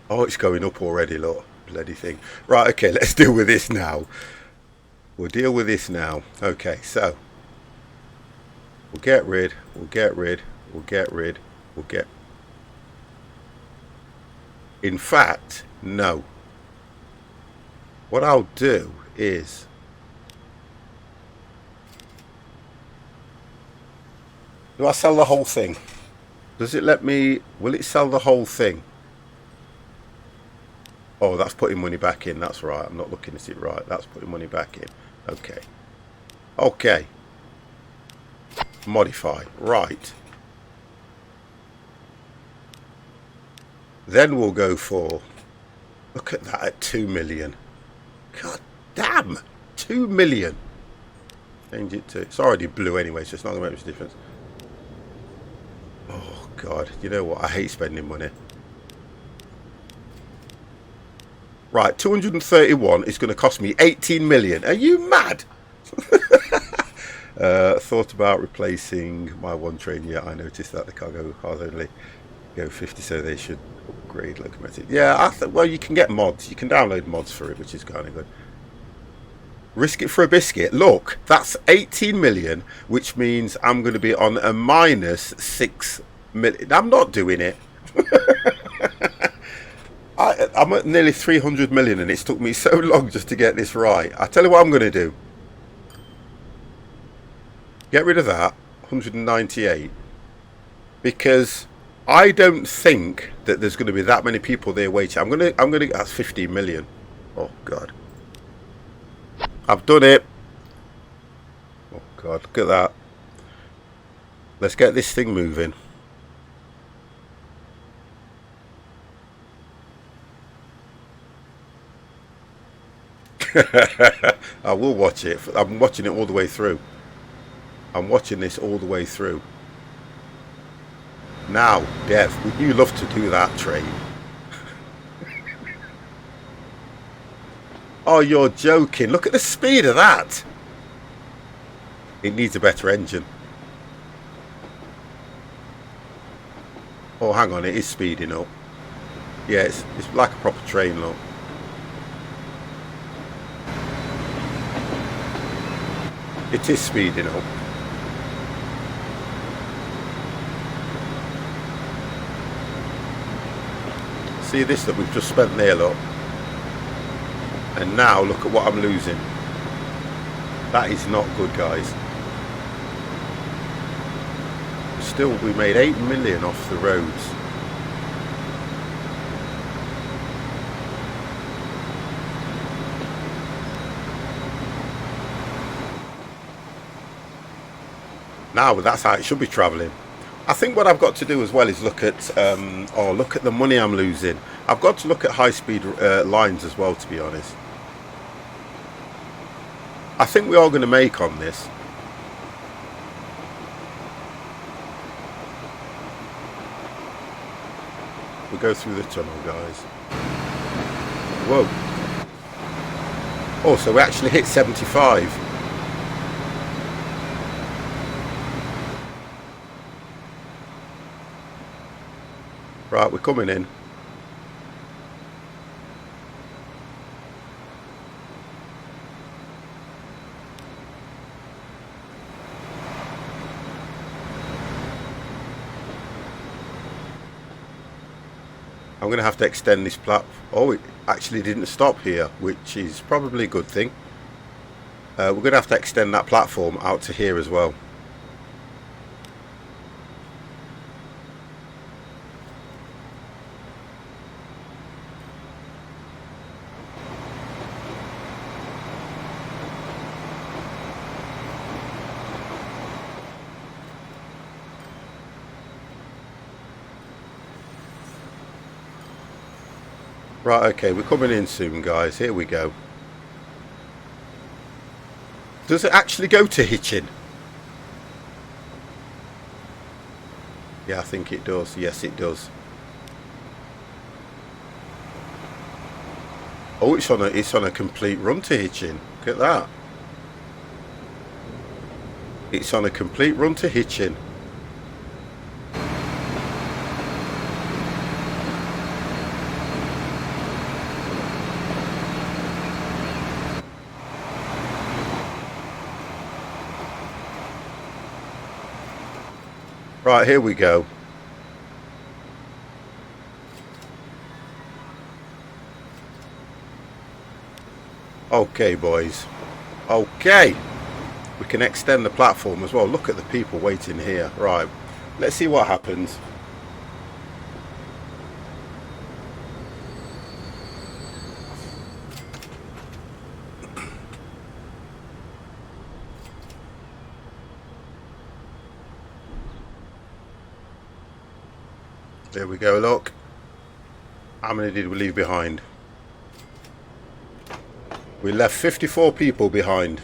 Oh, it's going up already, look. Bloody thing. Right, okay, let's deal with this now. We'll deal with this now. Okay, so we'll get rid. In fact, no. What I'll do is do I sell the whole thing? Does it let me? Will it sell the whole thing? Oh, that's putting money back in. That's right. I'm not looking at it right. That's putting money back in. Okay. Okay. Modify. Right. Then we'll go for... Look at that at 2 million. God damn. 2 million. Change it to... It's already blue anyway, so it's not going to make much difference. Oh, God. You know what? I hate spending money. Right, 231 is going to cost me 18 million. Are you mad? Thought about replacing my one train. Yeah, I noticed that the cargo cars only go 50, so they should upgrade locomotive. Yeah, well, you can get mods. You can download mods for it, which is kind of good. Risk it for a biscuit. Look, that's 18 million, which means I'm going to be on a minus 6 million. I'm not doing it. I'm at nearly 300 million and it's took me so long just to get this right. I tell you what I'm going to do. Get rid of that, 198. Because I don't think that there's going to be that many people there waiting. I'm going to, that's 15 million. Oh, God. I've done it. Oh, God, look at that. Let's get this thing moving. I will watch it. I'm watching it all the way through. I'm watching this all the way through. Now, Dev, would you love to do that train? Oh, you're joking. Look at the speed of that. It needs a better engine. Oh, hang on. It is speeding up. Yeah, it's like a proper train, look. It is speeding up. See this that we've just spent there, look. And now look at what I'm losing. That is not good, guys. Still, we made 8 million off the roads. Now that's how it should be travelling. I think what I've got to do as well is look at look at the money I'm losing. I've got to look at high speed lines as well, to be honest. I think we are going to make on this. We'll go through the tunnel, guys. Whoa. Oh, so we actually hit 75. Right, we're coming in. I'm going to have to extend this platform. Oh, it actually didn't stop here, which is probably a good thing. We're going to have to extend that platform out to here as well. Right, okay, we're coming in soon, guys. Here we go. Does it actually go to Hitchin? Yeah, I think it does. Yes, it does. Oh, it's on a complete run to Hitchin. Look at that. It's on a complete run to Hitchin. Right, here we go. Okay, boys. Okay. We can extend the platform as well. Look at the people waiting here. Right. Let's see what happens. There we go, look. How many did we leave behind? We left 54 people behind.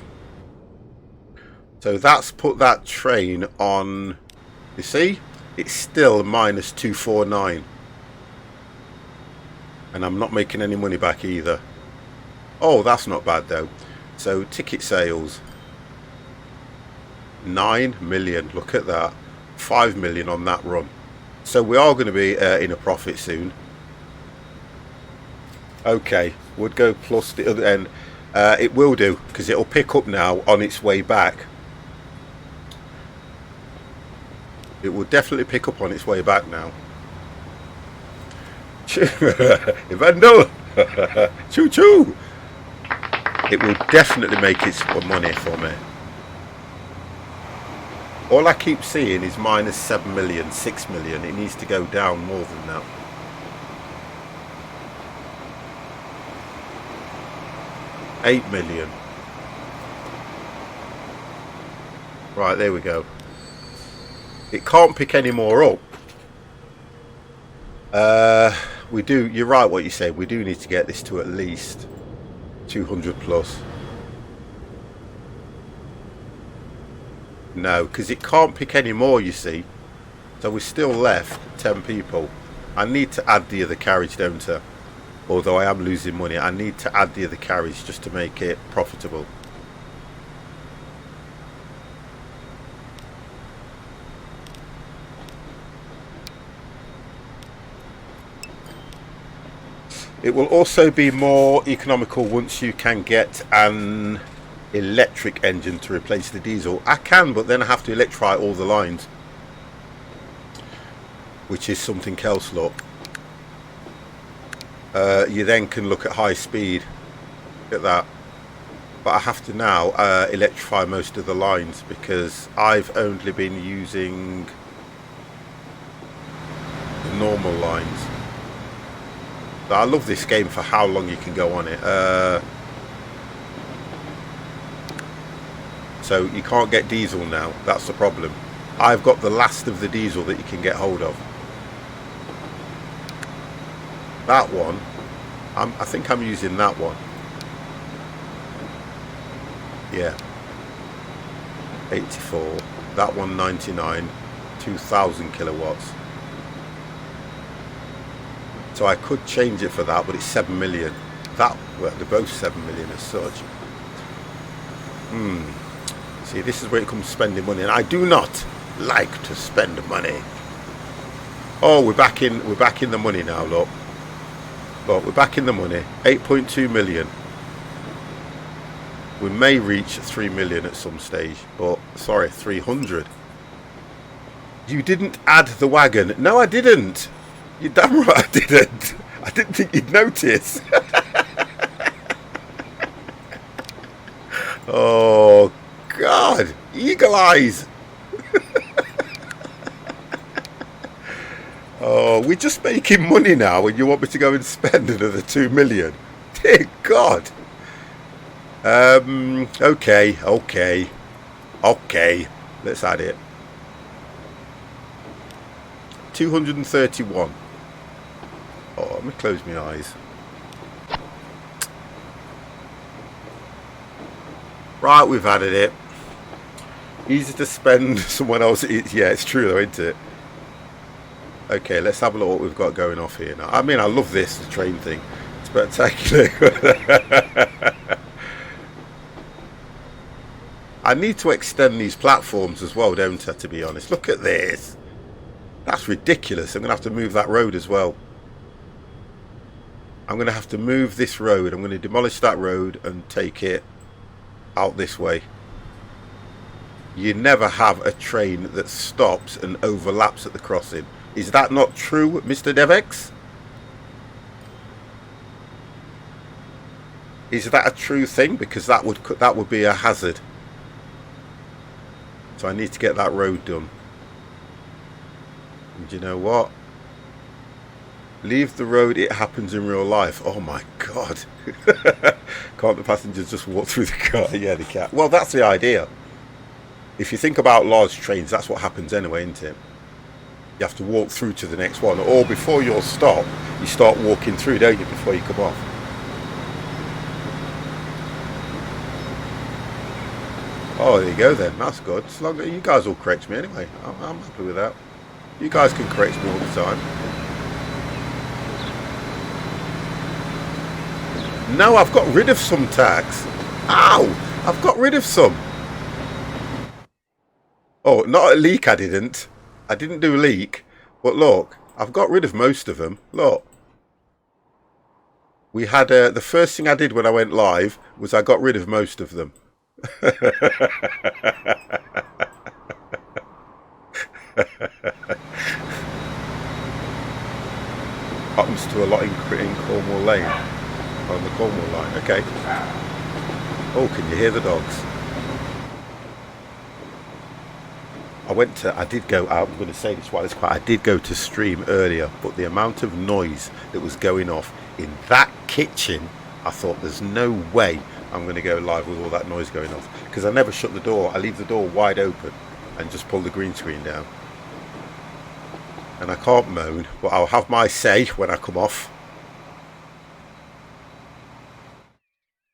So that's put that train on, you see? It's still minus 249. And I'm not making any money back either. Oh, that's not bad though. So ticket sales. 9 million, look at that. 5 million on that run. So we are going to be in a profit soon. Okay, would go plus the other end. It will do, because it'll pick up now on its way back. It will definitely pick up on its way back now. Evandel! Choo choo! It will definitely make its money for me. All I keep seeing is minus 7 million, 6 million. It needs to go down more than that. $8 million. Right, there we go. It can't pick any more up. We do, you're right what you say, we do need to get this to at least 200 plus. No, because it can't pick any more, you see. So we're still left 10 people. I need to add the other carriage, don't I? Although I am losing money, I need to add the other carriage just to make it profitable. It will also be more economical once you can get an electric engine to replace the diesel. I can, but then I have to electrify all the lines, which is something else. Look, you then can look at high speed. Look at that. But I have to now electrify most of the lines because I've only been using the normal lines. But I love this game for how long you can go on it. So you can't get diesel now. That's the problem. I've got the last of the diesel that you can get hold of. That one, I think I'm using that one. Yeah. 84. That one 99. 2000 kilowatts. So I could change it for that, but it's 7 million. Well, they're both 7 million as such. See, this is where it comes to spending money, and I do not like to spend money. Oh, we're back in the money now, look. Look, we're back in the money. 8.2 million. We may reach 3 million at some stage, but sorry, 300. You didn't add the wagon. No, I didn't. You're damn right I didn't. I didn't think you'd notice. Oh, God. Eagle eyes. Oh, we're just making money now and you want me to go and spend another 2 million? Dear God. Okay. Let's add it. 231. Oh, let me close my eyes. Right, we've added it. Easy to spend someone else. Yeah, it's true though, isn't it? Okay, let's have a look what we've got going off here now. I mean, I love this, the train thing. Spectacular. I need to extend these platforms as well, don't I, to be honest? Look at this. That's ridiculous. I'm going to have to move that road as well. I'm going to have to move this road. I'm going to demolish that road and take it out this way. You never have a train that stops and overlaps at the crossing. Is that not true, Mr. Devex? Is that a true thing? Because that would be a hazard. So I need to get that road done. And you know what? Leave the road, it happens in real life. Oh my God. Can't the passengers just walk through the car? Yeah, they can. Well, that's the idea. If you think about large trains, that's what happens anyway, isn't it? You have to walk through to the next one. Or before you're stopped, you start walking through, don't you, before you come off. Oh, there you go then. That's good. As long as you guys will correct me anyway. I'm happy with that. You guys can correct me all the time. No, I've got rid of some tags. Ow! I've got rid of some. Oh, not a leak, I didn't. I didn't do a leak. But look, I've got rid of most of them. Look. We had the first thing I did when I went live was I got rid of most of them. Happens to a lot in Cornwall Lane. On the Cornwall line. Okay. Oh, can you hear the dogs? I did go out, I'm going to say this while it's quiet, I did go to stream earlier, but the amount of noise that was going off in that kitchen, I thought there's no way I'm going to go live with all that noise going off. Because I never shut the door, I leave the door wide open and just pull the green screen down. And I can't moan, but I'll have my say when I come off.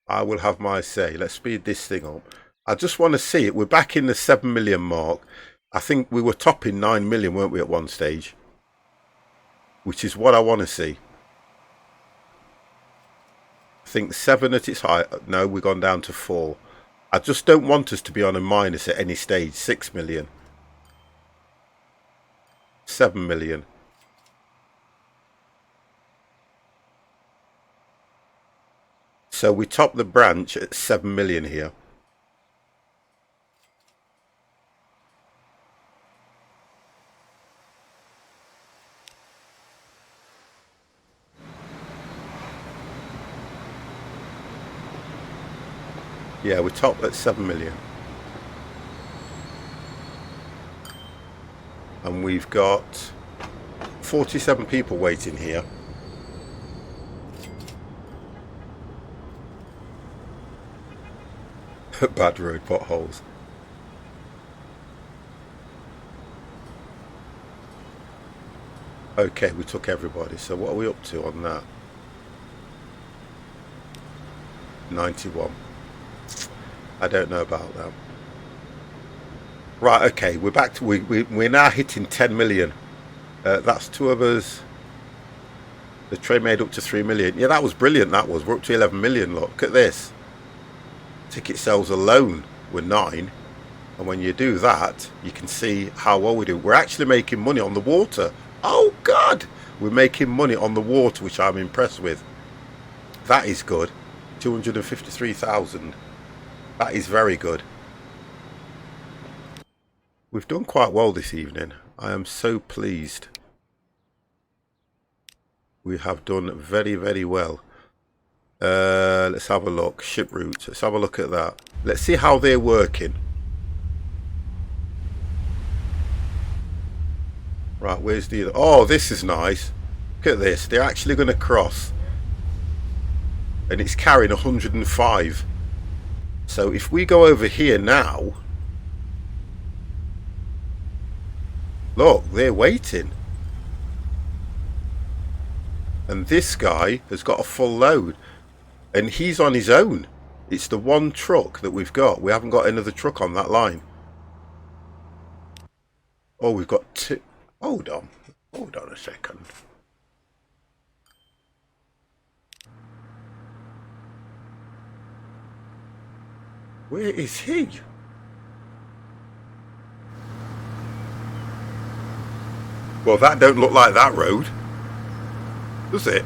I will have my say. Let's speed this thing up. I just want to see it. We're back in the 7 million mark. I think we were topping 9 million, weren't we, at one stage? Which is what I want to see. I think 7 at its high. No, we've gone down to 4. I just don't want us to be on a minus at any stage. 6 million. 7 million. So we top the branch at 7 million here. Yeah, we're top at 7 million. And we've got 47 people waiting here. Bad road potholes. Okay, we took everybody. So what are we up to on that? 91. I don't know about that. Right, okay, we're back to we're now hitting 10 million. That's two of us. The trade made up to 3 million. Yeah, that was brilliant. That was. We're up to 11 million. Look at this. Ticket sales alone were 9, and when you do that, you can see how well we do. We're actually making money on the water. Oh God, we're making money on the water, which I'm impressed with. That is good. 253,000. That is very good. We've done quite well this evening. I am so pleased. We have done very, very well. Let's have a look. Ship routes. Let's have a look at that. Let's see how they're working. Right, where's the other? Oh, this is nice. Look at this. They're actually going to cross. And it's carrying 105. So if we go over here now, look, they're waiting. And this guy has got a full load. And he's on his own. It's the one truck that we've got. We haven't got another truck on that line. Oh, we've got 2. Hold on. Hold on a second. Where is he? Well, that don't look like that road, does it?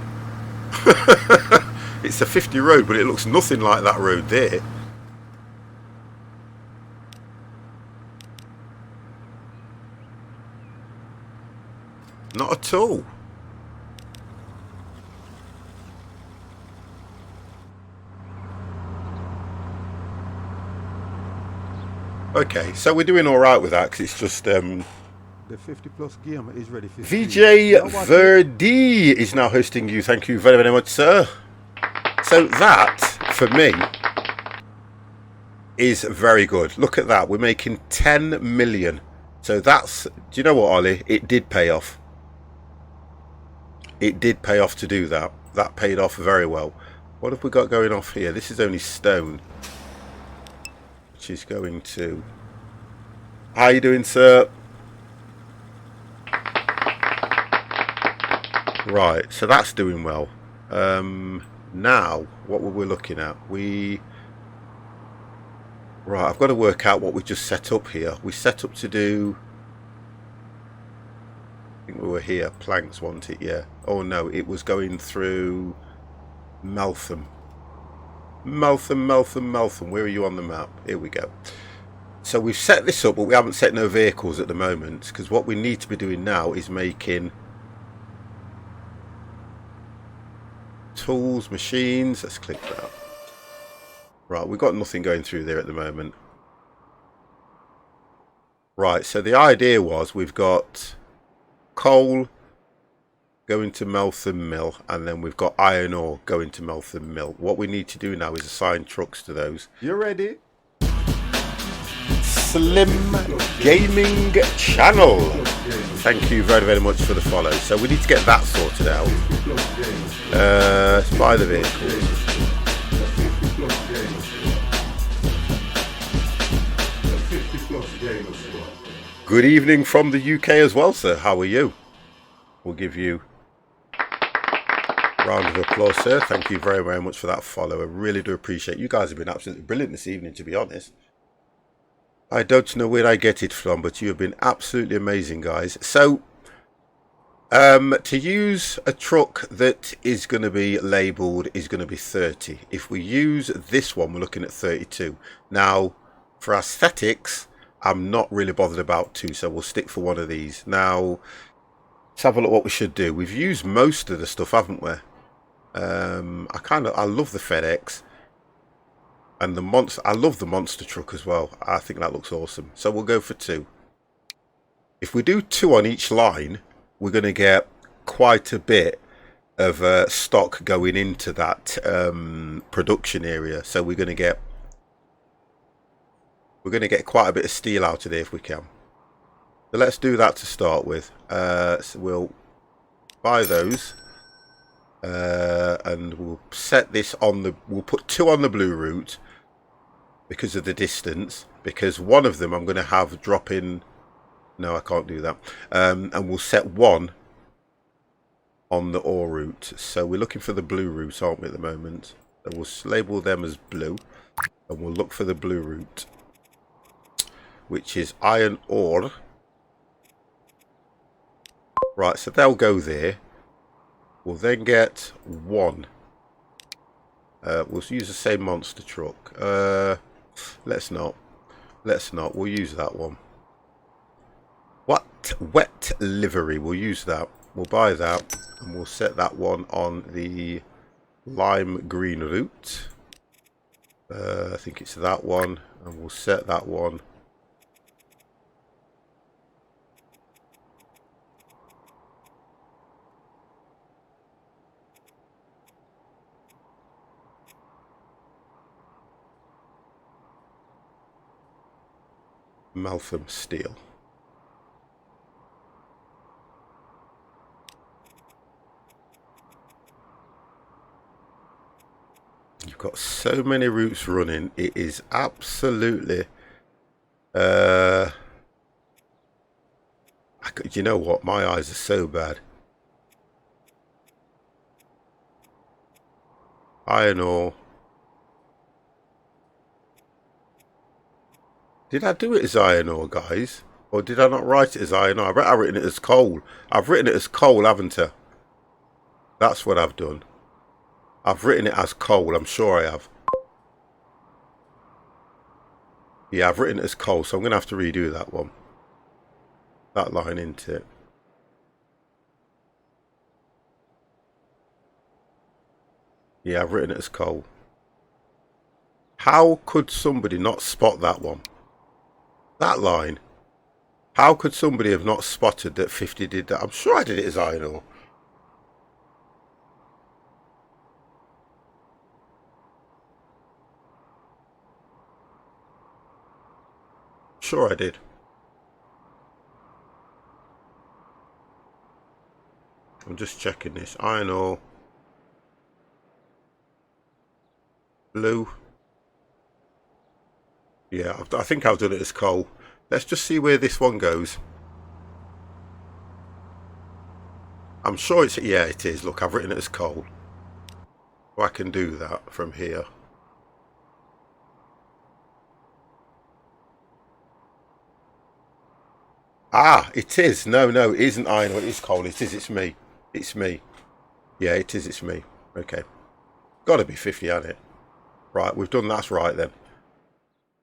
It's a 50 road, but it looks nothing like that road there. Not at all. Okay, so we're doing all right with that because it's just The 50 plus game is ready for VJ Verdi is now hosting you. Thank you very, very much, sir. So that, for me, is very good. Look at that. We're making 10 million. So that's, do you know what, Ollie? It did pay off. It did pay off to do that. That paid off very well. What have we got going off here? This is only stone. Which is going to... How you doing, sir? Right, so that's doing well. Now, what were we looking at? Right, I've got to work out what we just set up here. We set up to do... I think we were here. Planks, wasn't it? Yeah. Oh, no, it was going through Meltham. Meltham. Where are you on the map? Here we go. So we've set this up, but we haven't set no vehicles at the moment, because what we need to be doing now is making... tools, machines. Let's click that. Right, we've got nothing going through there at the moment. Right, so the idea was we've got coal going to Meltham Mill, and then we've got iron ore going to Meltham Mill. What we need to do now is assign trucks to those. You ready? Slim Gaming Channel. Thank you very, very much for the follow. So we need to get that sorted out. Let's buy the vehicles. Good evening from the UK as well, sir. How are you? We'll give you a round of applause, sir. Thank you very, very much for that follow. I really do appreciate it. You guys have been absolutely brilliant this evening, to be honest. I don't know where I get it from, but you have been absolutely amazing, guys. So, to use a truck that is going to be labelled is going to be 30. If we use this one, we're looking at 32. Now, for aesthetics, I'm not really bothered about 2, so we'll stick for one of these. Now, let's have a look what we should do. We've used most of the stuff, haven't we? I love the FedEx. And the monster, I love the monster truck as well. I think that looks awesome. So we'll go for 2. If we do 2 on each line, we're going to get quite a bit of stock going into that production area. So we're going to get quite a bit of steel out of there if we can. So let's do that to start with. So we'll buy those. And we'll set this on the... We'll put 2 on the blue route. because of the distance, because one of them I'm going to have drop in. No, I can't do that. And we'll set one on the ore route. So we're looking for the blue route, aren't we, at the moment? So we'll label them as blue, and we'll look for the blue route, which is iron ore. Right, so they'll go there. We'll then get one. We'll use the same monster truck. Let's not. We'll use that one. What? Wet livery. We'll use that. We'll buy that, and we'll set that one on the lime green route. I think it's that one, and we'll set that one. Meltham Steel. You've got so many routes running. It is absolutely you know what? My eyes are so bad. Iron ore. Did I do it as iron ore, guys? Or did I not write it as iron ore? I bet I've written it as coal. I've written it as coal, haven't I? That's what I've done. I've written it as coal. I'm sure I have. Yeah, I've written it as coal, so I'm going to have to redo that one. That line into it. Yeah, I've written it as coal. How could somebody not spot that one? That line. How could somebody have not spotted that 50 did that? I'm sure I did it as iron ore. Sure I did. I'm just checking this. Iron ore. Blue. Yeah, I think I've done it as coal. Let's just see where this one goes. I'm sure it's... Yeah, it is. Look, I've written it as coal. So I can do that from here. Ah, it is. No, it isn't iron ore. It is coal. It is. It's me. It's me. Yeah, it is. It's me. Okay. Got to be 50 on it. Right, we've done that's right then.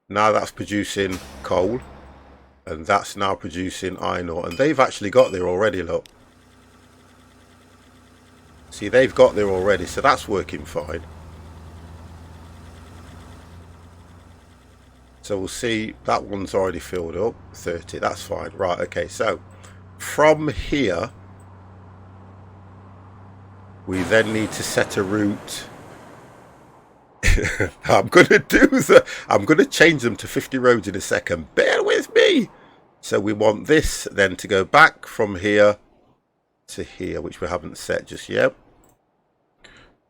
Now that's producing coal. And that's now producing iron ore. And they've actually got there already, look. See, they've got there already, so that's working fine. So we'll see, that one's already filled up. 30, that's fine. Right, okay, so from here, we then need to set a route. I'm going to change them to 50 roads in a second. Bear with me. So we want this then to go back from here to here, which we haven't set just yet.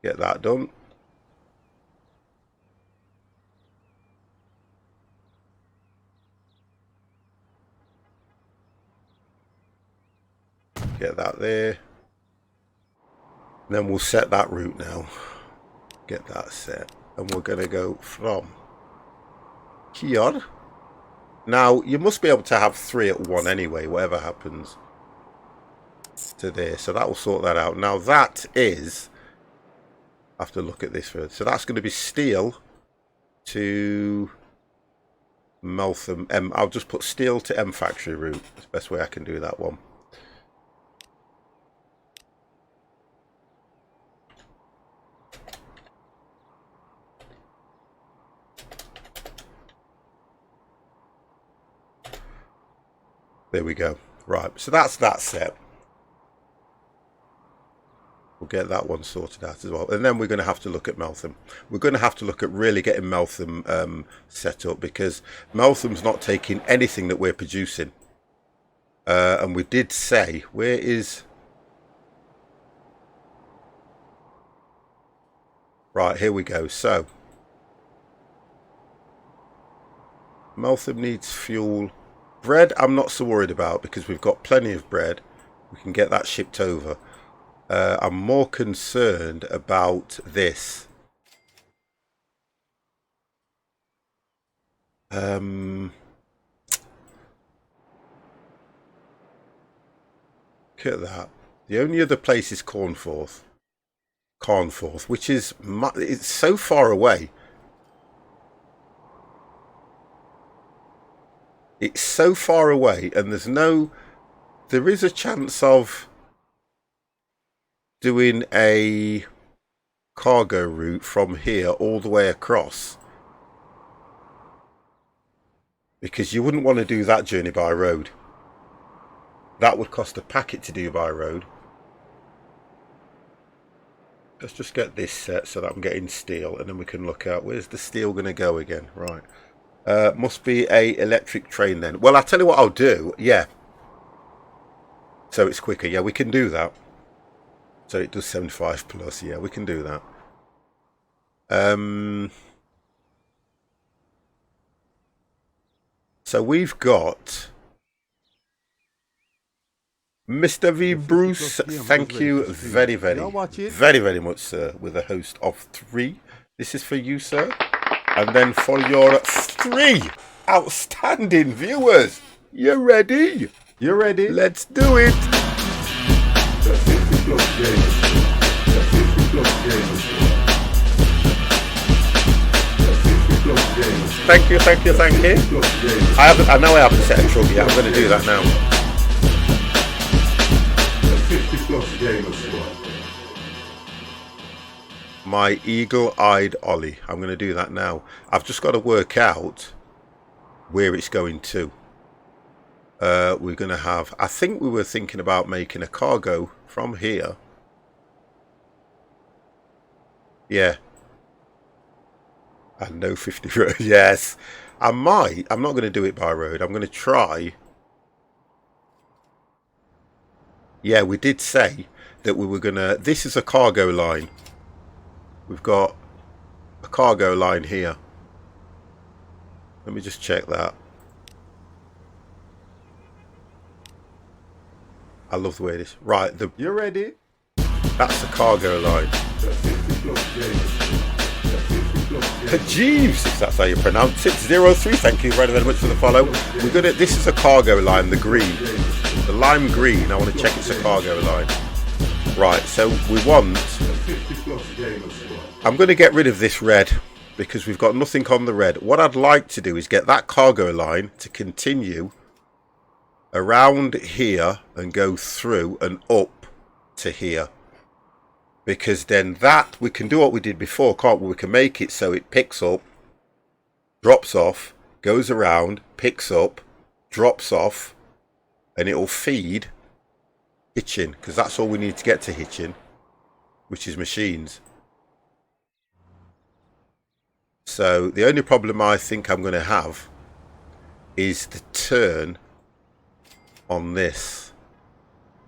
Get that done. Get that there. Then we'll set that route now. Get that set. And we're going to go from here. Now, you must be able to have 3 at one anyway, whatever happens to there. So that will sort that out. Now, that is... I have to look at this first. So that's going to be steel to Meltham. I'll just put steel to M factory route. That's the best way I can do that one. There we go. Right, so that's that set. We'll get that one sorted out as well. And then we're going to have to look at Meltham. We're going to have to look at really getting Meltham set up, because Meltham's not taking anything that we're producing. And we did say, where is... Right, here we go. So, Meltham needs fuel. Bread I'm not so worried about because we've got plenty of bread. We can get that shipped over. I'm more concerned about this. Look at that. The only other place is Carnforth, which is it's so far away. It's so far away, and there is a chance of doing a cargo route from here all the way across. Because you wouldn't want to do that journey by road. That would cost a packet to do by road. Let's just get this set so that I'm getting steel, and then we can look at where's the steel going to go again. Right. Must be a electric train then. Well, I'll tell you what I'll do. Yeah. So it's quicker. Yeah, we can do that. So it does 75 plus. Yeah, we can do that. So we've got Mr. V. Bruce. Thank you very much, sir. With a host of 3. This is for you, sir. And then for your 3 outstanding viewers. You ready? You ready? Let's do it. Thank you. I know I haven't set a truck yet. I'm going to do that now. My eagle-eyed Ollie. I'm going to do that now. I've just got to work out where it's going to. We're going to have... I think we were thinking about making a cargo from here. Yeah. And no 50 road. Yes. I might. I'm not going to do it by road. I'm going to try. Yeah, we did say that we were going to... This is a cargo line. We've got a cargo line here. Let me just check that. I love the way it is. Right. You ready? That's the cargo line. Jeeves, if that's how you pronounce it. 03, thank you very much for the follow. We're gonna. This is a cargo line, the green, the lime green. I want to check it's a cargo line. Right, so we want. I'm going to get rid of this red because we've got nothing on the red. What I'd like to do is get that cargo line to continue around here and go through and up to here. Because then that, we can do what we did before, can't we? We can make it so it picks up, drops off, goes around, picks up, drops off, and it'll feed Hitchin. Because that's all we need to get to Hitchin, which is machines. So the only problem I think I'm going to have is the turn on this.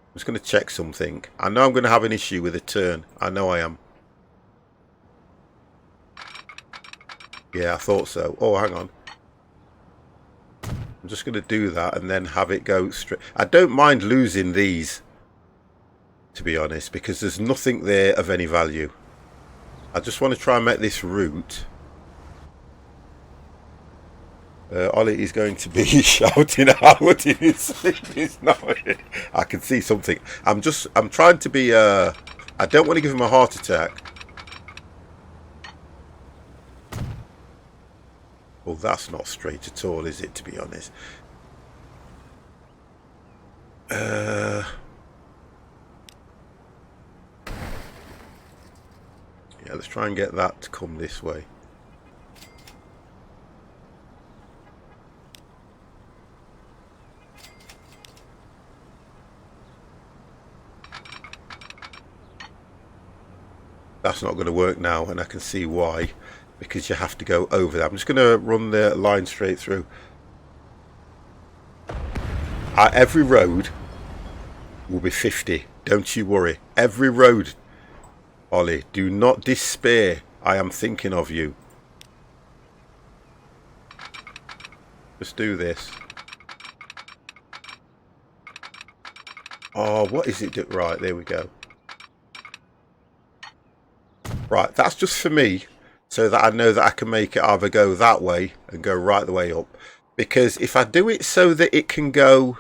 I'm just going to check something. I know I'm going to have an issue with a turn. I know I am. Yeah, I thought so. Oh, hang on. I'm just going to do that and then have it go straight. I don't mind losing these, to be honest, because there's nothing there of any value. I just want to try and make this route. Ollie is going to be shouting out in his sleep. He's not. I can see something. I'm trying to be. I don't want to give him a heart attack. Well, that's not straight at all, is it? To be honest. Yeah, let's try and get that to come this way. That's not going to work now, and I can see why, because you have to go over that. I'm just going to run the line straight through. Every road will be 50. Don't you worry. Every road, Ollie, do not despair. I am thinking of you. Let's do this. Oh, what is it? Right, there we go. Right, that's just for me, so that I know that I can make it either go that way and go right the way up. Because if I do it so that it can go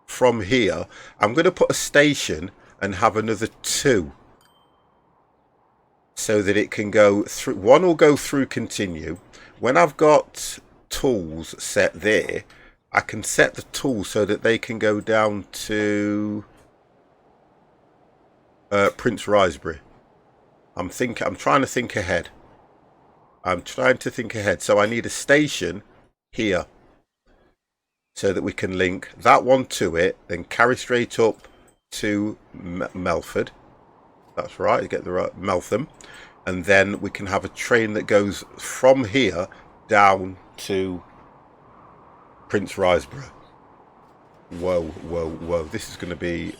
from here, I'm going to put a station and have another 2. So that it can go through. One will go through continue. When I've got tools set there, I can set the tools so that they can go down to Prince Risbury. I'm trying to think ahead. So I need a station here so that we can link that one to it, then carry straight up to Melford. That's right, get the right Meltham. And then we can have a train that goes from here down to Prince Risborough. Whoa, whoa, whoa. This is going to be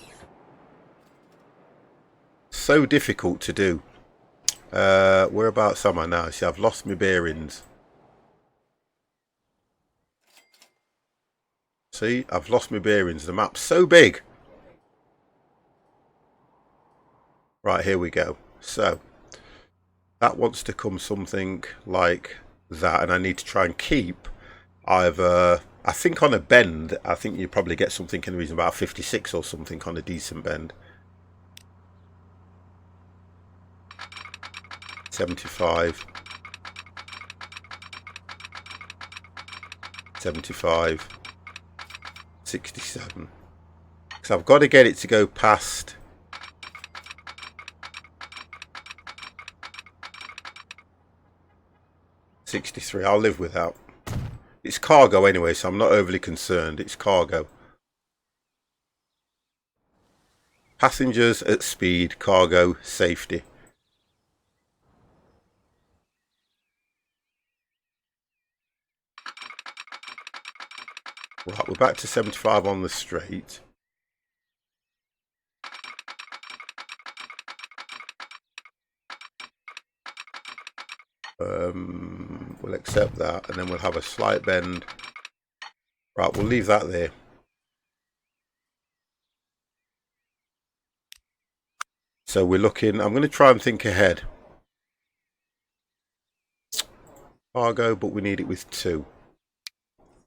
so difficult to do. Whereabouts am I now? See, I've lost my bearings. See, I've lost my bearings. The map's so big. Right, here we go. So, that wants to come something like that. And I need to try and keep either... I think on a bend, I think you probably get something in the region about 56 or something on a decent bend. 75. 75. 67. Because I've got to get it to go past... 63. I'll live with that. It's cargo anyway, so I'm not overly concerned. It's cargo. Passengers at speed, cargo, safety. Right, we're back to 75 on the straight. We'll accept that, and then we'll have a slight bend. Right, we'll leave that there. So we're looking, I'm going to try and think ahead. Cargo, but we need it with 2.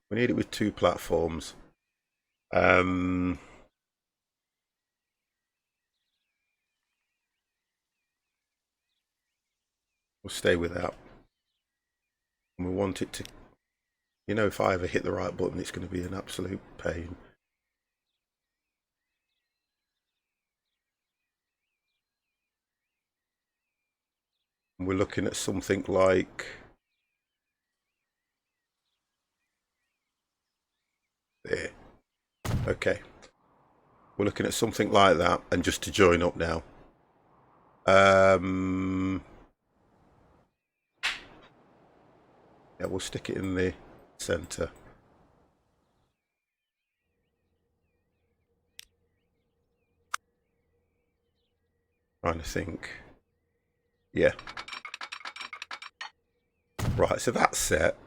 We need it with 2 platforms. We'll stay with that. And we want it to, you know, if I ever hit the right button, it's going to be an absolute pain. And we're looking at something like there. Okay. We're looking at something like that, and just to join up now. Yeah, we'll stick it in the centre. Trying to think. Yeah. Right, so that's set.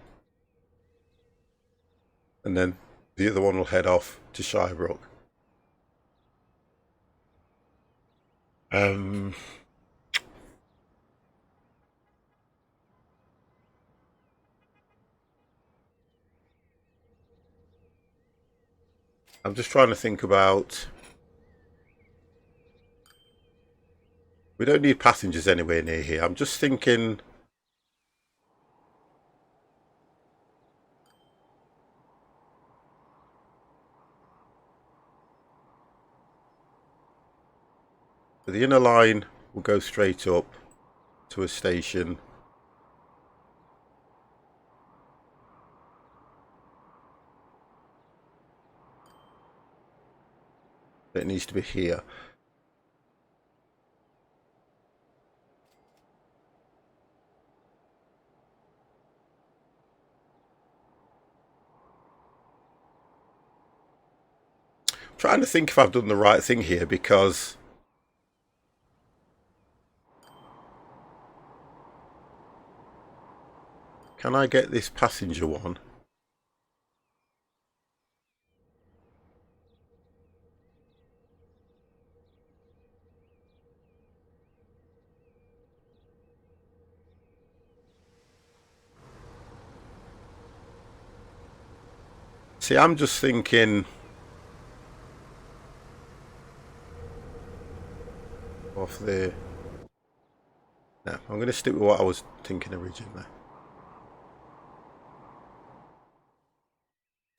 And then the other one will head off to Shirebrook. I'm just trying to think about... We don't need passengers anywhere near here. I'm just thinking... The inner line will go straight up to a station. It needs to be here. I'm trying to think if I've done the right thing here, because can I get this passenger one See, I'm just thinking off the... No, I'm going to stick with what I was thinking originally.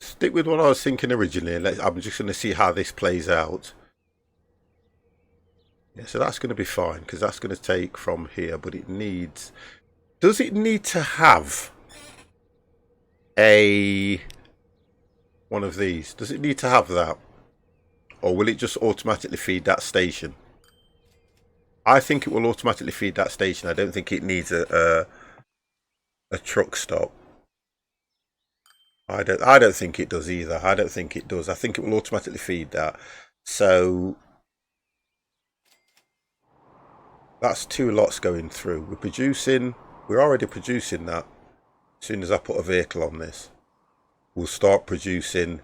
Stick with what I was thinking originally. I'm just going to see how this plays out. Yeah, so that's going to be fine because that's going to take from here, but it needs... Does it need to have a... one of these? Does it need to have that? Or will it just automatically feed that station? I think it will automatically feed that station. I don't think it needs a truck stop. I don't think it does either. I don't think it does. I think it will automatically feed that. So that's 2 lots going through. We're already producing that. As soon as I put a vehicle on this, we'll start producing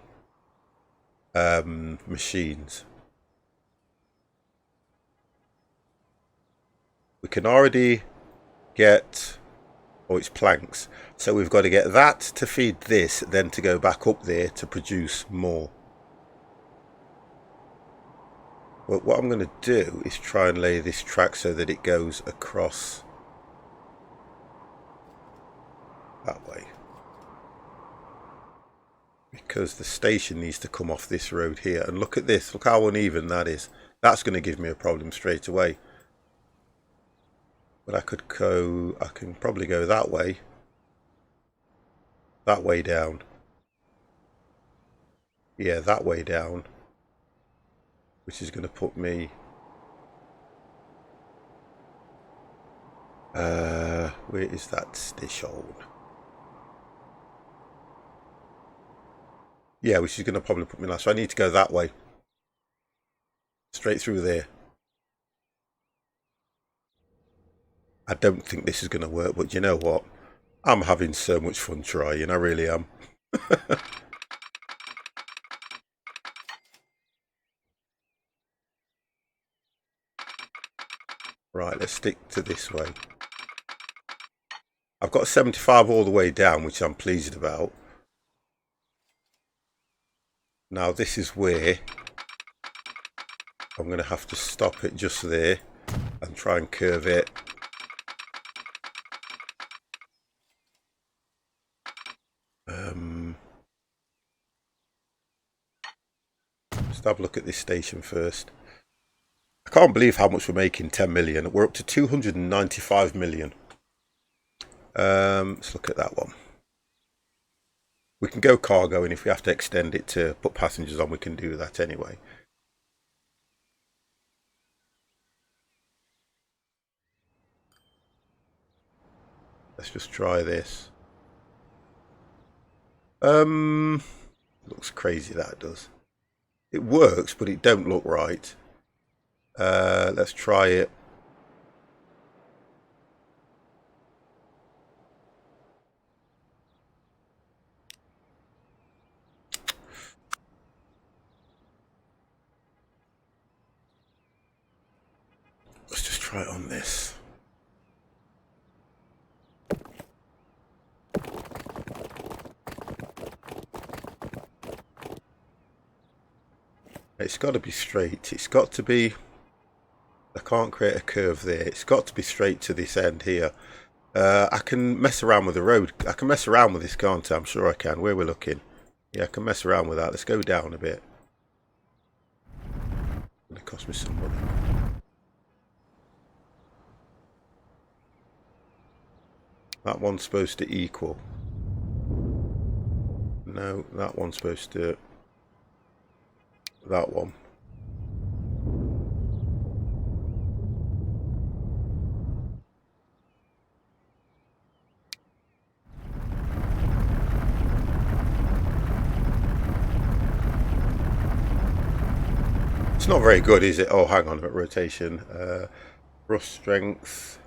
machines. We can already get, it's planks. So we've got to get that to feed this, then to go back up there to produce more. But what I'm going to do is try and lay this track so that it goes across that way. Because the station needs to come off this road here. And look at this, look how uneven that is. That's going to give me a problem straight away. But I can probably go that way down. Yeah, that way down. Which is going to put me... where is that station? Yeah, which is going to probably put me last. So I need to go that way. Straight through there. I don't think this is going to work, but you know what? I'm having so much fun trying, I really am. Right, let's stick to this way. I've got 75 all the way down, which I'm pleased about. Now this is where I'm going to have to stop it just there and try and curve it. Just have a look at this station first. I can't believe how much we're making, 10 million. We're up to 295 million. Let's look at that one. We can go cargo, and if we have to extend it to put passengers on, we can do that anyway. Let's just try this. Looks crazy, that does. It works, but it don't look right. Let's try it. Let's just try it on this. It's got to be straight. It's got to be... I can't create a curve there. It's got to be straight to this end here. I can mess around with the road. I can mess around with this, can't I? I'm sure I can. Where we're looking. Yeah, I can mess around with that. Let's go down a bit. It's going to cost me some money. That one's supposed to equal. No, that one's supposed to... That one. It's not very good, is it? Oh, hang on a minute. Rotation. Thrust strength.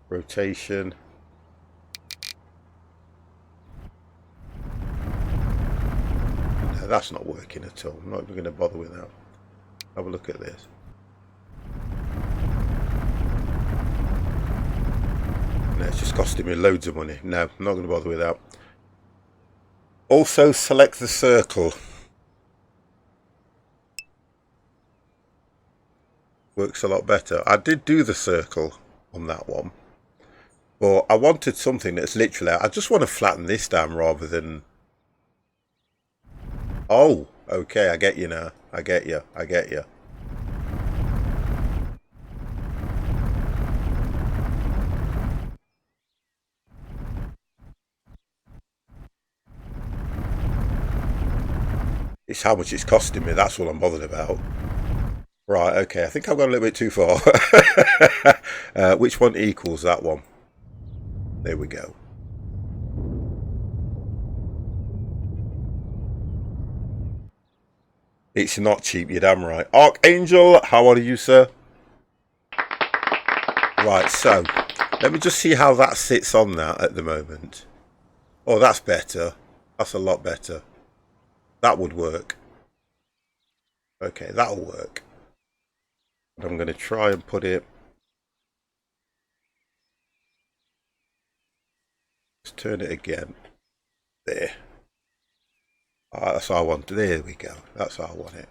Rotation. No, that's not working at all. I'm not even going to bother with that. Have a look at this. No, it's just costing me loads of money. No, I'm not going to bother with that. Also select the circle. Works a lot better. I did do the circle on that one, but I wanted something that's literally, I just want to flatten this down rather than... Oh, okay, I get you now. I get you. It's how much it's costing me, that's all I'm bothered about. Right, okay, I think I've gone a little bit too far. Which one equals that one? There we go. It's not cheap, you're damn right. Archangel, how are you, sir? Right, so, let me just see how that sits on that at the moment. Oh, that's better. That's a lot better. That would work. Okay, that'll work. I'm going to try and put it... Let's turn it again. There. That's how I want it. There we go. That's how I want it.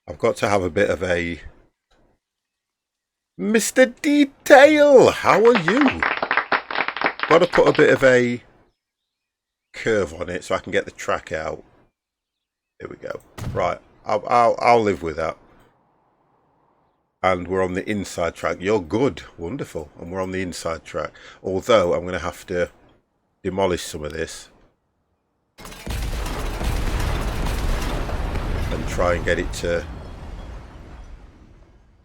I've got to have a bit of a... Mr. Detail! How are you? Got to put a bit of a curve on it so I can get the track out. There we go. Right. I'll live with that. And we're on the inside track. You're good. Wonderful. And we're on the inside track. Although I'm going to have to demolish some of this. And try and get it to...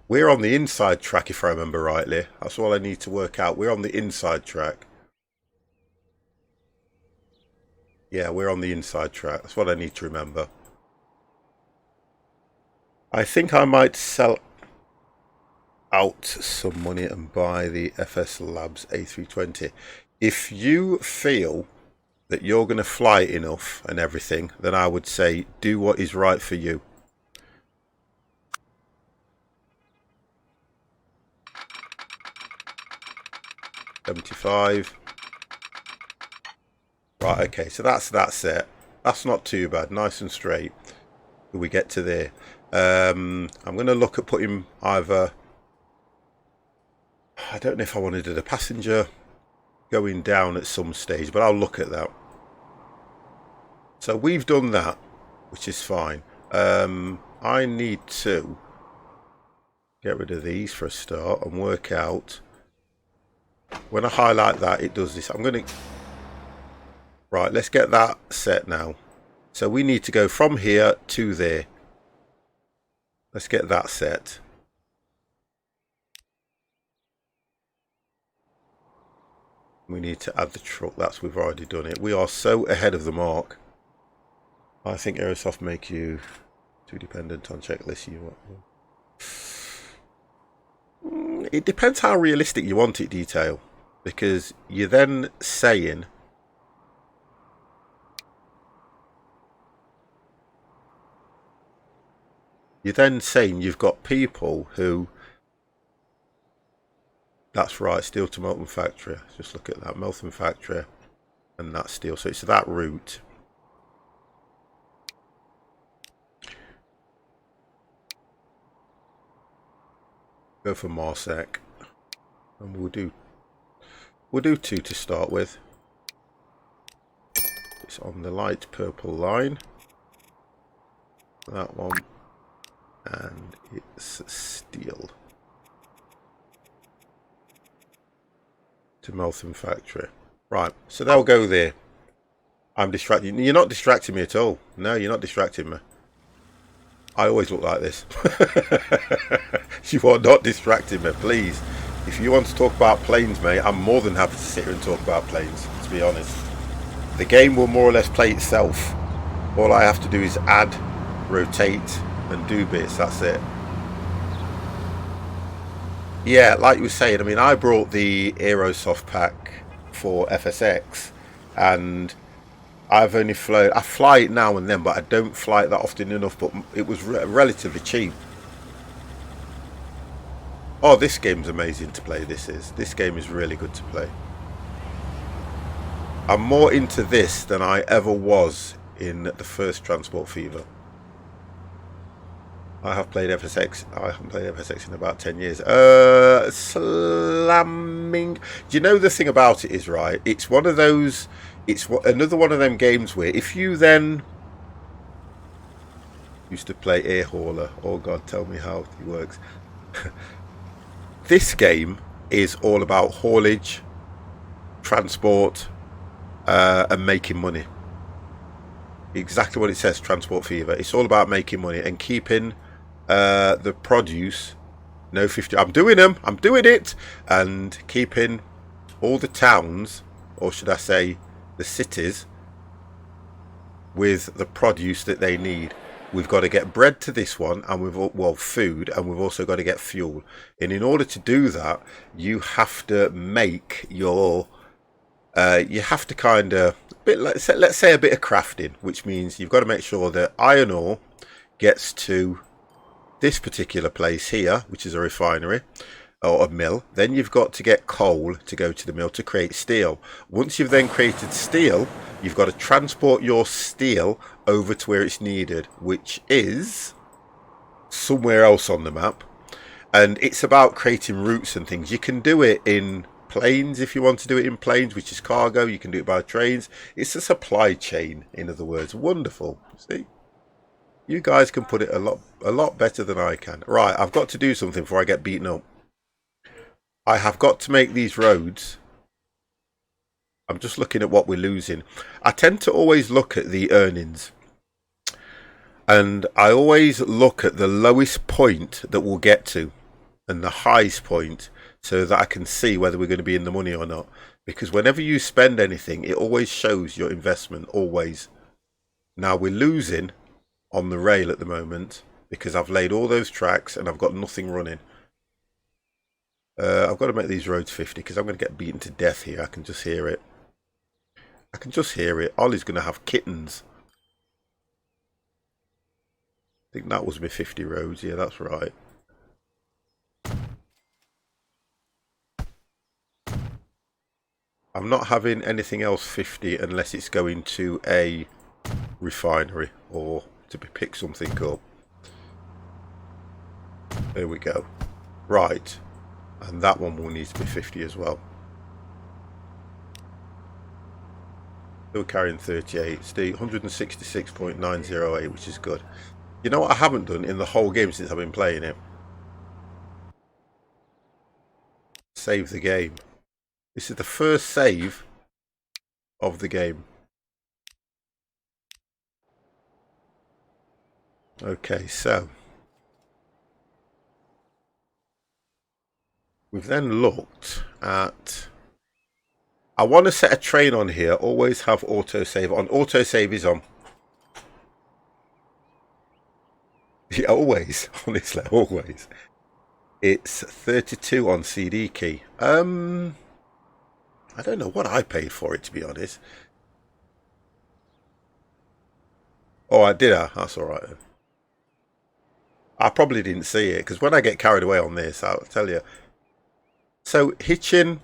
We're on the inside track if I remember rightly. That's all I need to work out. We're on the inside track. Yeah, we're on the inside track. That's what I need to remember. I think I might sell out some money and buy the FS Labs A320. If you feel that you're going to fly it enough and everything, then I would say do what is right for you. $75. Right, okay, so that's it. That's not too bad, nice and straight. We get to there. I'm going to look at putting either... I don't know if I want to do the passenger going down at some stage, but I'll look at that. So we've done that, which is fine. I need to get rid of these for a start and work out... When I highlight that, it does this. I'm going to... Right, let's get that set now. So we need to go from here to there. Let's get that set. We need to add the truck. We've already done it. We are so ahead of the mark. I think Aerosoft make you too dependent on checklists. It depends how realistic you want it, Detail. Because you're then saying... You're then saying you've got people who... That's right, steel to Melton factory. Just look at that, Melton factory. And that's steel. So it's that route. Go for Marsec. And we'll do 2 to start with. It's on the light purple line. That one. And it's steel. To Melton factory. Right, so they'll go there. I'm distracting. You're not distracting me at all. No, you're not distracting me. I always look like this. You are not distracting me, please. If you want to talk about planes, mate, I'm more than happy to sit here and talk about planes, to be honest. The game will more or less play itself. All I have to do is add, rotate, and do bits. That's it. Yeah, like you were saying, I mean, I brought the Aerosoft pack for FSX, and I've only flown... I fly it now and then, but I don't fly it that often enough, but it was relatively cheap. Oh, this game's amazing to play, this game is really good to play. I'm more into this than I ever was in the first Transport Fever. I have played FSX. I haven't played FSX in about 10 years. Slamming. Do you know the thing about it is, right? It's one of those. It's another one of them games where if you then used to play Air Hauler. Oh God, tell me how it works. This game is all about haulage, transport, and making money. Exactly what it says, Transport Fever. It's all about making money and keeping the produce. No 50. I'm doing it, and keeping all the towns, or should I say, the cities, with the produce that they need. We've got to get bread to this one, and food, and we've also got to get fuel. And in order to do that, you have to make your you have to kind of let's say a bit of crafting, which means you've got to make sure that iron ore gets to this particular place here, which is a refinery or a mill. Then you've got to get coal to go to the mill to create steel. Once you've then created steel, you've got to transport your steel over to where it's needed, which is somewhere else on the map. And it's about creating routes and things. You can do it in planes if you want to do it in planes, which is cargo. You can do it by trains. It's a supply chain, in other words. Wonderful. See? You guys can put it a lot better than I can. Right, I've got to do something before I get beaten up. I have got to make these roads. I'm just looking at what we're losing. I tend to always look at the earnings. And I always look at the lowest point that we'll get to and the highest point so that I can see whether we're going to be in the money or not. Because whenever you spend anything, it always shows your investment, always. Now we're losing on the rail at the moment because I've laid all those tracks and I've got nothing running. I've got to make these roads 50 because I'm going to get beaten to death here. I can just hear it. I can just hear it. Ollie's going to have kittens. I think that was my 50 roads. Yeah, that's right. I'm not having anything else 50 unless it's going to a refinery or to pick something up. There we go. Right. And that one will need to be 50 as well. Still carrying 38. It's the 166.908, which is good. You know what I haven't done in the whole game since I've been playing it? Save the game. This is the first save of the game. Okay, so we've then looked at... I want to set a train on here. Always have autosave on. Autosave is on. Yeah, always. Honestly, always. It's 32 on CD key. I don't know what I paid for it, to be honest. Oh, I did. That's all right. I probably didn't see it because when I get carried away on this, I'll tell you. So hitching,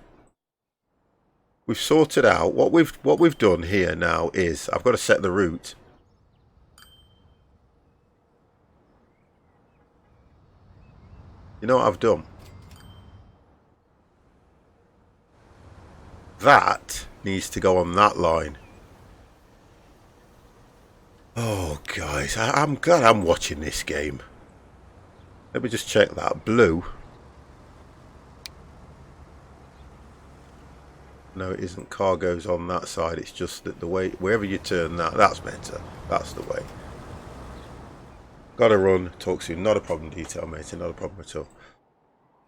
we've sorted out. What we've done here now is I've got to set the route. You know what I've done? That needs to go on that line. Oh, guys, I'm glad I'm watching this game. Let me just check that. Blue. No, it isn't. Cargo's on that side. It's just that the way, wherever you turn that, that's better. That's the way. Gotta run. Talk soon. Not a problem, detail, mate. Not a problem at all.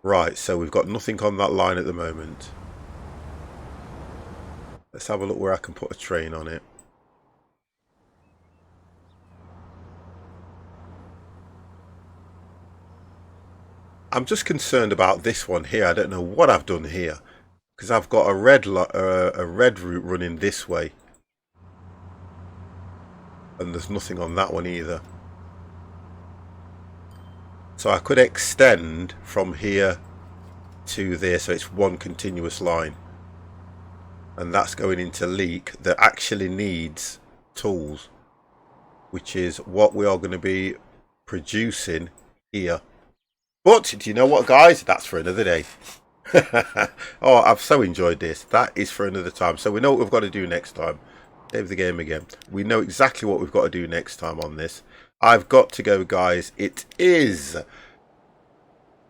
Right, so we've got nothing on that line at the moment. Let's have a look where I can put a train on it. I'm just concerned about this one here. I don't know what I've done here because I've got a red route running this way, and there's nothing on that one either. So I could extend from here to there, so it's one continuous line. and that's going into leak that actually needs tools, which is what we are going to be producing here. But do you know what, guys? That's for another day. Oh, I've so enjoyed this. That is for another time. So we know what we've got to do next time. Save the game again. We know exactly what we've got to do next time on this. I've got to go, guys. It is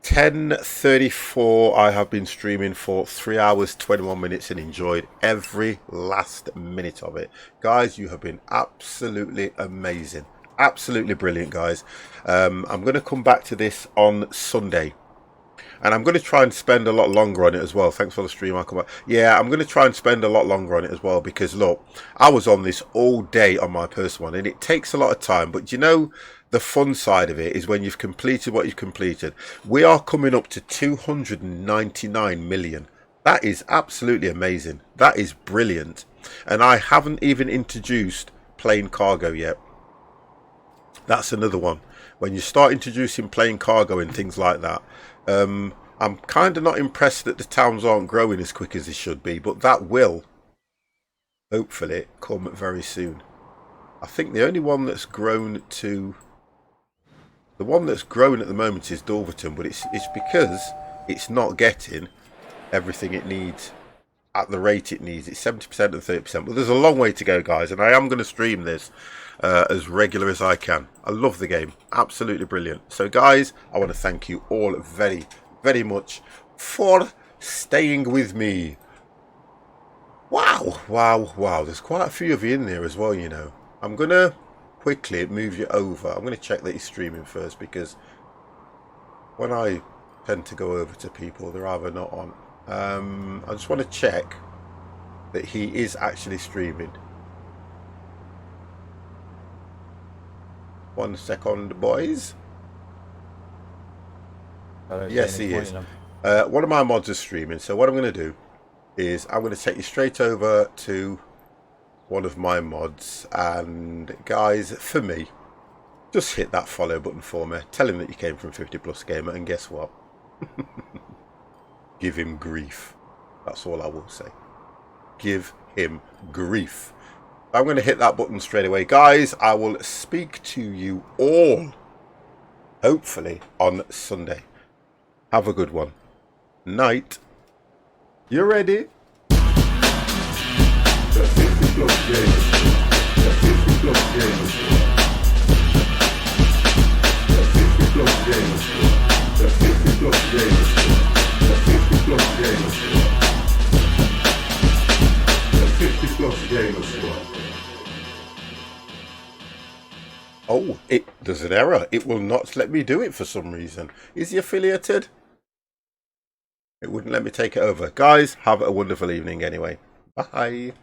10:34. I have been streaming for 3 hours 21 minutes and enjoyed every last minute of it. Guys, you have been absolutely amazing. Absolutely brilliant, guys. I'm going to come back to this on Sunday. And I'm going to try and spend a lot longer on it as well. Thanks for the stream. I'll come back. Yeah, I'm going to try and spend a lot longer on it as well. Because, look, I was on this all day on my personal one. And it takes a lot of time. But, you know, the fun side of it is when you've completed what you've completed. We are coming up to 299 million. That is absolutely amazing. That is brilliant. And I haven't even introduced plain cargo yet. That's another one. When you start introducing plain cargo and things like that, I'm kind of not impressed that the towns aren't growing as quick as they should be, but that will hopefully come very soon. I think the only one that's grown to... The one that's growing at the moment is Dulverton, but it's because it's not getting everything it needs at the rate it needs. It's 70% and 30%, but there's a long way to go, guys, and I am going to stream this as regular as I can. I love the game. Absolutely brilliant. So, guys, I want to thank you all very, very much for staying with me. Wow, wow, wow. There's quite a few of you in there as well, you know. I'm going to quickly move you over. I'm going to check that he's streaming first, because when I tend to go over to people, they're either not on. I just want to check that he is actually streaming. 1 second, boys. Yes, he is. One of my mods is streaming, so what I'm going to do is I'm going to take you straight over to one of my mods. And guys, for me, just hit that follow button for me. Tell him that you came from 50 Plus Gamer, and guess what? Give him grief. That's all I will say. Give him grief. I'm going to hit that button straight away. Guys, I will speak to you all, hopefully, on Sunday. Have a good one. Night. You ready? The 50 Plus Gamers. The 50 Plus Gamers. The 50 Plus Gamers. The 50 Plus Gamers. The 50 Plus Gamers. The 50 Plus Gamers. Oh, there's an error. It will not let me do it for some reason. Is he affiliated? It wouldn't let me take it over. Guys, have a wonderful evening anyway. Bye.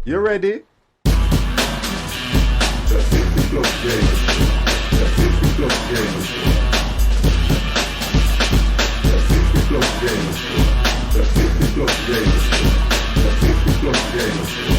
You ready? The 50 plus gamers. The 50 plus gamers. The 50 plus gamers. The 50 plus gamers. The 50 plus gamers.